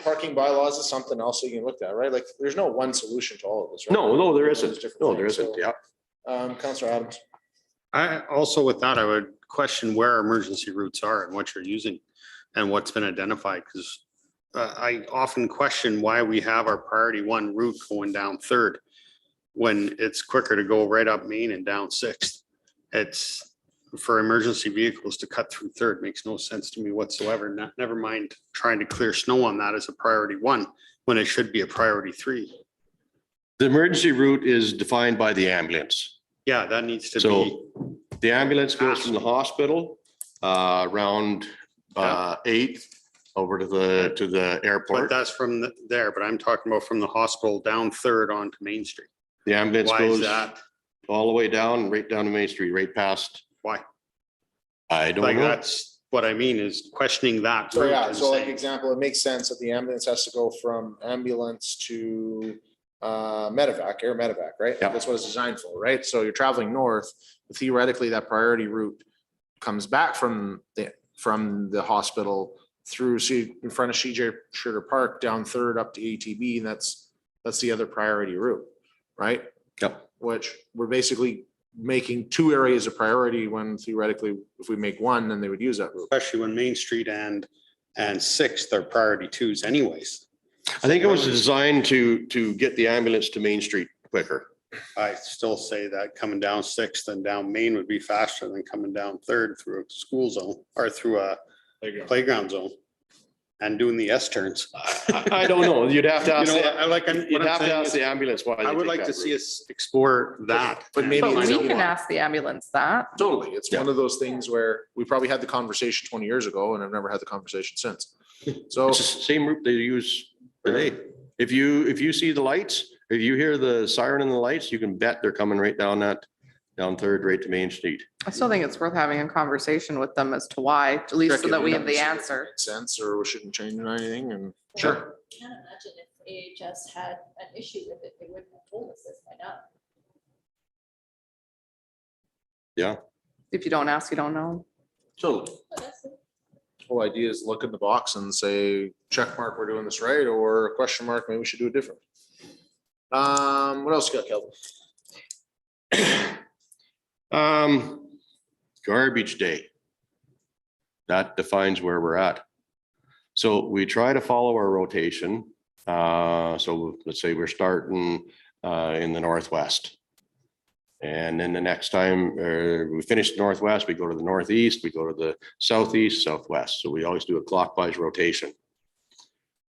Parking bylaws is something else you can look at, right? Like there's no one solution to all of this. Right? No, there There's isn't. different No, there things. isn't. So, Yeah. Councillor Adams. I also with that, I would question where our emergency routes are and what you're using and what's been identified, because I often question why we have our priority 1 route going down 3rd when it's quicker to go right up Main and down 6th. It's for emergency vehicles to cut through 3rd makes no sense to me whatsoever. Never mind trying to clear snow on that as a priority 1 when it should be a priority 3. The emergency route is defined by the ambulance. Yeah, that needs to be. So the ambulance goes from the hospital around 8th over to the But airport. that's from there, but I'm talking about from the hospital down 3rd onto Main Street. The ambulance Why is goes that? all the way down, right down to Main Street, right past. Why? I don't Like, know. that's what I mean is questioning that. So route yeah, and so like saying- example, it makes sense that the ambulance has to go from ambulance to medevac, air medevac, right? Yeah. That's what it's designed for, right? So you're traveling north, theoretically, that priority route comes back from the hospital through in front of CJ Sugar Park down 3rd up to ATB, and that's the other priority route, right? Yep. Which we're basically making 2 areas a priority when theoretically, if we make 1, then they would use that route. Especially when Main Street and 6th are priority 2s anyways. I think it was designed to get the ambulance to Main Street quicker. I still say that coming down 6th and down Main would be faster than coming down 3rd through a school zone or through a playground zone and doing the S turns. I don't know. You'd have to ask. You know, I like, You'd have to ask the ambulance why. I would like to see us explore that. But maybe But it's we a can one. ask the ambulance that. Totally. It's one of those things where we probably had the conversation 20 years ago and I've never had the conversation since. So It's the same route they use today. If you see the lights, if you hear the siren and the lights, you can bet they're coming right down 3rd right to Main Street. I still think it's worth having a conversation with them as to why, at least so that we have the answer. Makes sense, or we shouldn't change anything and. Sure. I can't imagine if AHS had an issue with it, they wouldn't have told us this by now. Yeah. If you don't ask, you don't know. Totally. whole idea is look in the box and say, check mark, we're doing this right, or a question mark, maybe we should do it different. What else you got, Kelvin? Garbage day. That defines where we're at. So we try to follow our rotation. So let's say we're starting in the northwest. And then the next time we finish the northwest, we go to the northeast, we go to the southeast, southwest. So we always do a clockwise rotation.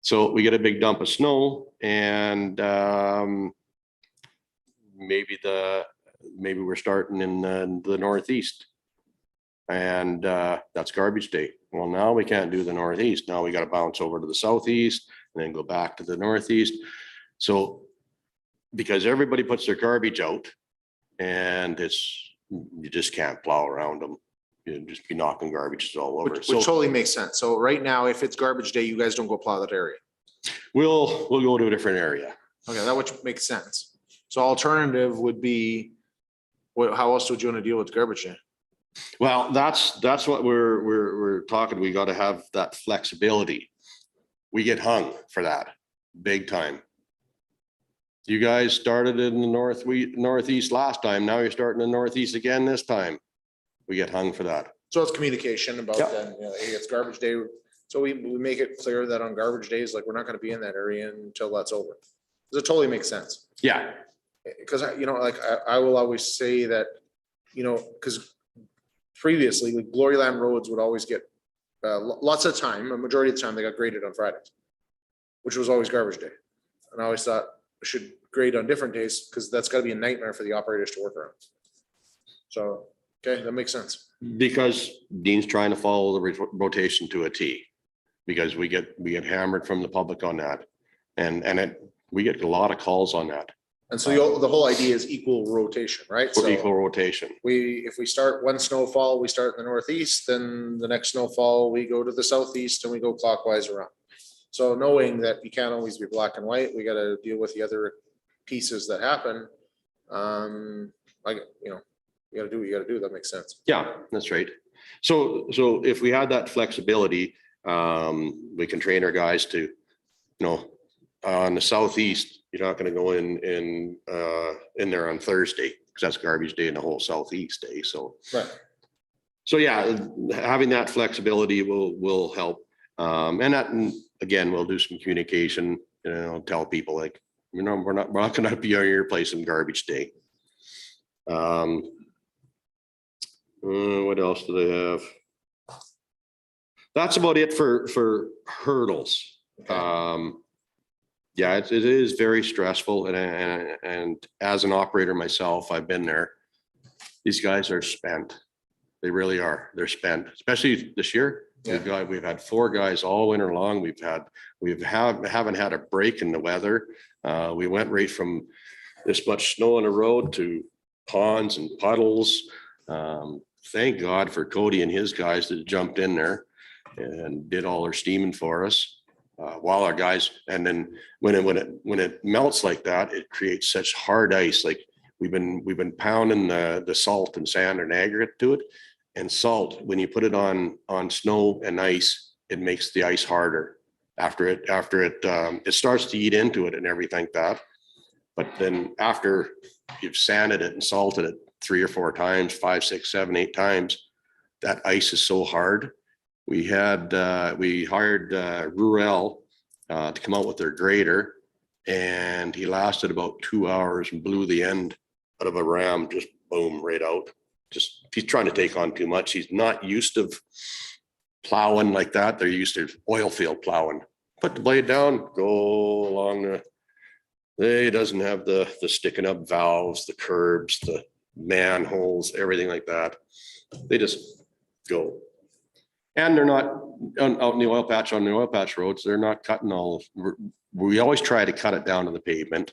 So we get a big dump of snow and maybe we're starting in the northeast. And that's garbage day. Well, now we can't do the northeast. Now we got to bounce over to the southeast and then go back to the northeast. So because everybody puts their garbage out and you just can't plow around them. You just be knocking garbage all over. Which So totally makes sense. So right now, if it's garbage day, you guys don't go plow that area. we'll go to a different area. Okay, that would make sense. So alternative would be, how else would you want to deal with garbage day? Well, that's what we're talking. We got to have that flexibility. We get hung for that big time. You guys started in the northeast last time. Now you're starting in the northeast again this time. We get hung for that. So it's communication about Yep. then, hey, it's garbage day. So we make it clear that on garbage days, like, we're not gonna be in that area until that's over. Does it totally make sense? Yeah, Because I will always say that, because previously, like, Glory Land roads would always get lots of time, a majority of the time, they got graded on Fridays, which was always garbage day. And I always thought we should grade on different days because that's got to be a nightmare for the operators to work around. So, okay, that makes sense. because Dean's trying to follow the rotation to a T. Because we get hammered from the public on that. And we get a lot of calls on that. And so the whole idea is equal rotation, right? For So equal rotation. if we start one snowfall, we start in the northeast, then the next snowfall, we go to the southeast and we go clockwise around. So knowing that you can't always be black and white, we got to deal with the other pieces that happen. You got to do what you got to do. That makes sense. Yeah, that's right. So if we had that flexibility, we can train our guys to, on the southeast, you're not going to go in there on Thursday because that's garbage day in the whole southeast day. So, Right. so yeah, having that flexibility will help. And that, again, we'll do some communication, tell people like, we're not going to be on your place in garbage day. What else do they have? That's about it for hurdles. Okay. Yeah, it is very stressful, and as an operator myself, I've been there. These guys are spent. They really are. They're spent, especially this year. Yeah. We've had 4 guys all winter long. Haven't had a break in the weather. We went right from this much snow on the road to ponds and puddles. Thank God for Cody and his guys that jumped in there and did all their steaming for us. While our guys, and then when it melts like that, it creates such hard ice. Like we've been pounding the salt and sand and aggregate to it. And salt, when you put it on snow and ice, it makes the ice harder. After it starts to eat into it and everything like that. But then after you've sanded it and salted it 3 or 4 times, 5, 6, 7, 8 times, that ice is so hard. We hired Rurel to come out with their grader, and he lasted about 2 hours and blew the end out of a ram, just boom, right out. Just, he's trying to take on too much. He's not used to plowing like that. They're used to oil field plowing. Put the blade down, go along he doesn't have the sticking up valves, the curbs, the manholes, everything like that. They just go. And they're not out in the oil patch, on the oil patch roads, they're not cutting all. We always try to cut it down to the pavement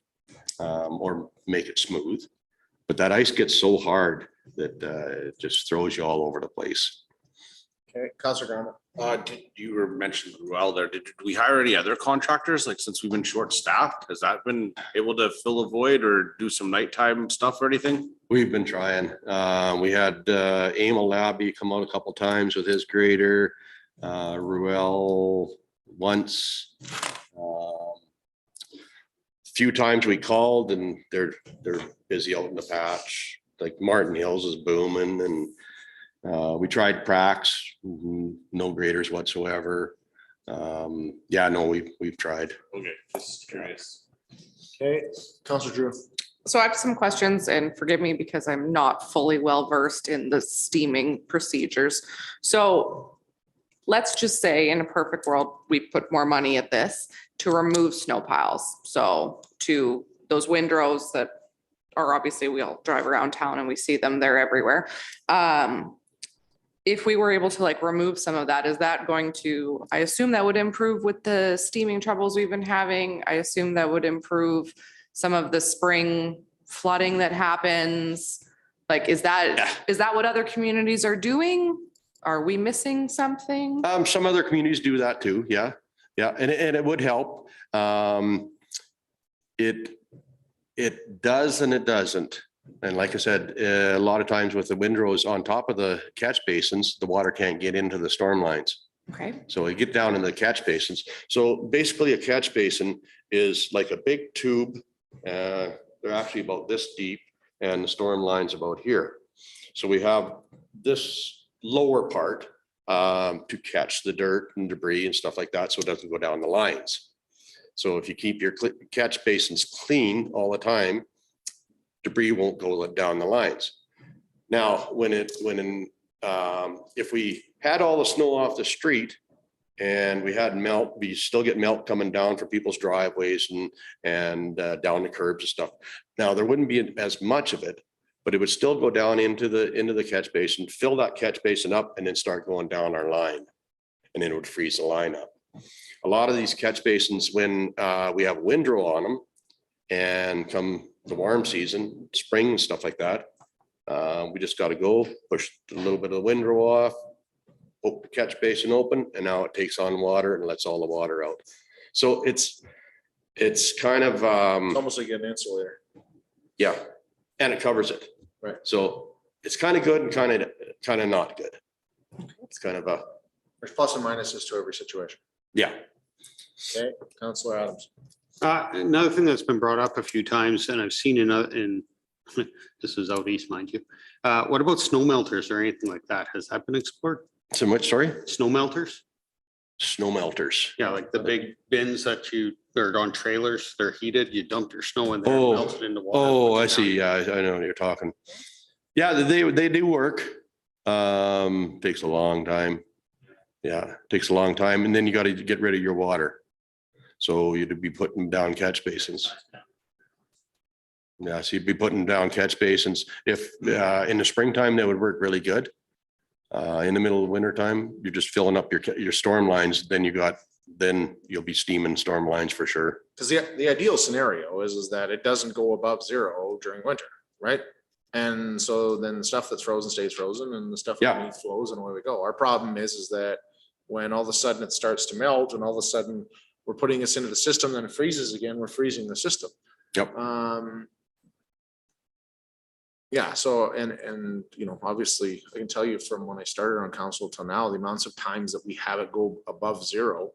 or make it smooth. But that ice gets so hard that it just throws you all over the place. Okay, Counselor Graham. You were mentioning well there. Did we hire any other contractors? Like, since we've been short staffed, has that been able to fill a void or do some nighttime stuff or anything? We've been trying. We had Emil Labby come out a couple times with his grader. Ruel once. Few times we called and they're busy out in the patch, like Martin Hills is booming and we tried Prax, no graders whatsoever. Yeah, no, we've tried. Okay, just curious. Okay, Councilor Drew. So I have some questions, and forgive me because I'm not fully well versed in the steaming procedures. So let's just say in a perfect world, we put more money at this to remove snow piles. So to those windrows that are obviously, we all drive around town and we see them, they're everywhere. If we were able to like remove some of that, is that going to, I assume that would improve with the steaming troubles we've been having. I assume that would improve some of the spring flooding that happens. Like, is that what other communities are doing? Are we missing something? Some other communities do that too. Yeah. Yeah. And it would help. It does and it doesn't. And like I said, a lot of times with the windrows on top of the catch basins, the water can't get into the storm lines. Okay. So you get down in the catch basins. So basically a catch basin is like a big tube. They're actually about this deep and the storm line's about here. So we have this lower part to catch the dirt and debris and stuff like that, so it doesn't go down the lines. So if you keep your catch basins clean all the time, debris won't go down the lines. Now, if we had all the snow off the street and we had melt, we still get melt coming down for people's driveways and down the curbs and stuff. Now, there wouldn't be as much of it, but it would still go down into the catch basin, fill that catch basin up, and then start going down our line. And then it would freeze the line up. A lot of these catch basins, when we have windrow on them and come the warm season, spring and stuff like that, we just got to go push a little bit of the windrow off, open the catch basin open, and now it takes on water and lets all the water out. So it's kind of It's almost like an insulator. yeah, and it covers it. Right. So it's kind of good and kind of not good. It's kind of There's plus and minuses to every situation. yeah. Okay, Councilor Adams. Another thing that's been brought up a few times and I've seen in this is out east, mind you. What about snow melters or anything like that? Has that been explored? So much, sorry? Snow melters? Snow melters. Yeah, like the big bins that they're on trailers, they're heated, you dump your snow in there, melt it into water. Oh, I see. Yeah, I know what you're talking. Yeah, they do work. Takes a long time. Yeah, takes a long time. And then you got to get rid of your water. So you'd be putting down catch basins. Yeah, so you'd be putting down catch basins. If in the springtime, that would work really good. In the middle of winter time, you're just filling up your storm lines. Then you'll be steaming storm lines for sure. Because the ideal scenario is that it doesn't go above zero during winter, right? And so then the stuff that's frozen stays frozen and the stuff underneath flows and away we go. Our problem is that when all of a sudden it starts to melt and all of a sudden we're putting this into the system, then it freezes again, we're freezing the system. Yep. Yeah, so, and, you know, obviously I can tell you from when I started on council till now, the amounts of times that we have it go above zero.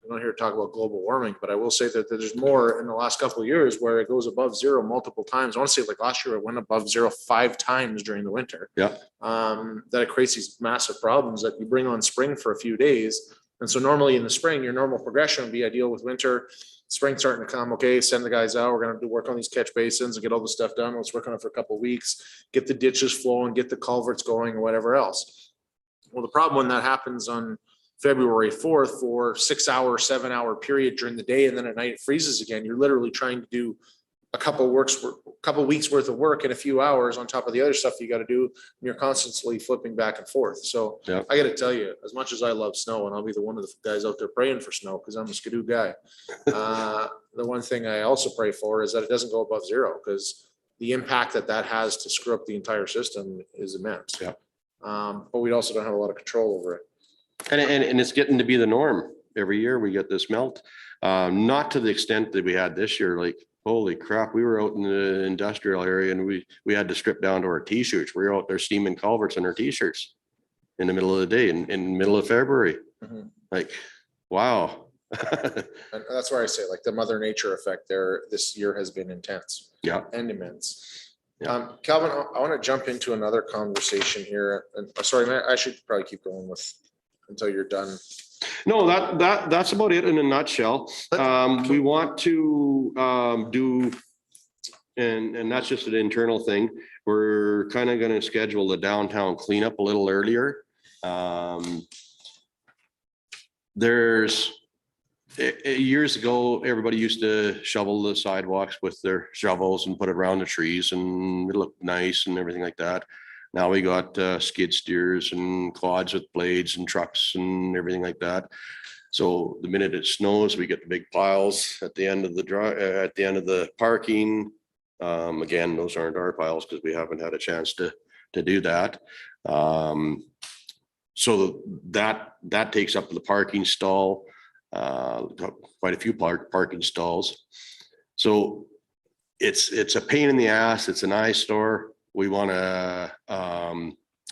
I'm not here to talk about global warming, but I will say that there's more in the last couple of years where it goes above zero multiple times. I want to say like last year, it went above zero 5 times during the winter. Yeah. That it creates these massive problems that you bring on spring for a few days. And so normally in the spring, your normal progression would be ideal with winter. Spring starting to come, okay, send the guys out. We're going to do work on these catch basins and get all the stuff done. Let's work on it for a couple of weeks, get the ditches flowing, get the culverts going or whatever else. Well, the problem when that happens on February 4th for 6 hour, 7 hour period during the day, and then at night it freezes again, you're literally trying to do a couple weeks worth of work in a few hours on top of the other stuff you got to do. And you're constantly flipping back and forth. So I got to tell you, as much as I love snow, and I'll be the one of the guys out there praying for snow because I'm a skidoo guy. The one thing I also pray for is that it doesn't go above zero, because the impact that has to screw up the entire system is immense. Yeah. But we also don't have a lot of control over it. And it's getting to be the norm. Every year we get this melt, not to the extent that we had this year. Like, holy crap, we were out in the industrial area and we had to strip down to our t-shirts. We were out there steaming culverts in our t-shirts. in the middle of the day in the middle of February. Mhm. Like, wow. And that's where I say like the mother nature effect there this year has been intense Yeah. and immense. Yeah. Calvin, I want to jump into another conversation here. And sorry, man, I should probably keep going with until you're done. No, that's about it in a nutshell. We want to do, and that's just an internal thing. We're kind of going to schedule the downtown cleanup a little earlier. There's years ago, everybody used to shovel the sidewalks with their shovels and put it around the trees and it looked nice and everything like that. Now we got skid steers and quads with blades and trucks and everything like that. So the minute it snows, we get the big piles at the end of the parking. Again, those aren't our piles because we haven't had a chance to do that. So that takes up the parking stall, quite a few parking stalls. So it's a pain in the ass. It's an eyesore. We want to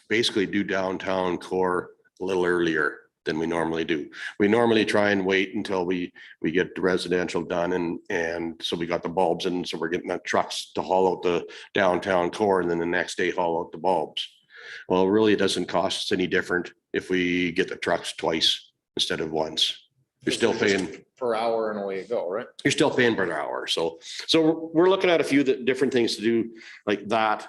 basically do downtown core a little earlier than we normally do. We normally try and wait until we get the residential done and so we got the bulbs in, so we're getting the trucks to haul out the downtown core and then the next day haul out the bulbs. Well, really, it doesn't cost us any different if we get the trucks twice instead of once. You're still paying per hour and away you go, right? You're still paying per hour. So we're looking at a few different things to do like that.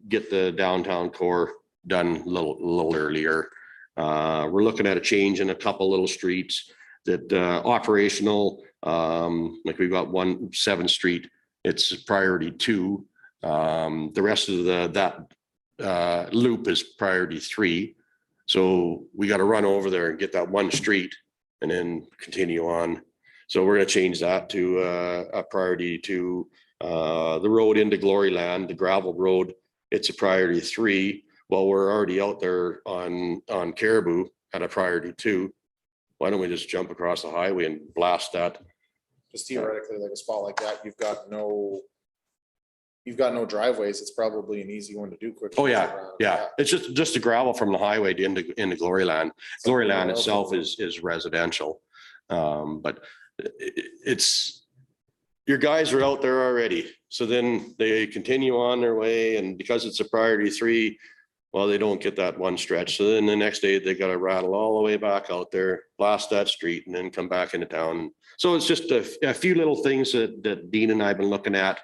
Get the downtown core done a little earlier. We're looking at a change in a couple little streets that operational, like we've got 7th Street, it's priority 2. The rest of that loop is priority 3. So we got to run over there and get that one street and then continue on. So we're going to change that to a priority 2. The road into Gloryland, the gravel road, it's a priority 3. Well, we're already out there on Caribou at a priority 2. Why don't we just jump across the highway and blast that? Just theoretically, like a spot like that, you've got no driveways. It's probably an easy one to do quickly. Oh yeah. It's just the gravel from the highway to into Gloryland. Gloryland itself is residential, but it's your guys are out there already. So then they continue on their way, and because it's a priority 3, well, they don't get that one stretch. So then the next day they got to rattle all the way back out there, blast that street, and then come back into town. So it's just a few little things that Dean and I have been looking at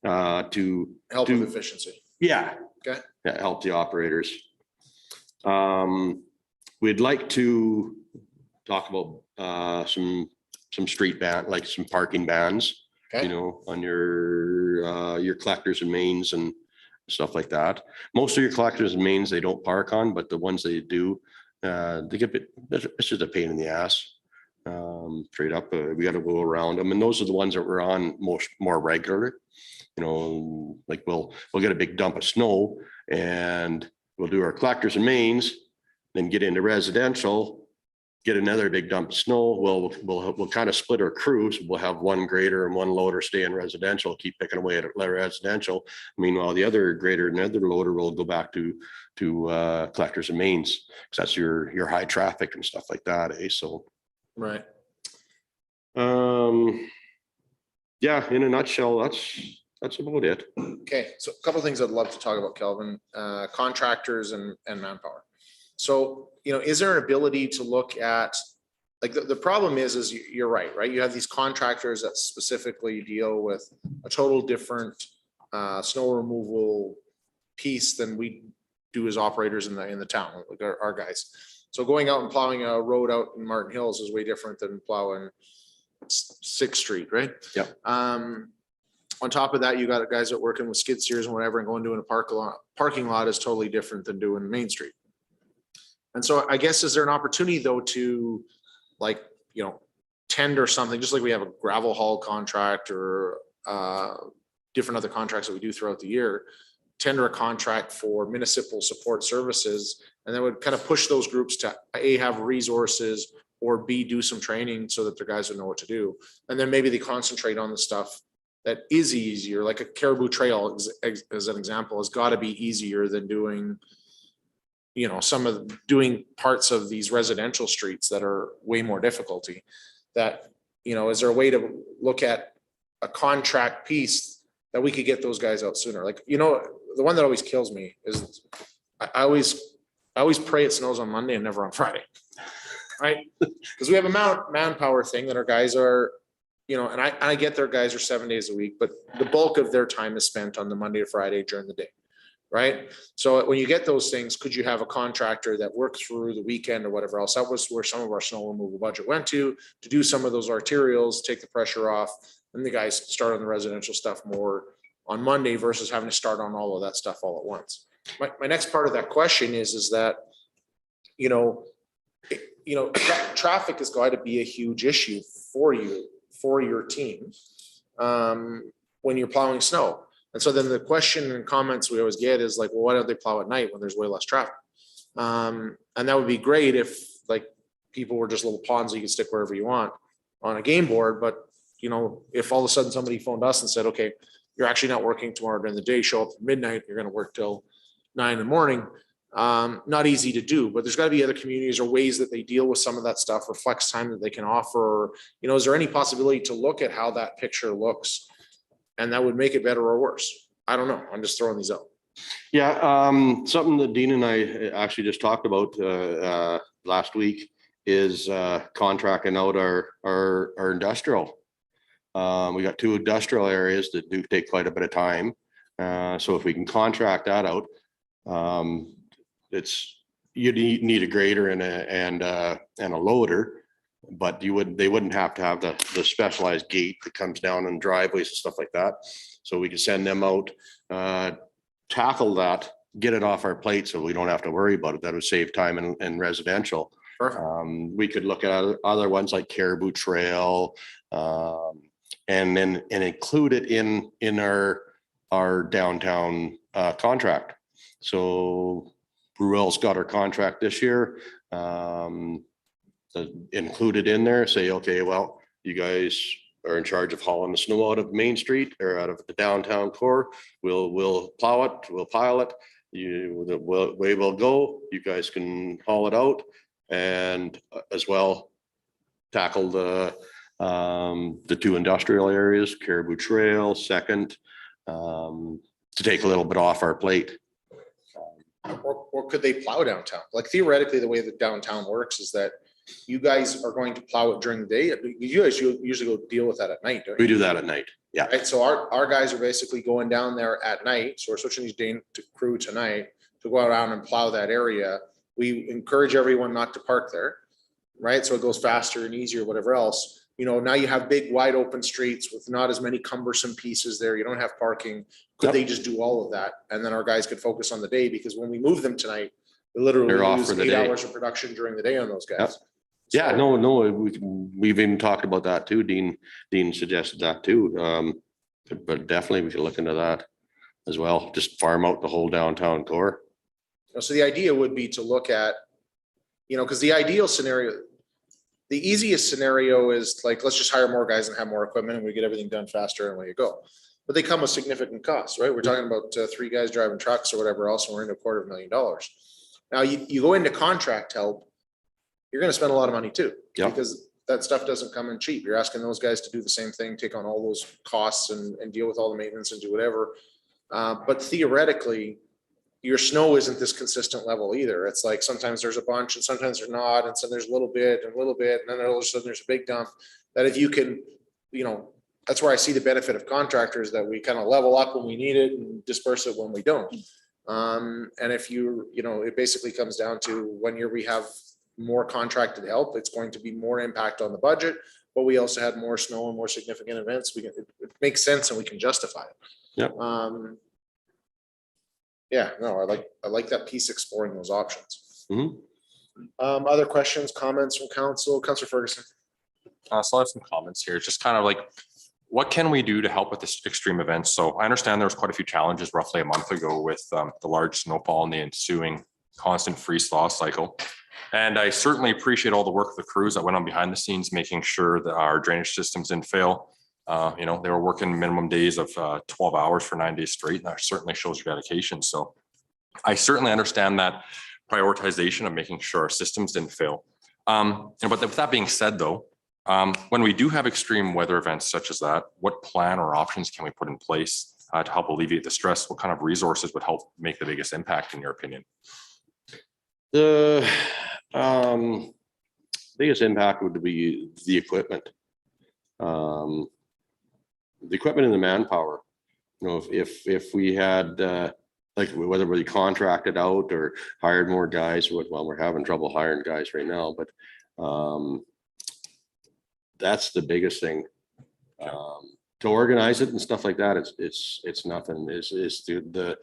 to help with efficiency. Yeah. Okay. Yeah, help the operators. We'd like to talk about some street ban, like some parking bans. Okay. You know, on your collectors and mains and stuff like that. Most of your collectors and mains they don't park on, but the ones they do, they get it's just a pain in the ass. Straight up, we got to go around them, and those are the ones that we're on more regular. You know, like we'll get a big dump of snow and we'll do our collectors and mains, then get into residential, get another big dump of snow. We'll kind of split our crews. We'll have one grader and one loader stay in residential, keep picking away at residential. Meanwhile, the other grader and other loader will go back to collectors and mains, because that's your high traffic and stuff like that. So right. Yeah, in a nutshell, that's about it. Okay, so a couple of things I'd love to talk about, Kelvin, contractors and manpower. So, you know, is there an ability to look at, like the problem is you're right? You have these contractors that specifically deal with a total different snow removal piece than we do as operators in the town, like our guys. So going out and plowing a road out in Martin Hills is way different than plowing 6th Street, right? Yeah. On top of that, you got guys that are working with skid steers and whatever, and going to a parking lot is totally different than doing Main Street. And so I guess, is there an opportunity though to, like, you know, tender something, just like we have a gravel haul contract or different other contracts that we do throughout the year, tender a contract for municipal support services, and then would kind of push those groups to A, have resources, or B, do some training so that their guys would know what to do. And then maybe they concentrate on the stuff that is easier, like a Caribou Trail as an example, has got to be easier than doing you know, some of doing parts of these residential streets that are way more difficulty. That, you know, is there a way to look at a contract piece that we could get those guys out sooner? Like, you know, the one that always kills me is I always pray it snows on Monday and never on Friday. Right? Because we have a manpower thing that our guys are, you know, and I get their guys are 7 days a week, but the bulk of their time is spent on the Monday to Friday during the day. Right? So when you get those things, could you have a contractor that works through the weekend or whatever else? That was where some of our snow removal budget went to do some of those arterials, take the pressure off. And the guys start on the residential stuff more on Monday versus having to start on all of that stuff all at once. My next part of that question is that, you know, traffic has got to be a huge issue for you, for your team, when you're plowing snow. And so then the question and comments we always get is like, well, why don't they plow at night when there's way less traffic? And that would be great if like people were just little ponds you can stick wherever you want on a game board. But, you know, if all of a sudden somebody phoned us and said, okay, you're actually not working tomorrow during the day, show up at midnight, you're going to work till 9 in the morning. Not easy to do, but there's got to be other communities or ways that they deal with some of that stuff or flex time that they can offer. Or, you know, is there any possibility to look at how that picture looks and that would make it better or worse? I don't know. I'm just throwing these out. Yeah, something that Dean and I actually just talked about last week is contracting out our industrial. We got 2 industrial areas that do take quite a bit of time. So if we can contract that out, you need a grader and a loader, but they wouldn't have to have the specialized gate that comes down in driveways and stuff like that. So we could send them out, tackle that, get it off our plate so we don't have to worry about it. That would save time in residential. We could look at other ones like Caribou Trail, and include it in our downtown contract. So Ruel's got our contract this year, included in there, say, okay, well, you guys are in charge of hauling the snow out of Main Street or out of the downtown core. We'll plow it, we'll pile it. The way we'll go, you guys can haul it out and as well tackle the 2 industrial areas, Caribou Trail, Second, to take a little bit off our plate. Or could they plow downtown? Like theoretically, the way that downtown works is that you guys are going to plow it during the day. You guys usually go deal with that at night, don't you? We do that at night. Yeah. Right. So our guys are basically going down there at night. So we're switching these day to crew tonight to go around and plow that area. We encourage everyone not to park there. Right. So it goes faster and easier, whatever else. You know, now you have big wide open streets with not as many cumbersome pieces there. You don't have parking. Could they just do all of that? And then our guys could focus on the day, because when we move them tonight, we literally lose 8 hours of production during the day on those guys. Yeah, no, we've even talked about that too. Dean suggested that too. But definitely we should look into that as well. Just farm out the whole downtown core. So the idea would be to look at, you know, because the ideal scenario, the easiest scenario is like, let's just hire more guys and have more equipment and we get everything done faster and away you go. But they come with significant costs, right? We're talking about 3 guys driving trucks or whatever else, and we're into $250,000. Now you go into contract help, you're going to spend a lot of money too, because that stuff doesn't come in cheap. You're asking those guys to do the same thing, take on all those costs and deal with all the maintenance and do whatever. But theoretically, your snow isn't this consistent level either. It's like sometimes there's a bunch and sometimes there's not, and so there's a little bit and then all of a sudden there's a big dump. That if you can, you know, that's where I see the benefit of contractors, that we kind of level up when we need it and disperse it when we don't. And if you know, it basically comes down to when we have more contracted help, it's going to be more impact on the budget, but we also had more snow and more significant events. It makes sense and we can justify it. Yep. Yeah, no, I like that piece, exploring those options. Mhm. Other questions, comments from council? Councillor Ferguson. So I have some comments here. It's just kind of like, what can we do to help with this extreme events? So I understand there was quite a few challenges roughly a month ago with the large snowfall and the ensuing constant freeze thaw cycle. And I certainly appreciate all the work of the crews that went on behind the scenes, making sure that our drainage systems didn't fail. You know, they were working minimum days of 12 hours for 9 days straight. And that certainly shows your dedication. So I certainly understand that prioritization of making sure our systems didn't fail. But with that being said, though, when we do have extreme weather events such as that, what plan or options can we put in place to help alleviate the stress? What kind of resources would help make the biggest impact, in your opinion? The biggest impact would be the equipment. The equipment and the manpower. You know, if we had like whether we contracted out or hired more guys, well, we're having trouble hiring guys right now, but that's the biggest thing. To organize it and stuff like that, it's nothing. Is the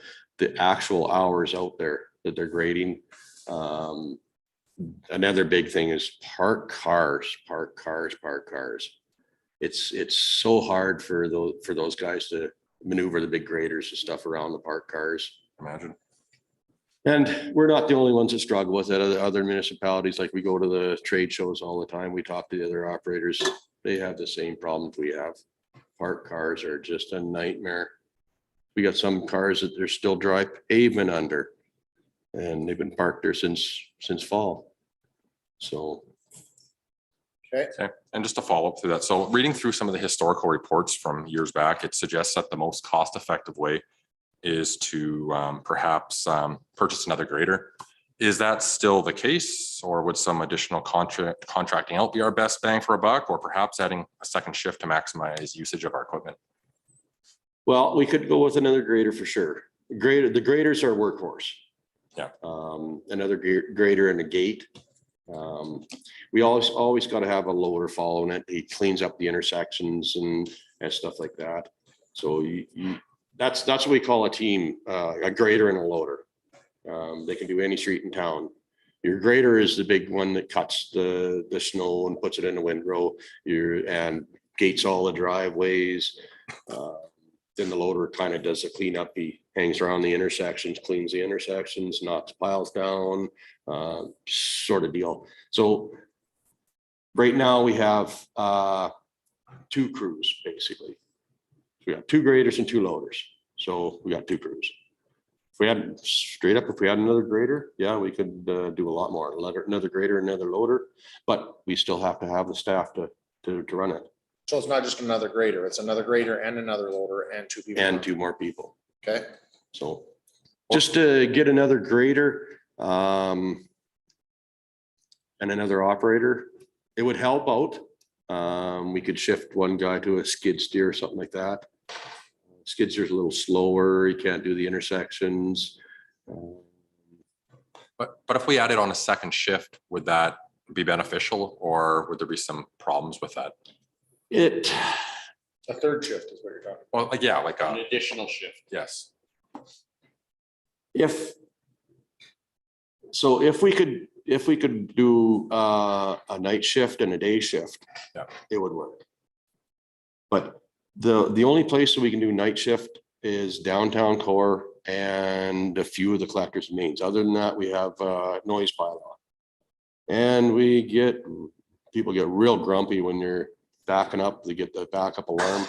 actual hours out there that they're grading. Another big thing is park cars. It's so hard for those guys to maneuver the big graders and stuff around the park cars. Imagine. And we're not the only ones that struggle with it. Other municipalities, like we go to the trade shows all the time. We talk to the other operators. They have the same problems we have. Park cars are just a nightmare. We got some cars that they're still dry pavement under, and they've been parked there since fall. So. Okay, and just to follow up through that, so reading through some of the historical reports from years back, it suggests that the most cost-effective way is to perhaps purchase another grader. Is that still the case, or would some additional contracting out be our best bang for a buck, or perhaps adding a second shift to maximize usage of our equipment? Well, we could go with another grader for sure. The graders are workhorse. Yeah. Another grader and a gate. We always got to have a loader following it. He cleans up the intersections and stuff like that. So that's what we call a team, a grader and a loader. They can do any street in town. Your grader is the big one that cuts the snow and puts it in the windrow. And gates all the driveways. Then the loader kind of does the cleanup. He hangs around the intersections, cleans the intersections, knocks piles down, sort of deal. So right now we have 2 crews basically. We got 2 graders and 2 loaders. So we got 2 crews. If we had another grader, yeah, we could do a lot more. Another grader, another loader, but we still have to have the staff to run it. So it's not just another grader, it's another grader and another loader and 2 people. And 2 more people. Okay. So just to get another grader and another operator, it would help out. We could shift one guy to a skid steer or something like that. Skid steer's a little slower. He can't do the intersections. But if we added on a second shift, would that be beneficial, or would there be some problems with that? A third shift is what you're talking Well, like, yeah, like An additional shift. yes. If we could do a night shift and a day shift, yeah, it would work. But the only place that we can do night shift is downtown core and a few of the collectors and mains. Other than that, we have noise pile on. And people get real grumpy when you're backing up. They get the backup alarm.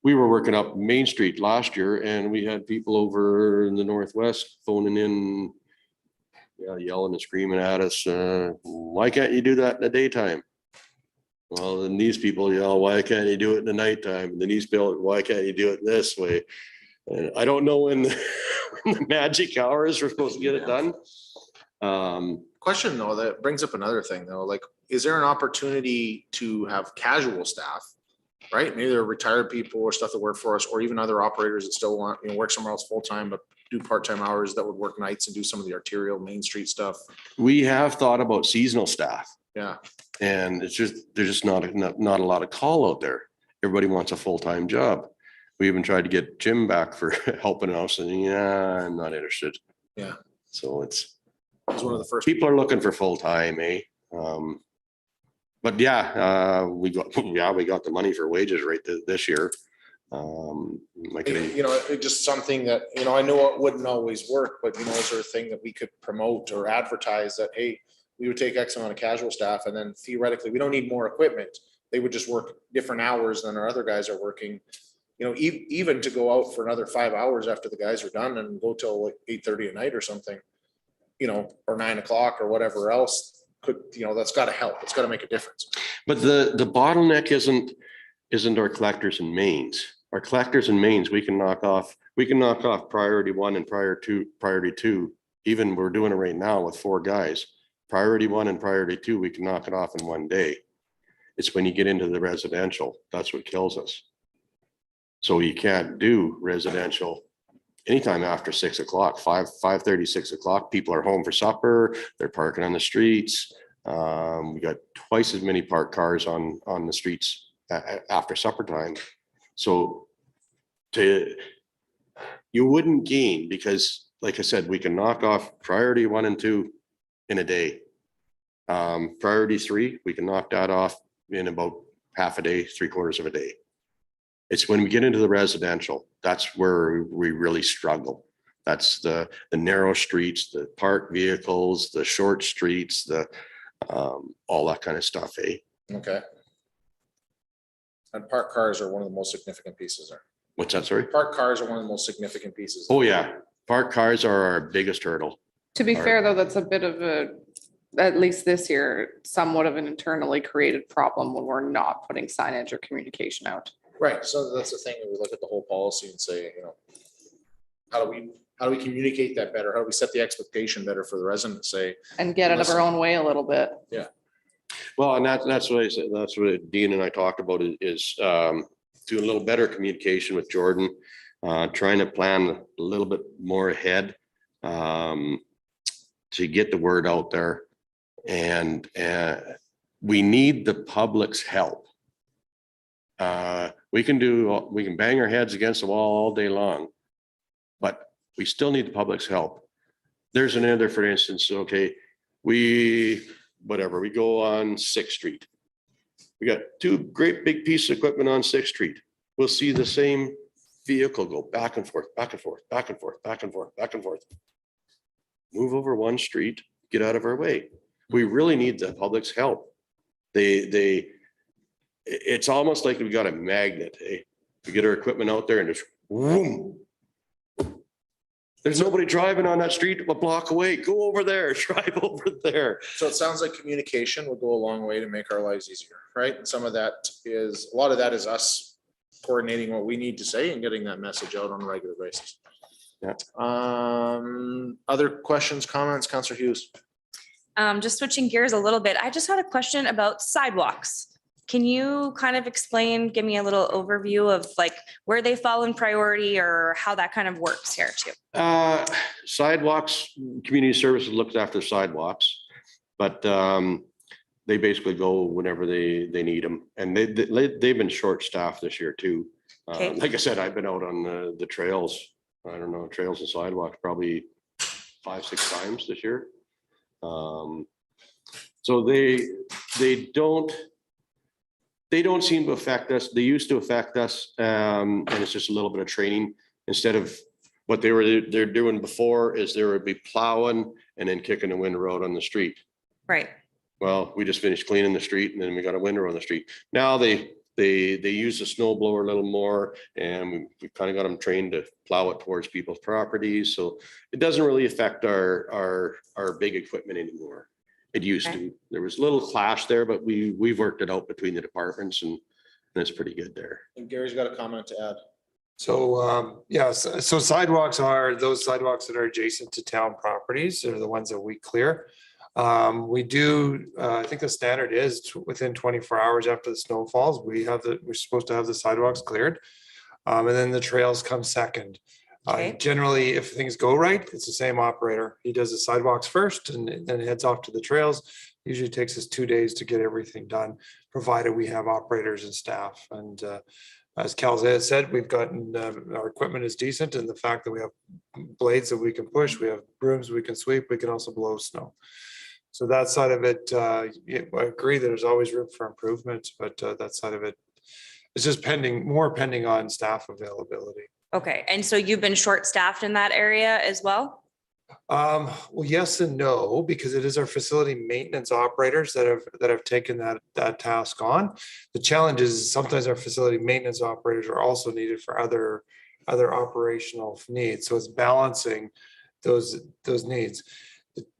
We were working up Main Street last year and we had people over in the Northwest phoning in, yelling and screaming at us. Why can't you do that in the daytime? Well, then these people yell, why can't you do it in the nighttime? And then these people, why can't you do it this way? And I don't know when the magic hours we're supposed to get it done. Question though, that brings up another thing though, like, is there an opportunity to have casual staff, right? Maybe they're retired people or stuff that work for us, or even other operators that still want, work somewhere else full-time, but do part-time hours that would work nights and do some of the arterial Main Street stuff. We have thought about seasonal staff. Yeah. And there's just not a lot of call out there. Everybody wants a full-time job. We even tried to get Jim back for helping us and I'm not interested. Yeah. So it's one of the first people are looking for full-time, eh? But yeah, we got the money for wages right this year. It's just something that, I know it wouldn't always work, but is there a thing that we could promote or advertise that, hey, we would take X amount of casual staff and then theoretically we don't need more equipment. They would just work different hours than our other guys are working, even to go out for another 5 hours after the guys are done and go till like 8:30 at night or something. or 9 o'clock or whatever else could, that's gotta help. It's gotta make a difference. But the bottleneck isn't our collectors and mains. Our collectors and mains, we can knock off priority 1 and priority two. Even we're doing it right now with 4 guys. Priority 1 and priority 2, we can knock it off in 1 day. It's when you get into the residential, that's what kills us. So you can't do residential anytime after 6 o'clock, 5:30, 6 o'clock. People are home for supper. They're parking on the streets. We got twice as many parked cars on the streets after supper time. So you wouldn't gain, because like I said, we can knock off priority 1 and 2 in a day. Priority 3, we can knock that off in about half a day, 3/4 of a day. It's when we get into the residential, that's where we really struggle. That's the narrow streets, the parked vehicles, the short streets, all that kind of stuff, eh? Okay. And parked cars are one of the most significant pieces there. What's that, sorry? Parked cars are one of the most significant pieces. Oh, yeah. Parked cars are our biggest hurdle. To be Or- fair, though, that's a bit of at least this year, somewhat of an internally created problem when we're not putting signage or communication out. Right, so that's the thing, we look at the whole policy and say, how do we communicate that better? How do we set the expectation better for the residents, say? And get out of our own way a little bit. Well, and that's what I said, that's what Dean and I talked about is doing a little better communication with Jordan, trying to plan a little bit more ahead to get the word out there. And we need the public's help. We can bang our heads against the wall all day long, but we still need the public's help. There's another, for instance, okay, we go on 6th Street. We got 2 great big pieces of equipment on 6th Street. We'll see the same vehicle go back and forth, back and forth, back and forth, back and forth, back and forth. Move over 1 street, get out of our way. We really need the public's help. It's almost like we got a magnet, eh? We get our equipment out there and just whoom. There's nobody driving on that street a block away. Go over there, drive over there. So it sounds like communication will go a long way to make our lives easier, right? And a lot of that is us coordinating what we need to say and getting that message out on a regular basis. Yeah. Other questions, comments, Councillor Hughes? Just switching gears a little bit, I just had a question about sidewalks. Can you kind of explain, give me a little overview of like where they fall in priority or how that kind of works here too? Sidewalks, community services looks after sidewalks, but they basically go whenever they need them. And they've been short-staffed this year too. Okay. Like I said, I've been out on the trails, I don't know, trails and sidewalks probably 5-6 times this year. So they don't seem to affect us. They used to affect us, and it's just a little bit of training instead of what they're doing before is they would be plowing and then kicking a window out on the street. Right. Well, we just finished cleaning the street and then we got a window on the street. Now they use the snow blower a little more, and we've kind of got them trained to plow it towards people's properties. So it doesn't really affect our big equipment anymore. It used to. There was a little clash there, but we've worked it out between the departments and it's pretty good there. And Gary's got a comment to add. So, so sidewalks are those sidewalks that are adjacent to town properties. They're the ones that we clear. We do, I think the standard is within 24 hours after the snow falls, we're supposed to have the sidewalks cleared. And then the trails come second. Okay. Generally, if things go right, it's the same operator. He does the sidewalks first and then heads off to the trails. Usually takes us 2 days to get everything done, provided we have operators and staff. And as Cal said, we've gotten, our equipment is decent, and the fact that we have blades that we can push, we have brooms we can sweep, we can also blow snow. So that side of it, I agree that there's always room for improvement, but that side of it is just pending on staff availability. Okay. And so you've been short-staffed in that area as well? Well, yes and no, because it is our facility maintenance operators that have taken that task on. The challenge is sometimes our facility maintenance operators are also needed for other operational needs. So it's balancing those needs.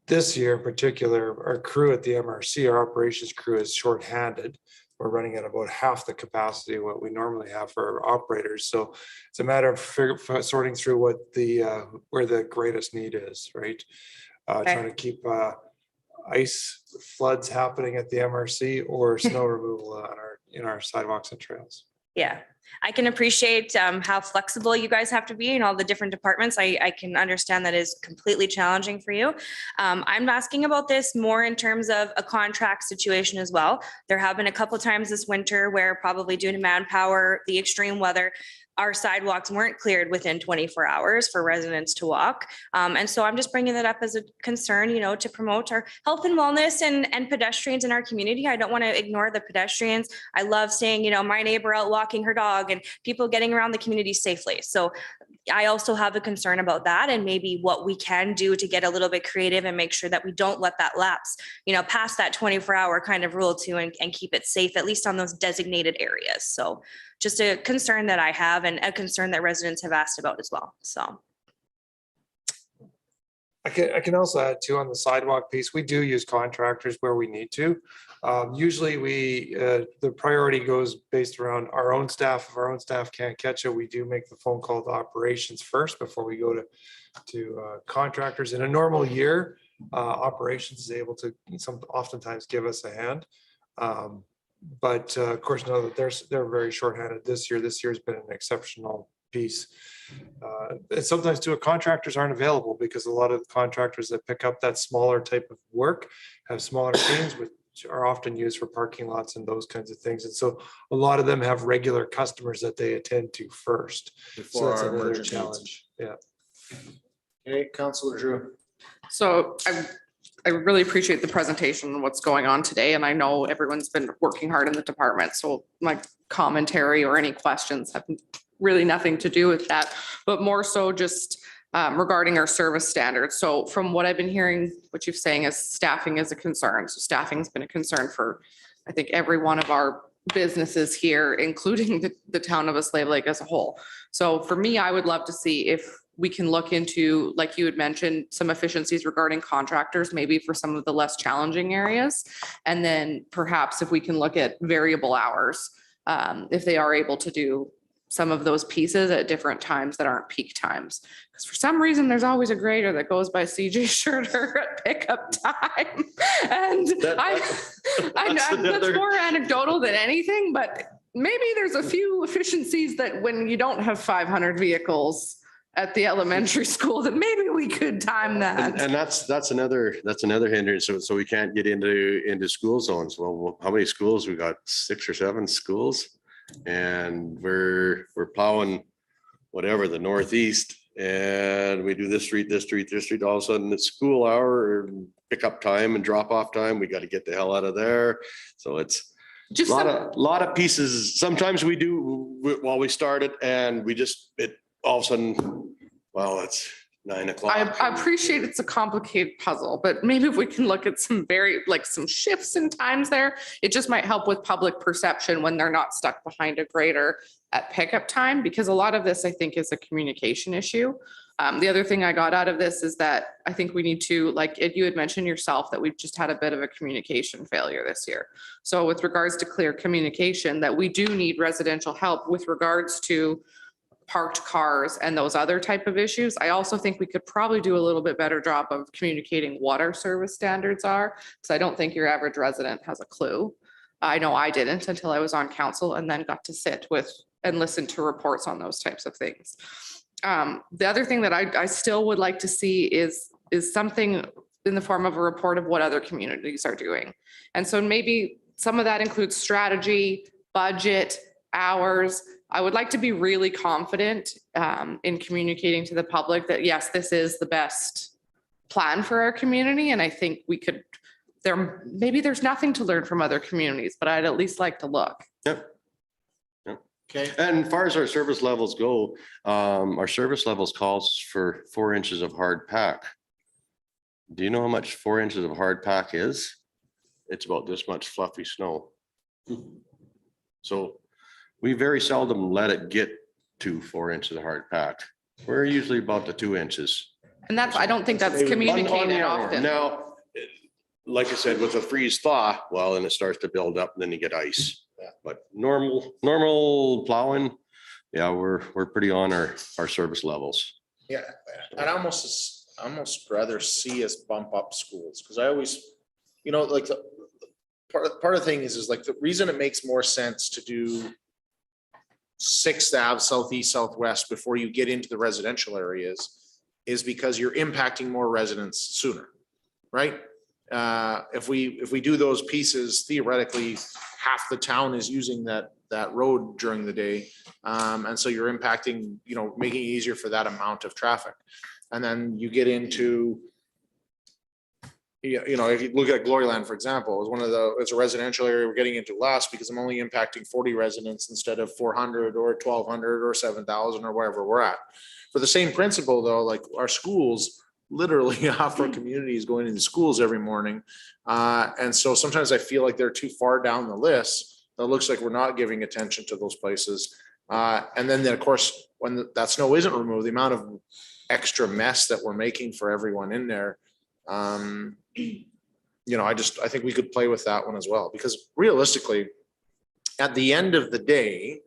this year in particular, our crew at the MRC, our operations crew is shorthanded. We're running at about half the capacity of what we normally have for our operators. So it's a matter of sorting through what where the greatest need is, right? Trying to keep ice floods happening at the MRC or snow removal in our sidewalks and trails. Yeah, I can appreciate how flexible you guys have to be in all the different departments. I can understand that is completely challenging for you. I'm asking about this more in terms of a contract situation as well. There have been a couple of times this winter where probably due to manpower, the extreme weather, our sidewalks weren't cleared within 24 hours for residents to walk. And so I'm just bringing that up as a concern, you know, to promote our health and wellness and pedestrians in our community. I don't want to ignore the pedestrians. I love seeing, you know, my neighbor out walking her dog and people getting around the community safely. So I also have a concern about that and maybe what we can do to get a little bit creative and make sure that we don't let that lapse, you know, past that 24-hour kind of rule too, and keep it safe, at least on those designated areas. So just a concern that I have and a concern that residents have asked about as well. So. I can also add too on the sidewalk piece, we do use contractors where we need to. Usually the priority goes based around our own staff. If our own staff can't catch it, we do make the phone call to operations first before we go to contractors. In a normal year, operations is able to oftentimes give us a hand. But of course, know that they're very shorthanded this year. This year has been an exceptional piece. And sometimes too, contractors aren't available because a lot of the contractors that pick up that smaller type of work have smaller teams, which are often used for parking lots and those kinds of things. And so a lot of them have regular customers that they attend to first. So that's another challenge. Yeah. Okay, Councillor Drew. So I really appreciate the presentation and what's going on today. And I know everyone's been working hard in the department. So my commentary or any questions have really nothing to do with that, but more so just regarding our service standards. So from what I've been hearing, what you're saying is staffing is a concern. So staffing's been a concern for, I think, every one of our businesses here, including the town of Slave Lake as a whole. So for me, I would love to see if we can look into, like you had mentioned, some efficiencies regarding contractors, maybe for some of the less challenging areas. And then perhaps if we can look at variable hours, if they are able to do some of those pieces at different times that aren't peak times. Because for some reason, there's always a grader that goes by CJ Schurter at pickup time. And that's more anecdotal than anything, but maybe there's a few efficiencies that when you don't have 500 vehicles at the elementary school, that maybe we could time that. And that's another hindrance. So we can't get into school zones. Well, how many schools? We got 6 or 7 schools. And we're plowing whatever the northeast, and we do this street. All of a sudden, it's school hour or pickup time and drop off time. We got to get the hell out of there. So it's just a lot of pieces. Sometimes we do while we start it, and all of a sudden, well, it's 9 o'clock. I appreciate it's a complicated puzzle, but maybe if we can look at some some shifts in times there, it just might help with public perception when they're not stuck behind a grader at pickup time, because a lot of this, I think, is a communication issue. The other thing I got out of this is that I think we need to, like you had mentioned yourself, that we've just had a bit of a communication failure this year. So with regards to clear communication, that we do need residential help with regards to parked cars and those other type of issues. I also think we could probably do a little bit better job of communicating what our service standards are, because I don't think your average resident has a clue. I know I didn't until I was on council and then got to sit with and listen to reports on those types of things. The other thing that I still would like to see is something in the form of a report of what other communities are doing. And so maybe some of that includes strategy, budget, hours. I would like to be really confident in communicating to the public that, yes, this is the best plan for our community. And I think we could, maybe there's nothing to learn from other communities, but I'd at least like to look. Yep. Okay. And as far as our service levels go, our service levels calls for 4 inches of hard pack. Do you know how much 4 inches of hard pack is? It's about this much fluffy snow. So we very seldom let it get to 4 inches of hard pack. We're usually about the 2 inches. And that's, I don't think that's On the communicated other hand, often. now, like I said, with a freeze thaw, well, then it starts to build up and then you get ice. Yeah. But normal plowing, yeah, we're pretty on our service levels. Yeah, I'd almost rather see us bump up schools, because I always, like the part of the thing is like the reason it makes more sense to do Sixth Ave, Southeast, Southwest before you get into the residential areas is because you're impacting more residents sooner, right? If we do those pieces, theoretically, half the town is using that road during the day. And so you're impacting, making it easier for that amount of traffic. And then you get into, if you look at Gloryland, for example, it's a residential area we're getting into less because I'm only impacting 40 residents instead of 400 or 1,200 or 7,000 or wherever we're at. For the same principle though, like our schools, literally half our community is going into schools every morning. And so sometimes I feel like they're too far down the list. It looks like we're not giving attention to those places. And then of course, when that snow isn't removed, the amount of extra mess that we're making for everyone in there. I think we could play with that one as well, because realistically, at the end of the day,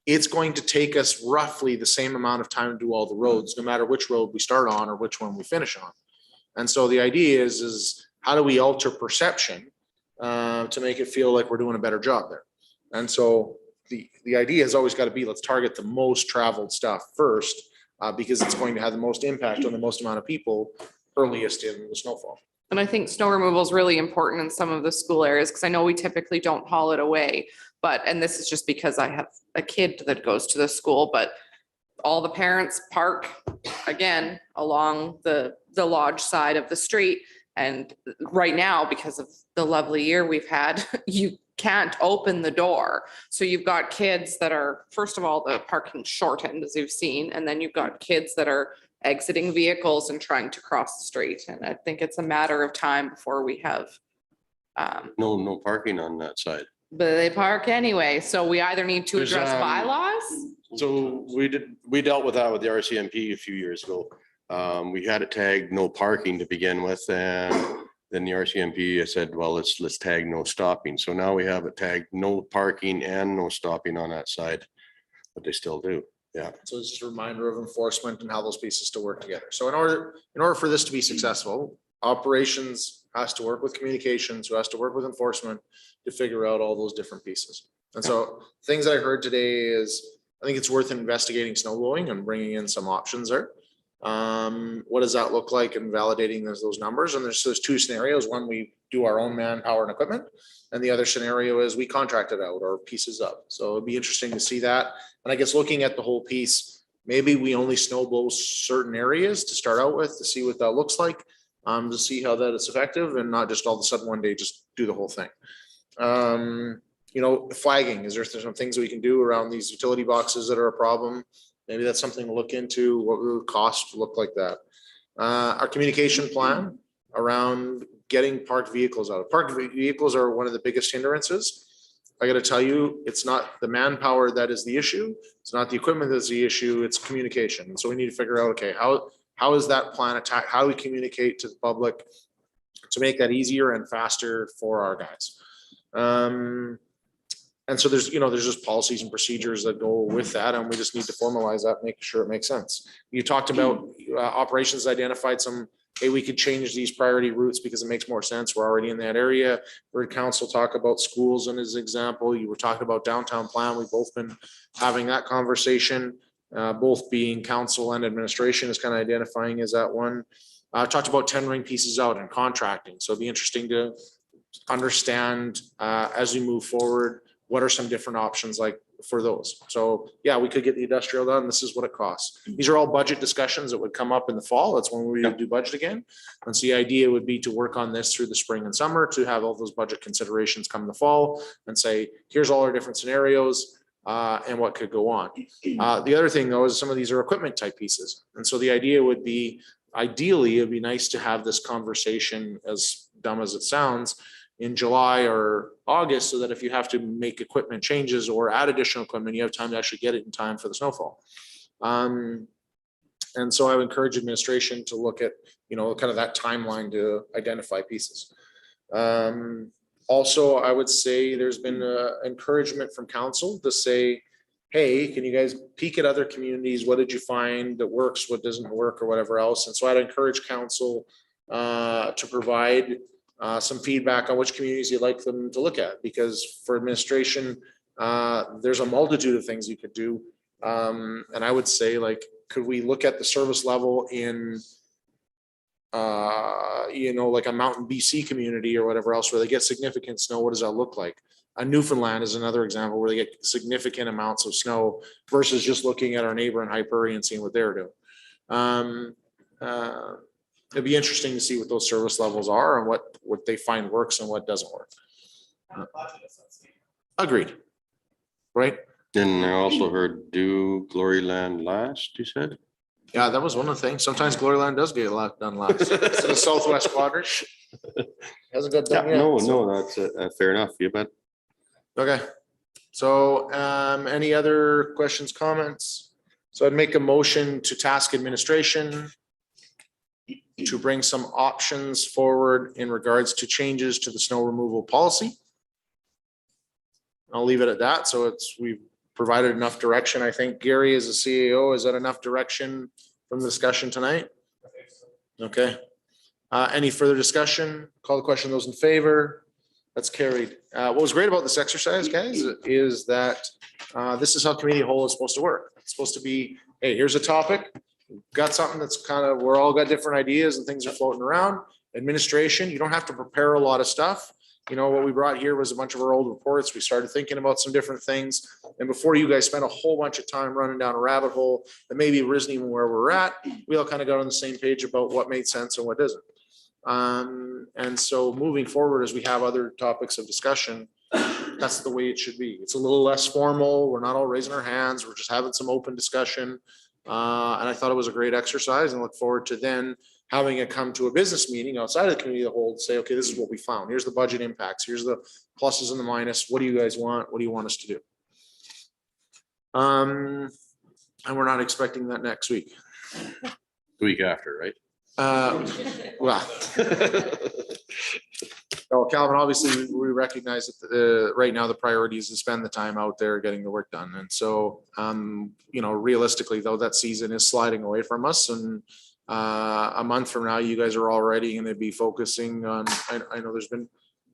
it's going to take us roughly the same amount of time to do all the roads, no matter which road we start on or which one we finish on. And so the idea is how do we alter perception to make it feel like we're doing a better job there? And so the idea has always got to be, let's target the most traveled stuff first, because it's going to have the most impact on the most amount of people earliest in the snowfall. And I think snow removal is really important in some of the school areas, because I know we typically don't haul it away. And this is just because I have a kid that goes to the school, but all the parents park again along the lodge side of the street. And right now, because of the lovely year we've had, you can't open the door. So you've got kids that are, first of all, the parking shortened, as you've seen, and then you've got kids that are exiting vehicles and trying to cross the street. And I think it's a matter of time before we have No parking on that side. but they park anyway. So we either need to There's, address bylaws. So we dealt with that with the RCMP a few years ago. We had it tagged no parking to begin with, and then the RCMP said, well, let's tag no stopping. So now we have it tagged no parking and no stopping on that side, but they still do. Yeah. So it's just a reminder of enforcement and how those pieces to work together. So in order for this to be successful, operations has to work with communications, who has to work with enforcement to figure out all those different pieces. And so things that I heard today is, I think it's worth investigating snow blowing and bringing in some options there. What does that look like, and validating those numbers? And there's two scenarios. One, we do our own manpower and equipment. And the other scenario is we contract it out or pieces up. So it'd be interesting to see that. And I guess looking at the whole piece, maybe we only snow blow certain areas to start out with, to see what that looks like, to see how that is effective, and not just all of a sudden one day just do the whole thing. Flagging, is there some things we can do around these utility boxes that are a problem? Maybe that's something to look into. What would the cost look like that? Our communication plan around getting parked vehicles out. Parked vehicles are one of the biggest hindrances. I got to tell you, it's not the manpower that is the issue. It's not the equipment that's the issue. It's communication. And so we need to figure out, okay, how is that plan attack? How do we communicate to the public to make that easier and faster for our guys? And so there's just policies and procedures that go with that, and we just need to formalize that, make sure it makes sense. You talked about operations, identified some, hey, we could change these priority routes because it makes more sense. We're already in that area. Heard council talk about schools and as an example. You were talking about downtown plan. We've both been having that conversation, both being council and administration is kind of identifying as that one. Talked about tendering pieces out and contracting. So it'd be interesting to understand as we move forward, what are some different options like for those? So yeah, we could get the industrial done. This is what it costs. These are all budget discussions that would come up in the fall. That's when we do budget again. And so the idea would be to work on this through the spring and summer, to have all those budget considerations come in the fall and say, here's all our different scenarios and what could go on. The other thing though, is some of these are equipment type pieces. And so the idea would be, ideally, it'd be nice to have this conversation, as dumb as it sounds, in July or August, so that if you have to make equipment changes or add additional equipment, you have time to actually get it in time for the snowfall. And so I would encourage administration to look at, you know, kind of that timeline to identify pieces. Also, I would say there's been encouragement from council to say, hey, can you guys peek at other communities? What did you find that works? What doesn't work or whatever else? And so I'd encourage council to provide some feedback on which communities you'd like them to look at, because for administration, there's a multitude of things you could do. And I would say, like, could we look at the service level in, you know, like a mountain BC community or whatever else where they get significant snow? What does that look like? Newfoundland is another example where they get significant amounts of snow versus just looking at our neighbor in Hyperion and seeing what they're doing. It'd be interesting to see what those service levels are and what they find works and what doesn't work. Agreed. Right? And I also heard do Gloryland last, you said? Yeah, that was one of the things. Sometimes Gloryland does get a lot done last. It's the southwest quadrant. Hasn't got Yeah, done yet. no, so- no, that's fair enough. You bet. Okay. So any other questions, comments? So I'd make a motion to task administration to bring some options forward in regards to changes to the snow removal policy. I'll leave it at that. So we've provided enough direction. I think Gary, as a CAO, is that enough direction from the discussion tonight? Okay. Any further discussion? Call the question. Those in favor? That's carried. What was great about this exercise, guys, is that this is how committee whole is supposed to work. It's supposed to be, hey, here's a topic. Got something that's kind of, we're all got different ideas and things are floating around. Administration, you don't have to prepare a lot of stuff. You know, what we brought here was a bunch of our old reports. We started thinking about some different things. And before you guys spent a whole bunch of time running down a rabbit hole that maybe isn't even where we're at, we all kind of got on the same page about what made sense and what doesn't. And so moving forward, as we have other topics of discussion, that's the way it should be. It's a little less formal. We're not all raising our hands. We're just having some open discussion. And I thought it was a great exercise and look forward to then having it come to a business meeting outside of the committee of the whole to say, okay, this is what we found. Here's the budget impacts. Here's the pluses and the minus. What do you guys want? What do you want us to do? And we're not expecting that next week. The week after, right? Well. No, Calvin, obviously, we recognize that right now the priority is to spend the time out there getting the work done. And so, you know, realistically, though, that season is sliding away from us. And a month from now, you guys are already going to be focusing on, I know there's been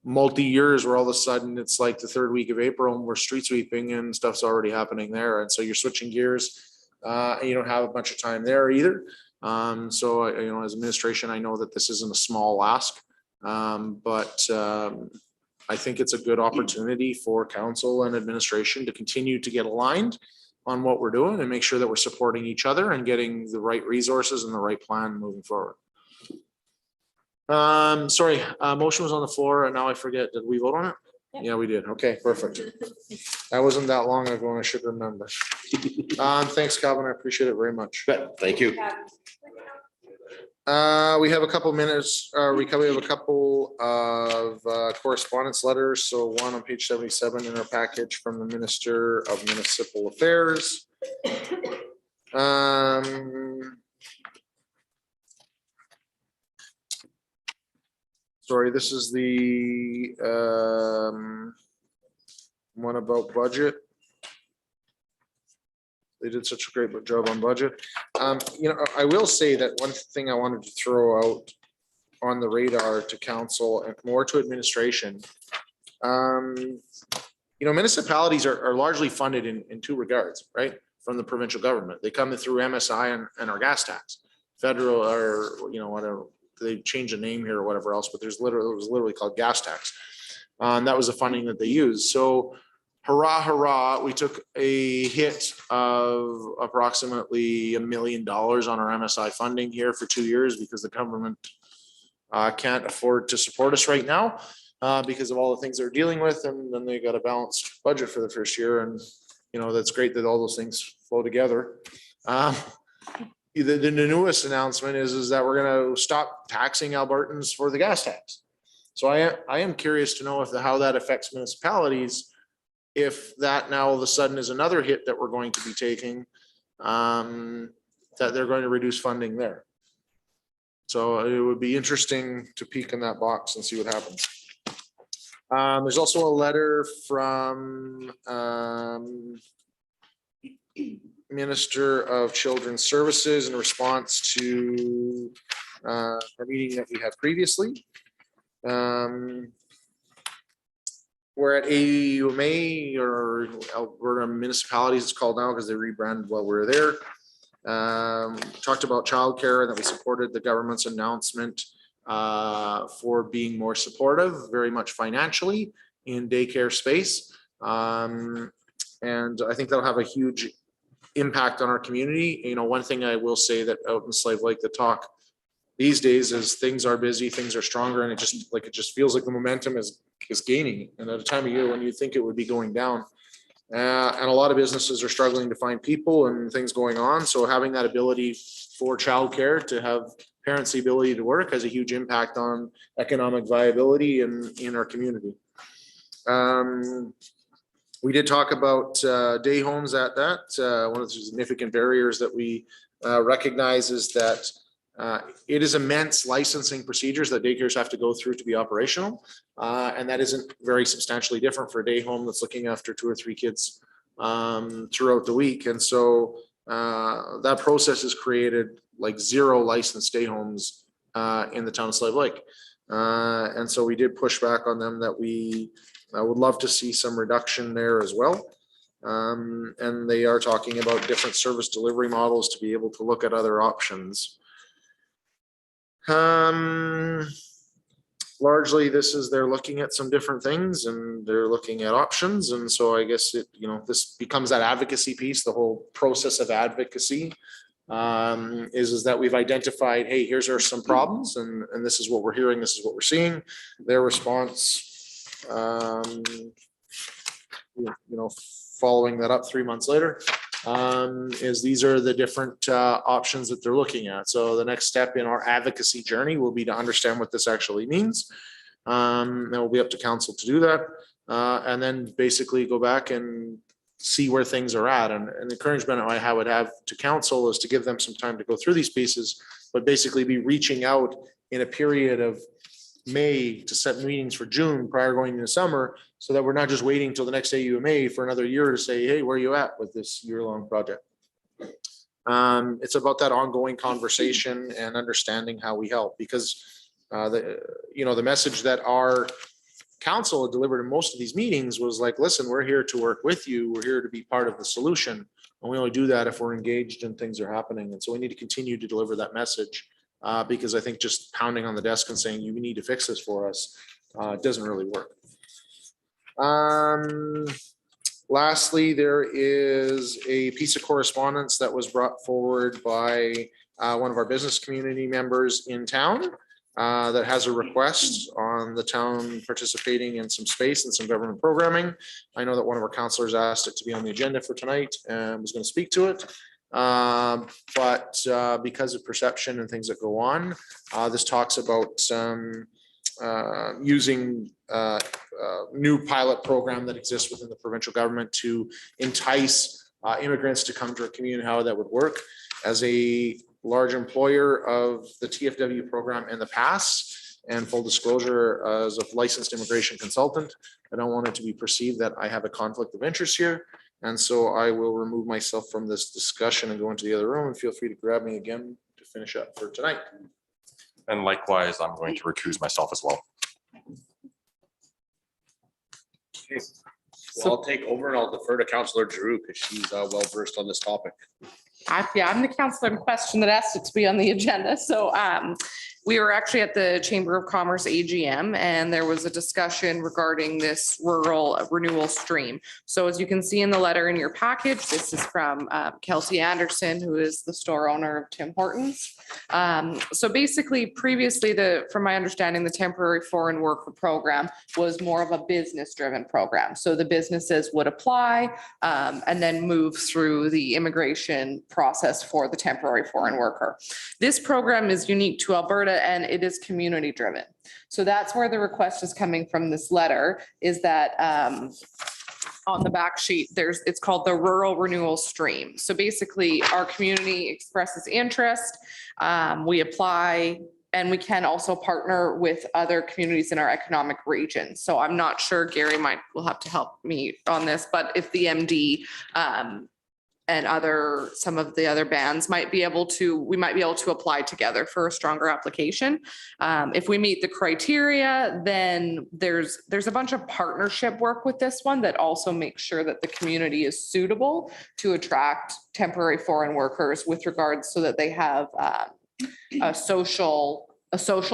multi-years where all of a sudden it's like the third week of April and we're street sweeping and stuff's already happening there. And so you're switching gears and you don't have a bunch of time there either. So, you know, as administration, I know that this isn't a small ask. But I think it's a good opportunity for council and administration to continue to get aligned on what we're doing and make sure that we're supporting each other and getting the right resources and the right plan moving forward. Sorry, motion was on the floor and now I forget, did we vote on it? Yeah, we did. Okay, perfect. That wasn't that long ago and I should remember. Thanks, Calvin. I appreciate it very much. Thank you. We have a couple minutes, we have a couple of correspondence letters. So one on page 77 in our package from the Minister of Municipal Affairs. Sorry, this is the one about budget. They did such a great job on budget. You know, I will say that one thing I wanted to throw out on the radar to council and more to administration. You know, municipalities are largely funded in two regards, right? From the provincial government. They come through MSI and our gas tax. Federal or, you know, whatever, they change the name here or whatever else, but it was literally called gas tax. That was the funding that they used. So hurrah, hurrah, we took a hit of approximately $1 million on our MSI funding here for 2 years because the government can't afford to support us right now because of all the things they're dealing with. And then they got a balanced budget for the first year. And, you know, that's great that all those things flow together. The newest announcement is that we're going to stop taxing Albertans for the gas tax. So I am curious to know how that affects municipalities. If that now all of a sudden is another hit that we're going to be taking that they're going to reduce funding there. So it would be interesting to peek in that box and see what happens. There's also a letter from Minister of Children's Services in response to a meeting that we had previously. We're at AUMA, or Alberta Municipalities, it's called now because they rebranded while we were there. Talked about childcare and that we supported the government's announcement for being more supportive, very much financially in daycare space. And I think that'll have a huge impact on our community. You know, one thing I will say that out in Slave Lake, the talk these days is things are busy, things are stronger, and it just feels like the momentum is gaining. And at a time of year when you think it would be going down. And a lot of businesses are struggling to find people and things going on. So having that ability for childcare to have parents the ability to work has a huge impact on economic viability in our community. We did talk about day homes at that. One of the significant barriers that we recognize is that it is immense licensing procedures that daycares have to go through to be operational. And that isn't very substantially different for a day home that's looking after 2 or 3 kids throughout the week. And so that process has created like 0 licensed day homes in the town of Slave Lake. And so we did push back on them that we would love to see some reduction there as well. And they are talking about different service delivery models to be able to look at other options. Largely they're looking at some different things and they're looking at options. And so I guess this becomes that advocacy piece. The whole process of advocacy is that we've identified, hey, here's some problems and this is what we're hearing. This is what we're seeing. Their response, following that up 3 months later, is these are the different options that they're looking at. So the next step in our advocacy journey will be to understand what this actually means. And it will be up to council to do that. And then basically go back and see where things are at. And the encouragement I would have to council is to give them some time to go through these pieces, but basically be reaching out in a period of May to set meetings for June prior going into summer, so that we're not just waiting until the next AUMA for another year to say, hey, where are you at with this year-long project? It's about that ongoing conversation and understanding how we help, because the message that our council had delivered in most of these meetings was like, listen, we're here to work with you. We're here to be part of the solution. And we only do that if we're engaged and things are happening. And so we need to continue to deliver that message. Because I think just pounding on the desk and saying, you need to fix this for us, doesn't really work. Lastly, there is a piece of correspondence that was brought forward by one of our business community members in town that has a request on the town participating in some space and some government programming. I know that one of our councillors asked it to be on the agenda for tonight and was going to speak to it. But because of perception and things that go on, this talks about using new pilot program that exists within the provincial government to entice immigrants to come to our community, how that would work. As a large employer of the TFW program in the past, and full disclosure, as a licensed immigration consultant, I don't want it to be perceived that I have a conflict of interest here. And so I will remove myself from this discussion and go into the other room, and feel free to grab me again to finish up for tonight. And likewise, I'm going to recuse myself as well. Okay. Well, I'll take over and I'll defer to Councillor Giroux because she's well versed on this topic. I'm the counselor in question that asked it to be on the agenda. So we were actually at the Chamber of Commerce AGM, and there was a discussion regarding this rural renewal stream. So as you can see in the letter in your package, this is from Kelsey Anderson, who is the store owner of Tim Hortons. So basically, previously, from my understanding, the temporary foreign worker program was more of a business-driven program. So the businesses would apply and then move through the immigration process for the temporary foreign worker. This program is unique to Alberta, and it is community driven. So that's where the request is coming from this letter, is that on the back sheet, it's called the Rural Renewal Stream. So basically, our community expresses interest, we apply, and we can also partner with other communities in our economic region. So I'm not sure, Gary will have to help me on this, but if the MD and some of the other bands we might be able to apply together for a stronger application. If we meet the criteria, then there's a bunch of partnership work with this one that also makes sure that the community is suitable to attract temporary foreign workers with regards so that they have a social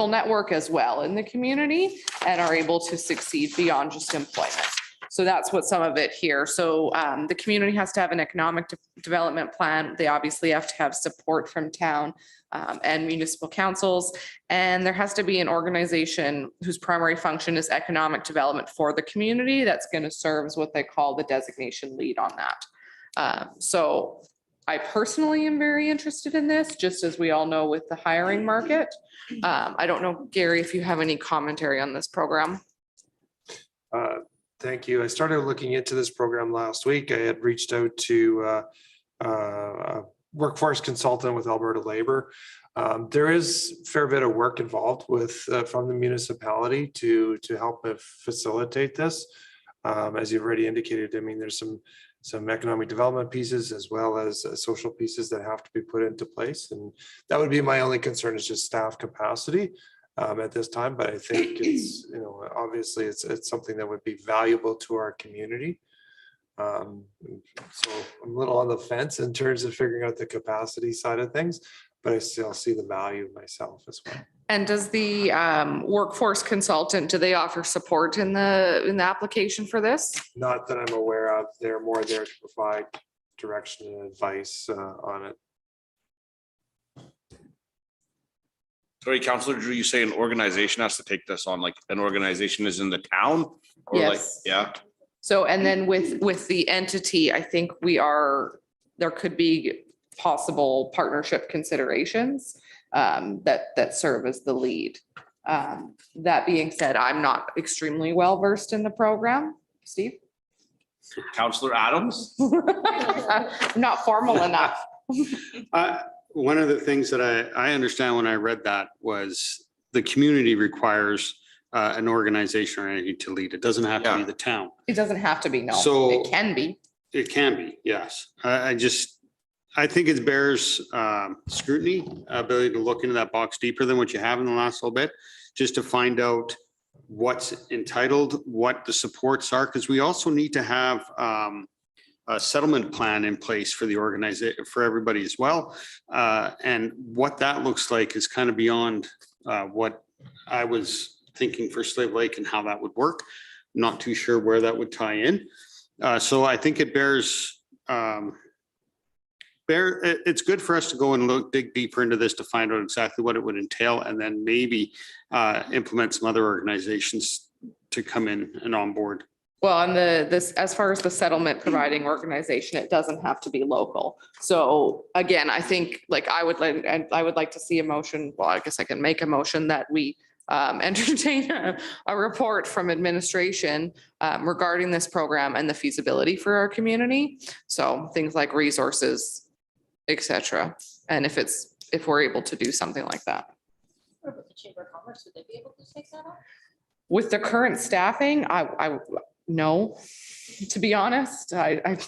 network as well in the community and are able to succeed beyond just employment. So that's what some of it here. So the community has to have an economic development plan. They obviously have to have support from town and municipal councils. And there has to be an organization whose primary function is economic development for the community that's going to serve as what they call the designation lead on that. So I personally am very interested in this, just as we all know with the hiring market. I don't know, Gary, if you have any commentary on this program. Thank you. I started looking into this program last week. I had reached out to a workforce consultant with Alberta Labor. There is a fair bit of work involved with from the municipality to help facilitate this. As you've already indicated, I mean, there's some economic development pieces as well as social pieces that have to be put into place. And that would be my only concern, is just staff capacity at this time. But I think it's, obviously it's something that would be valuable to our community. So I'm a little on the fence in terms of figuring out the capacity side of things, but I still see the value myself as well. And does the workforce consultant, do they offer support in the application for this? Not that I'm aware of. They're more there to provide direction and advice on it. Sorry, Counselor, Drew, you say an organization has to take this on, like an organization is in the town? Or like, Yes. yeah. So, and then with the entity, I think there could be possible partnership considerations that serve as the lead. That being said, I'm not extremely well versed in the program. Steve? Counselor Adams? Not formal enough. One of the things that I understand when I read that was the community requires an organization or entity to lead. It doesn't have to be the town. It doesn't have to be, no. So it can be. It can be, yes. I think it bears scrutiny, ability to look into that box deeper than what you have in the last little bit, just to find out what's entitled, what the supports are, because we also need to have a settlement plan in place for the organization, for everybody as well. And what that looks like is kind of beyond what I was thinking for Slave Lake and how that would work. Not too sure where that would tie in. So I think it bears, it's good for us to go and dig deeper into this to find out exactly what it would entail, and then maybe implement some other organizations to come in and on board. Well, on as far as the settlement providing organization, it doesn't have to be local. So again, I think I would like to see a motion. Well, I guess I can make a motion that we entertain a report from administration regarding this program and the feasibility for our community. So things like resources, etc. And if we're able to do something like that. What about the Chamber of Commerce? Would they be able to take that on? With the current staffing, no, to be honest, I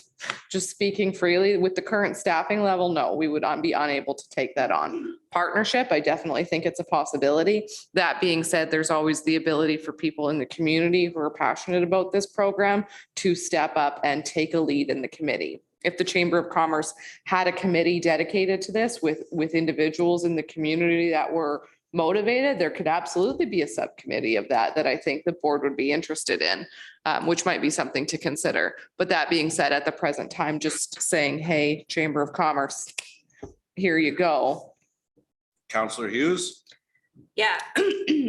just speaking freely, with the current staffing level, no, we would be unable to take that on. Partnership, I definitely think it's a possibility. That being said, there's always the ability for people in the community who are passionate about this program to step up and take a lead in the committee. If the Chamber of Commerce had a committee dedicated to this with individuals in the community that were motivated, there could absolutely be a subcommittee of that I think the board would be interested in, which might be something to consider. But that being said, at the present time, just saying, hey, Chamber of Commerce, here you go. Counselor Hughes? Yeah,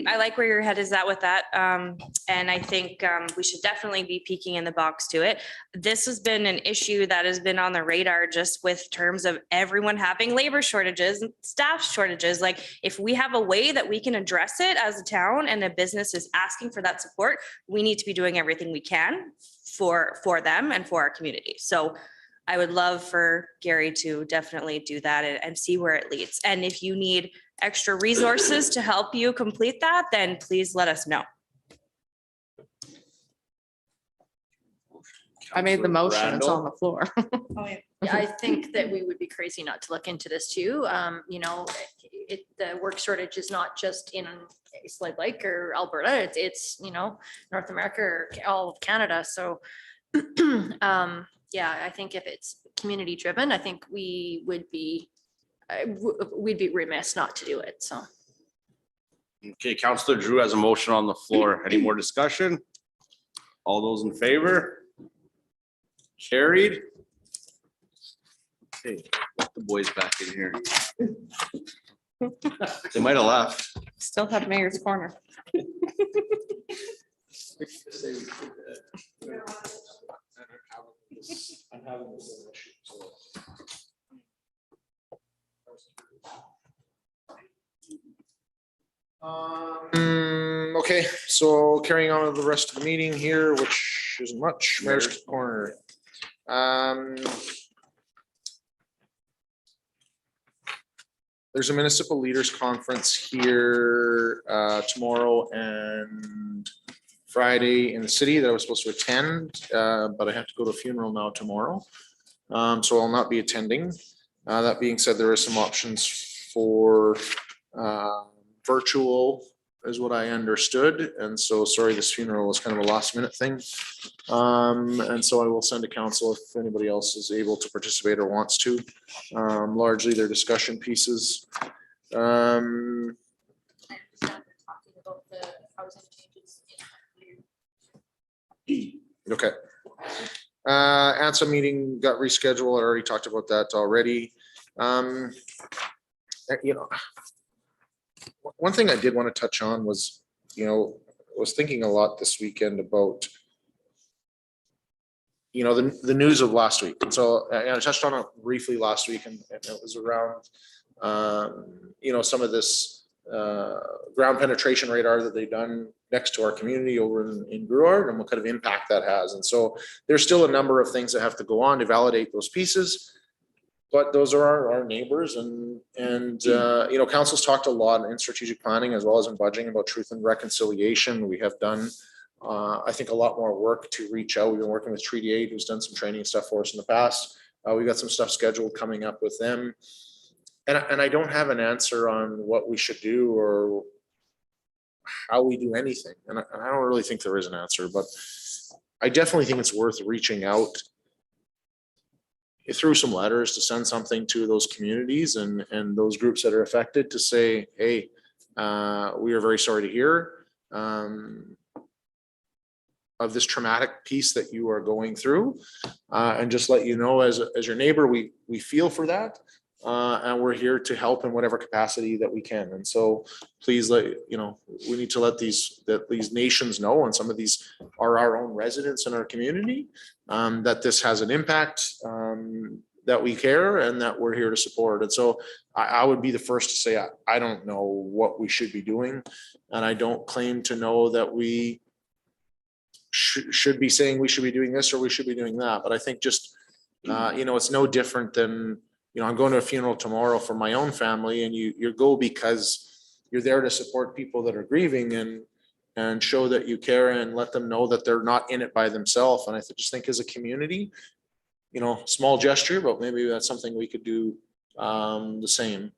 I like where your head is at with that. And I think we should definitely be peeking in the box to it. This has been an issue that has been on the radar just with terms of everyone having labor shortages and staff shortages. Like if we have a way that we can address it as a town and a business is asking for that support, we need to be doing everything we can for them and for our community. So I would love for Gary to definitely do that and see where it leads. And if you need extra resources to help you complete that, then please let us know. I made the motion. It's on the floor. Yeah, I think that we would be crazy not to look into this too. You know, the work shortage is not just in Slave Lake or Alberta. It's, you know, North America or all of Canada. So yeah, I think if it's community driven, I think we would be, we'd be remiss not to do it. So. Okay, Counselor Drew has a motion on the floor. Any more discussion? All those in favor? Carried. Okay, let the boys back in here. They might have left. Still have Mayor's Corner. Okay, so carrying on with the rest of the meeting here, which isn't much, Mayor's Corner. There's a municipal leaders conference here tomorrow and Friday in the city that I was supposed to attend, but I have to go to a funeral now tomorrow. So I'll not be attending. That being said, there are some options for virtual is what I understood. And so, sorry, this funeral was kind of a last minute thing. And so I will send to council if anybody else is able to participate or wants to. Largely their discussion pieces. Talking about the housing changes in Okay. ANSA meeting got rescheduled. I already talked about that already. You know, one thing I did want to touch on was, you know, I was thinking a lot this weekend about, you know, the news of last week. And so I touched on it briefly last week, and it was around, you know, some of this ground penetration radar that they've done next to our community over in Gruard and what kind of impact that has. And so there's still a number of things that have to go on to validate those pieces. But those are our neighbors, and you know, council's talked a lot in strategic planning as well as in budgeting about truth and reconciliation. We have done, I think, a lot more work to reach out. We've been working with Treaty 8, who's done some training stuff for us in the past. We've got some stuff scheduled coming up with them, and I don't have an answer on what we should do or how we do anything, and I don't really think there is an answer, but I definitely think it's worth reaching out through some letters to send something to those communities and those groups that are affected to say, hey, we are very sorry to hear of this traumatic piece that you are going through, and just let you know as your neighbor, we feel for that, and we're here to help in whatever capacity that we can. And so please let, you know, we need to let these nations know, and some of these are our own residents in our community, that this has an impact, that we care and that we're here to support. And so I would be the first to say, I don't know what we should be doing. And I don't claim to know that we should be saying we should be doing this or we should be doing that. But I think just, you know, it's no different than, you know, I'm going to a funeral tomorrow for my own family, and you go because you're there to support people that are grieving and show that you care and let them know that they're not in it by themselves. And I just think as a community, you know, small gesture, but maybe that's something we could do the same.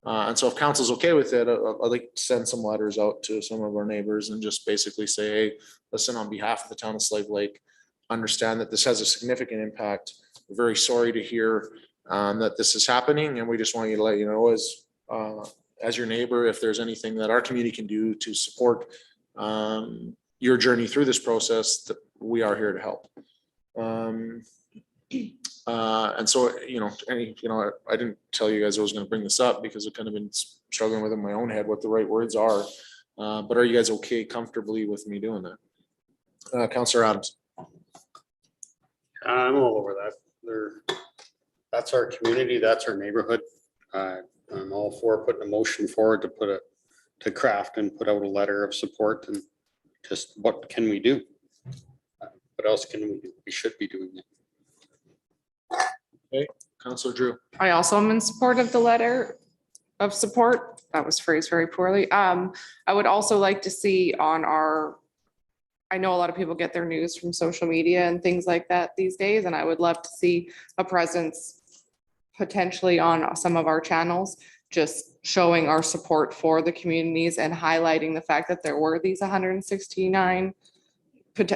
And so if council's okay with it, I'd like to send some letters out to some of our neighbors and just basically say, hey, listen, on behalf of the town of Slave Lake, understand that this has a significant impact. We're very sorry to hear that this is happening, and we just want you to let you know as your neighbor, if there's anything that our community can do to support your journey through this process, that we are here to help. And so, you know, I didn't tell you guys I was going to bring this up because I've kind of been struggling with in my own head what the right words are. But are you guys okay comfortably with me doing that? Councillor Adams. I'm all over that. That's our community. That's our neighborhood. I'm all for putting a motion forward to craft and put out a letter of support, and just what can we do? What else can we do? We should be doing it. Counselor Drew. I also am in support of the letter of support. That was phrased very poorly. I would also like to see on our, I know a lot of people get their news from social media and things like that these days, and I would love to see a presence potentially on some of our channels, just showing our support for the communities and highlighting the fact that there were these 169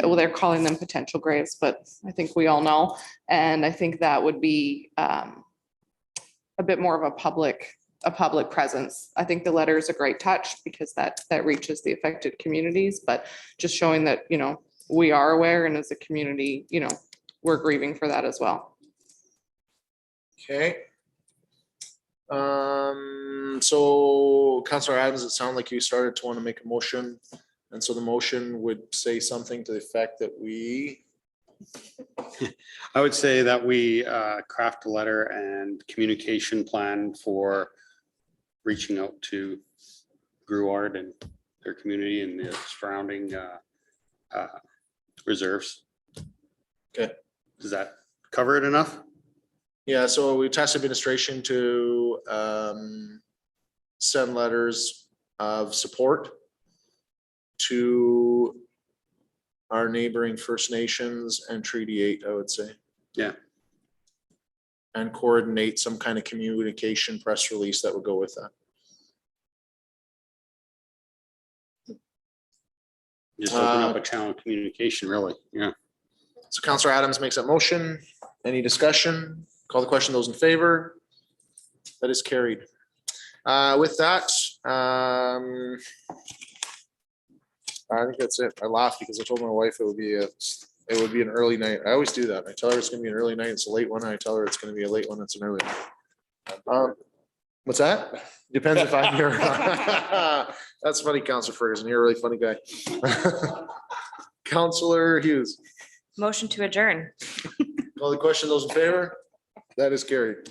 well, they're calling them potential graves, but I think we all know. And I think that would be a bit more of a public presence. I think the letter is a great touch because that reaches the affected communities, but just showing that, you know, we are aware and as a community, you know, we're grieving for that as well. Okay. So Counselor Adams, it sounded like you started to want to make a motion. And so the motion would say something to the effect that we, I would say that we craft a letter and communication plan for reaching out to Gruard and their community and the surrounding reserves. Okay. Does that cover it enough? yeah, so we tasked administration to send letters of support to our neighboring First Nations and Treaty 8, I would say. Yeah. And coordinate some kind of communication press release that would go with that. Just open up a channel of communication, really. Yeah. So Counselor Adams makes that motion. Any discussion? Call the question. Those in favor? That is carried. With that, I think that's it. I laughed because I told my wife it would be an early night. I always do that. I tell her it's gonna be an early night. It's a late one. I tell her it's gonna be a late one. It's an early one. What's that? Depends if I'm here. That's funny, Counselor Ferguson. You're a really funny guy. Counselor Hughes. Motion to adjourn. Call the question. Those in favor? That is carried.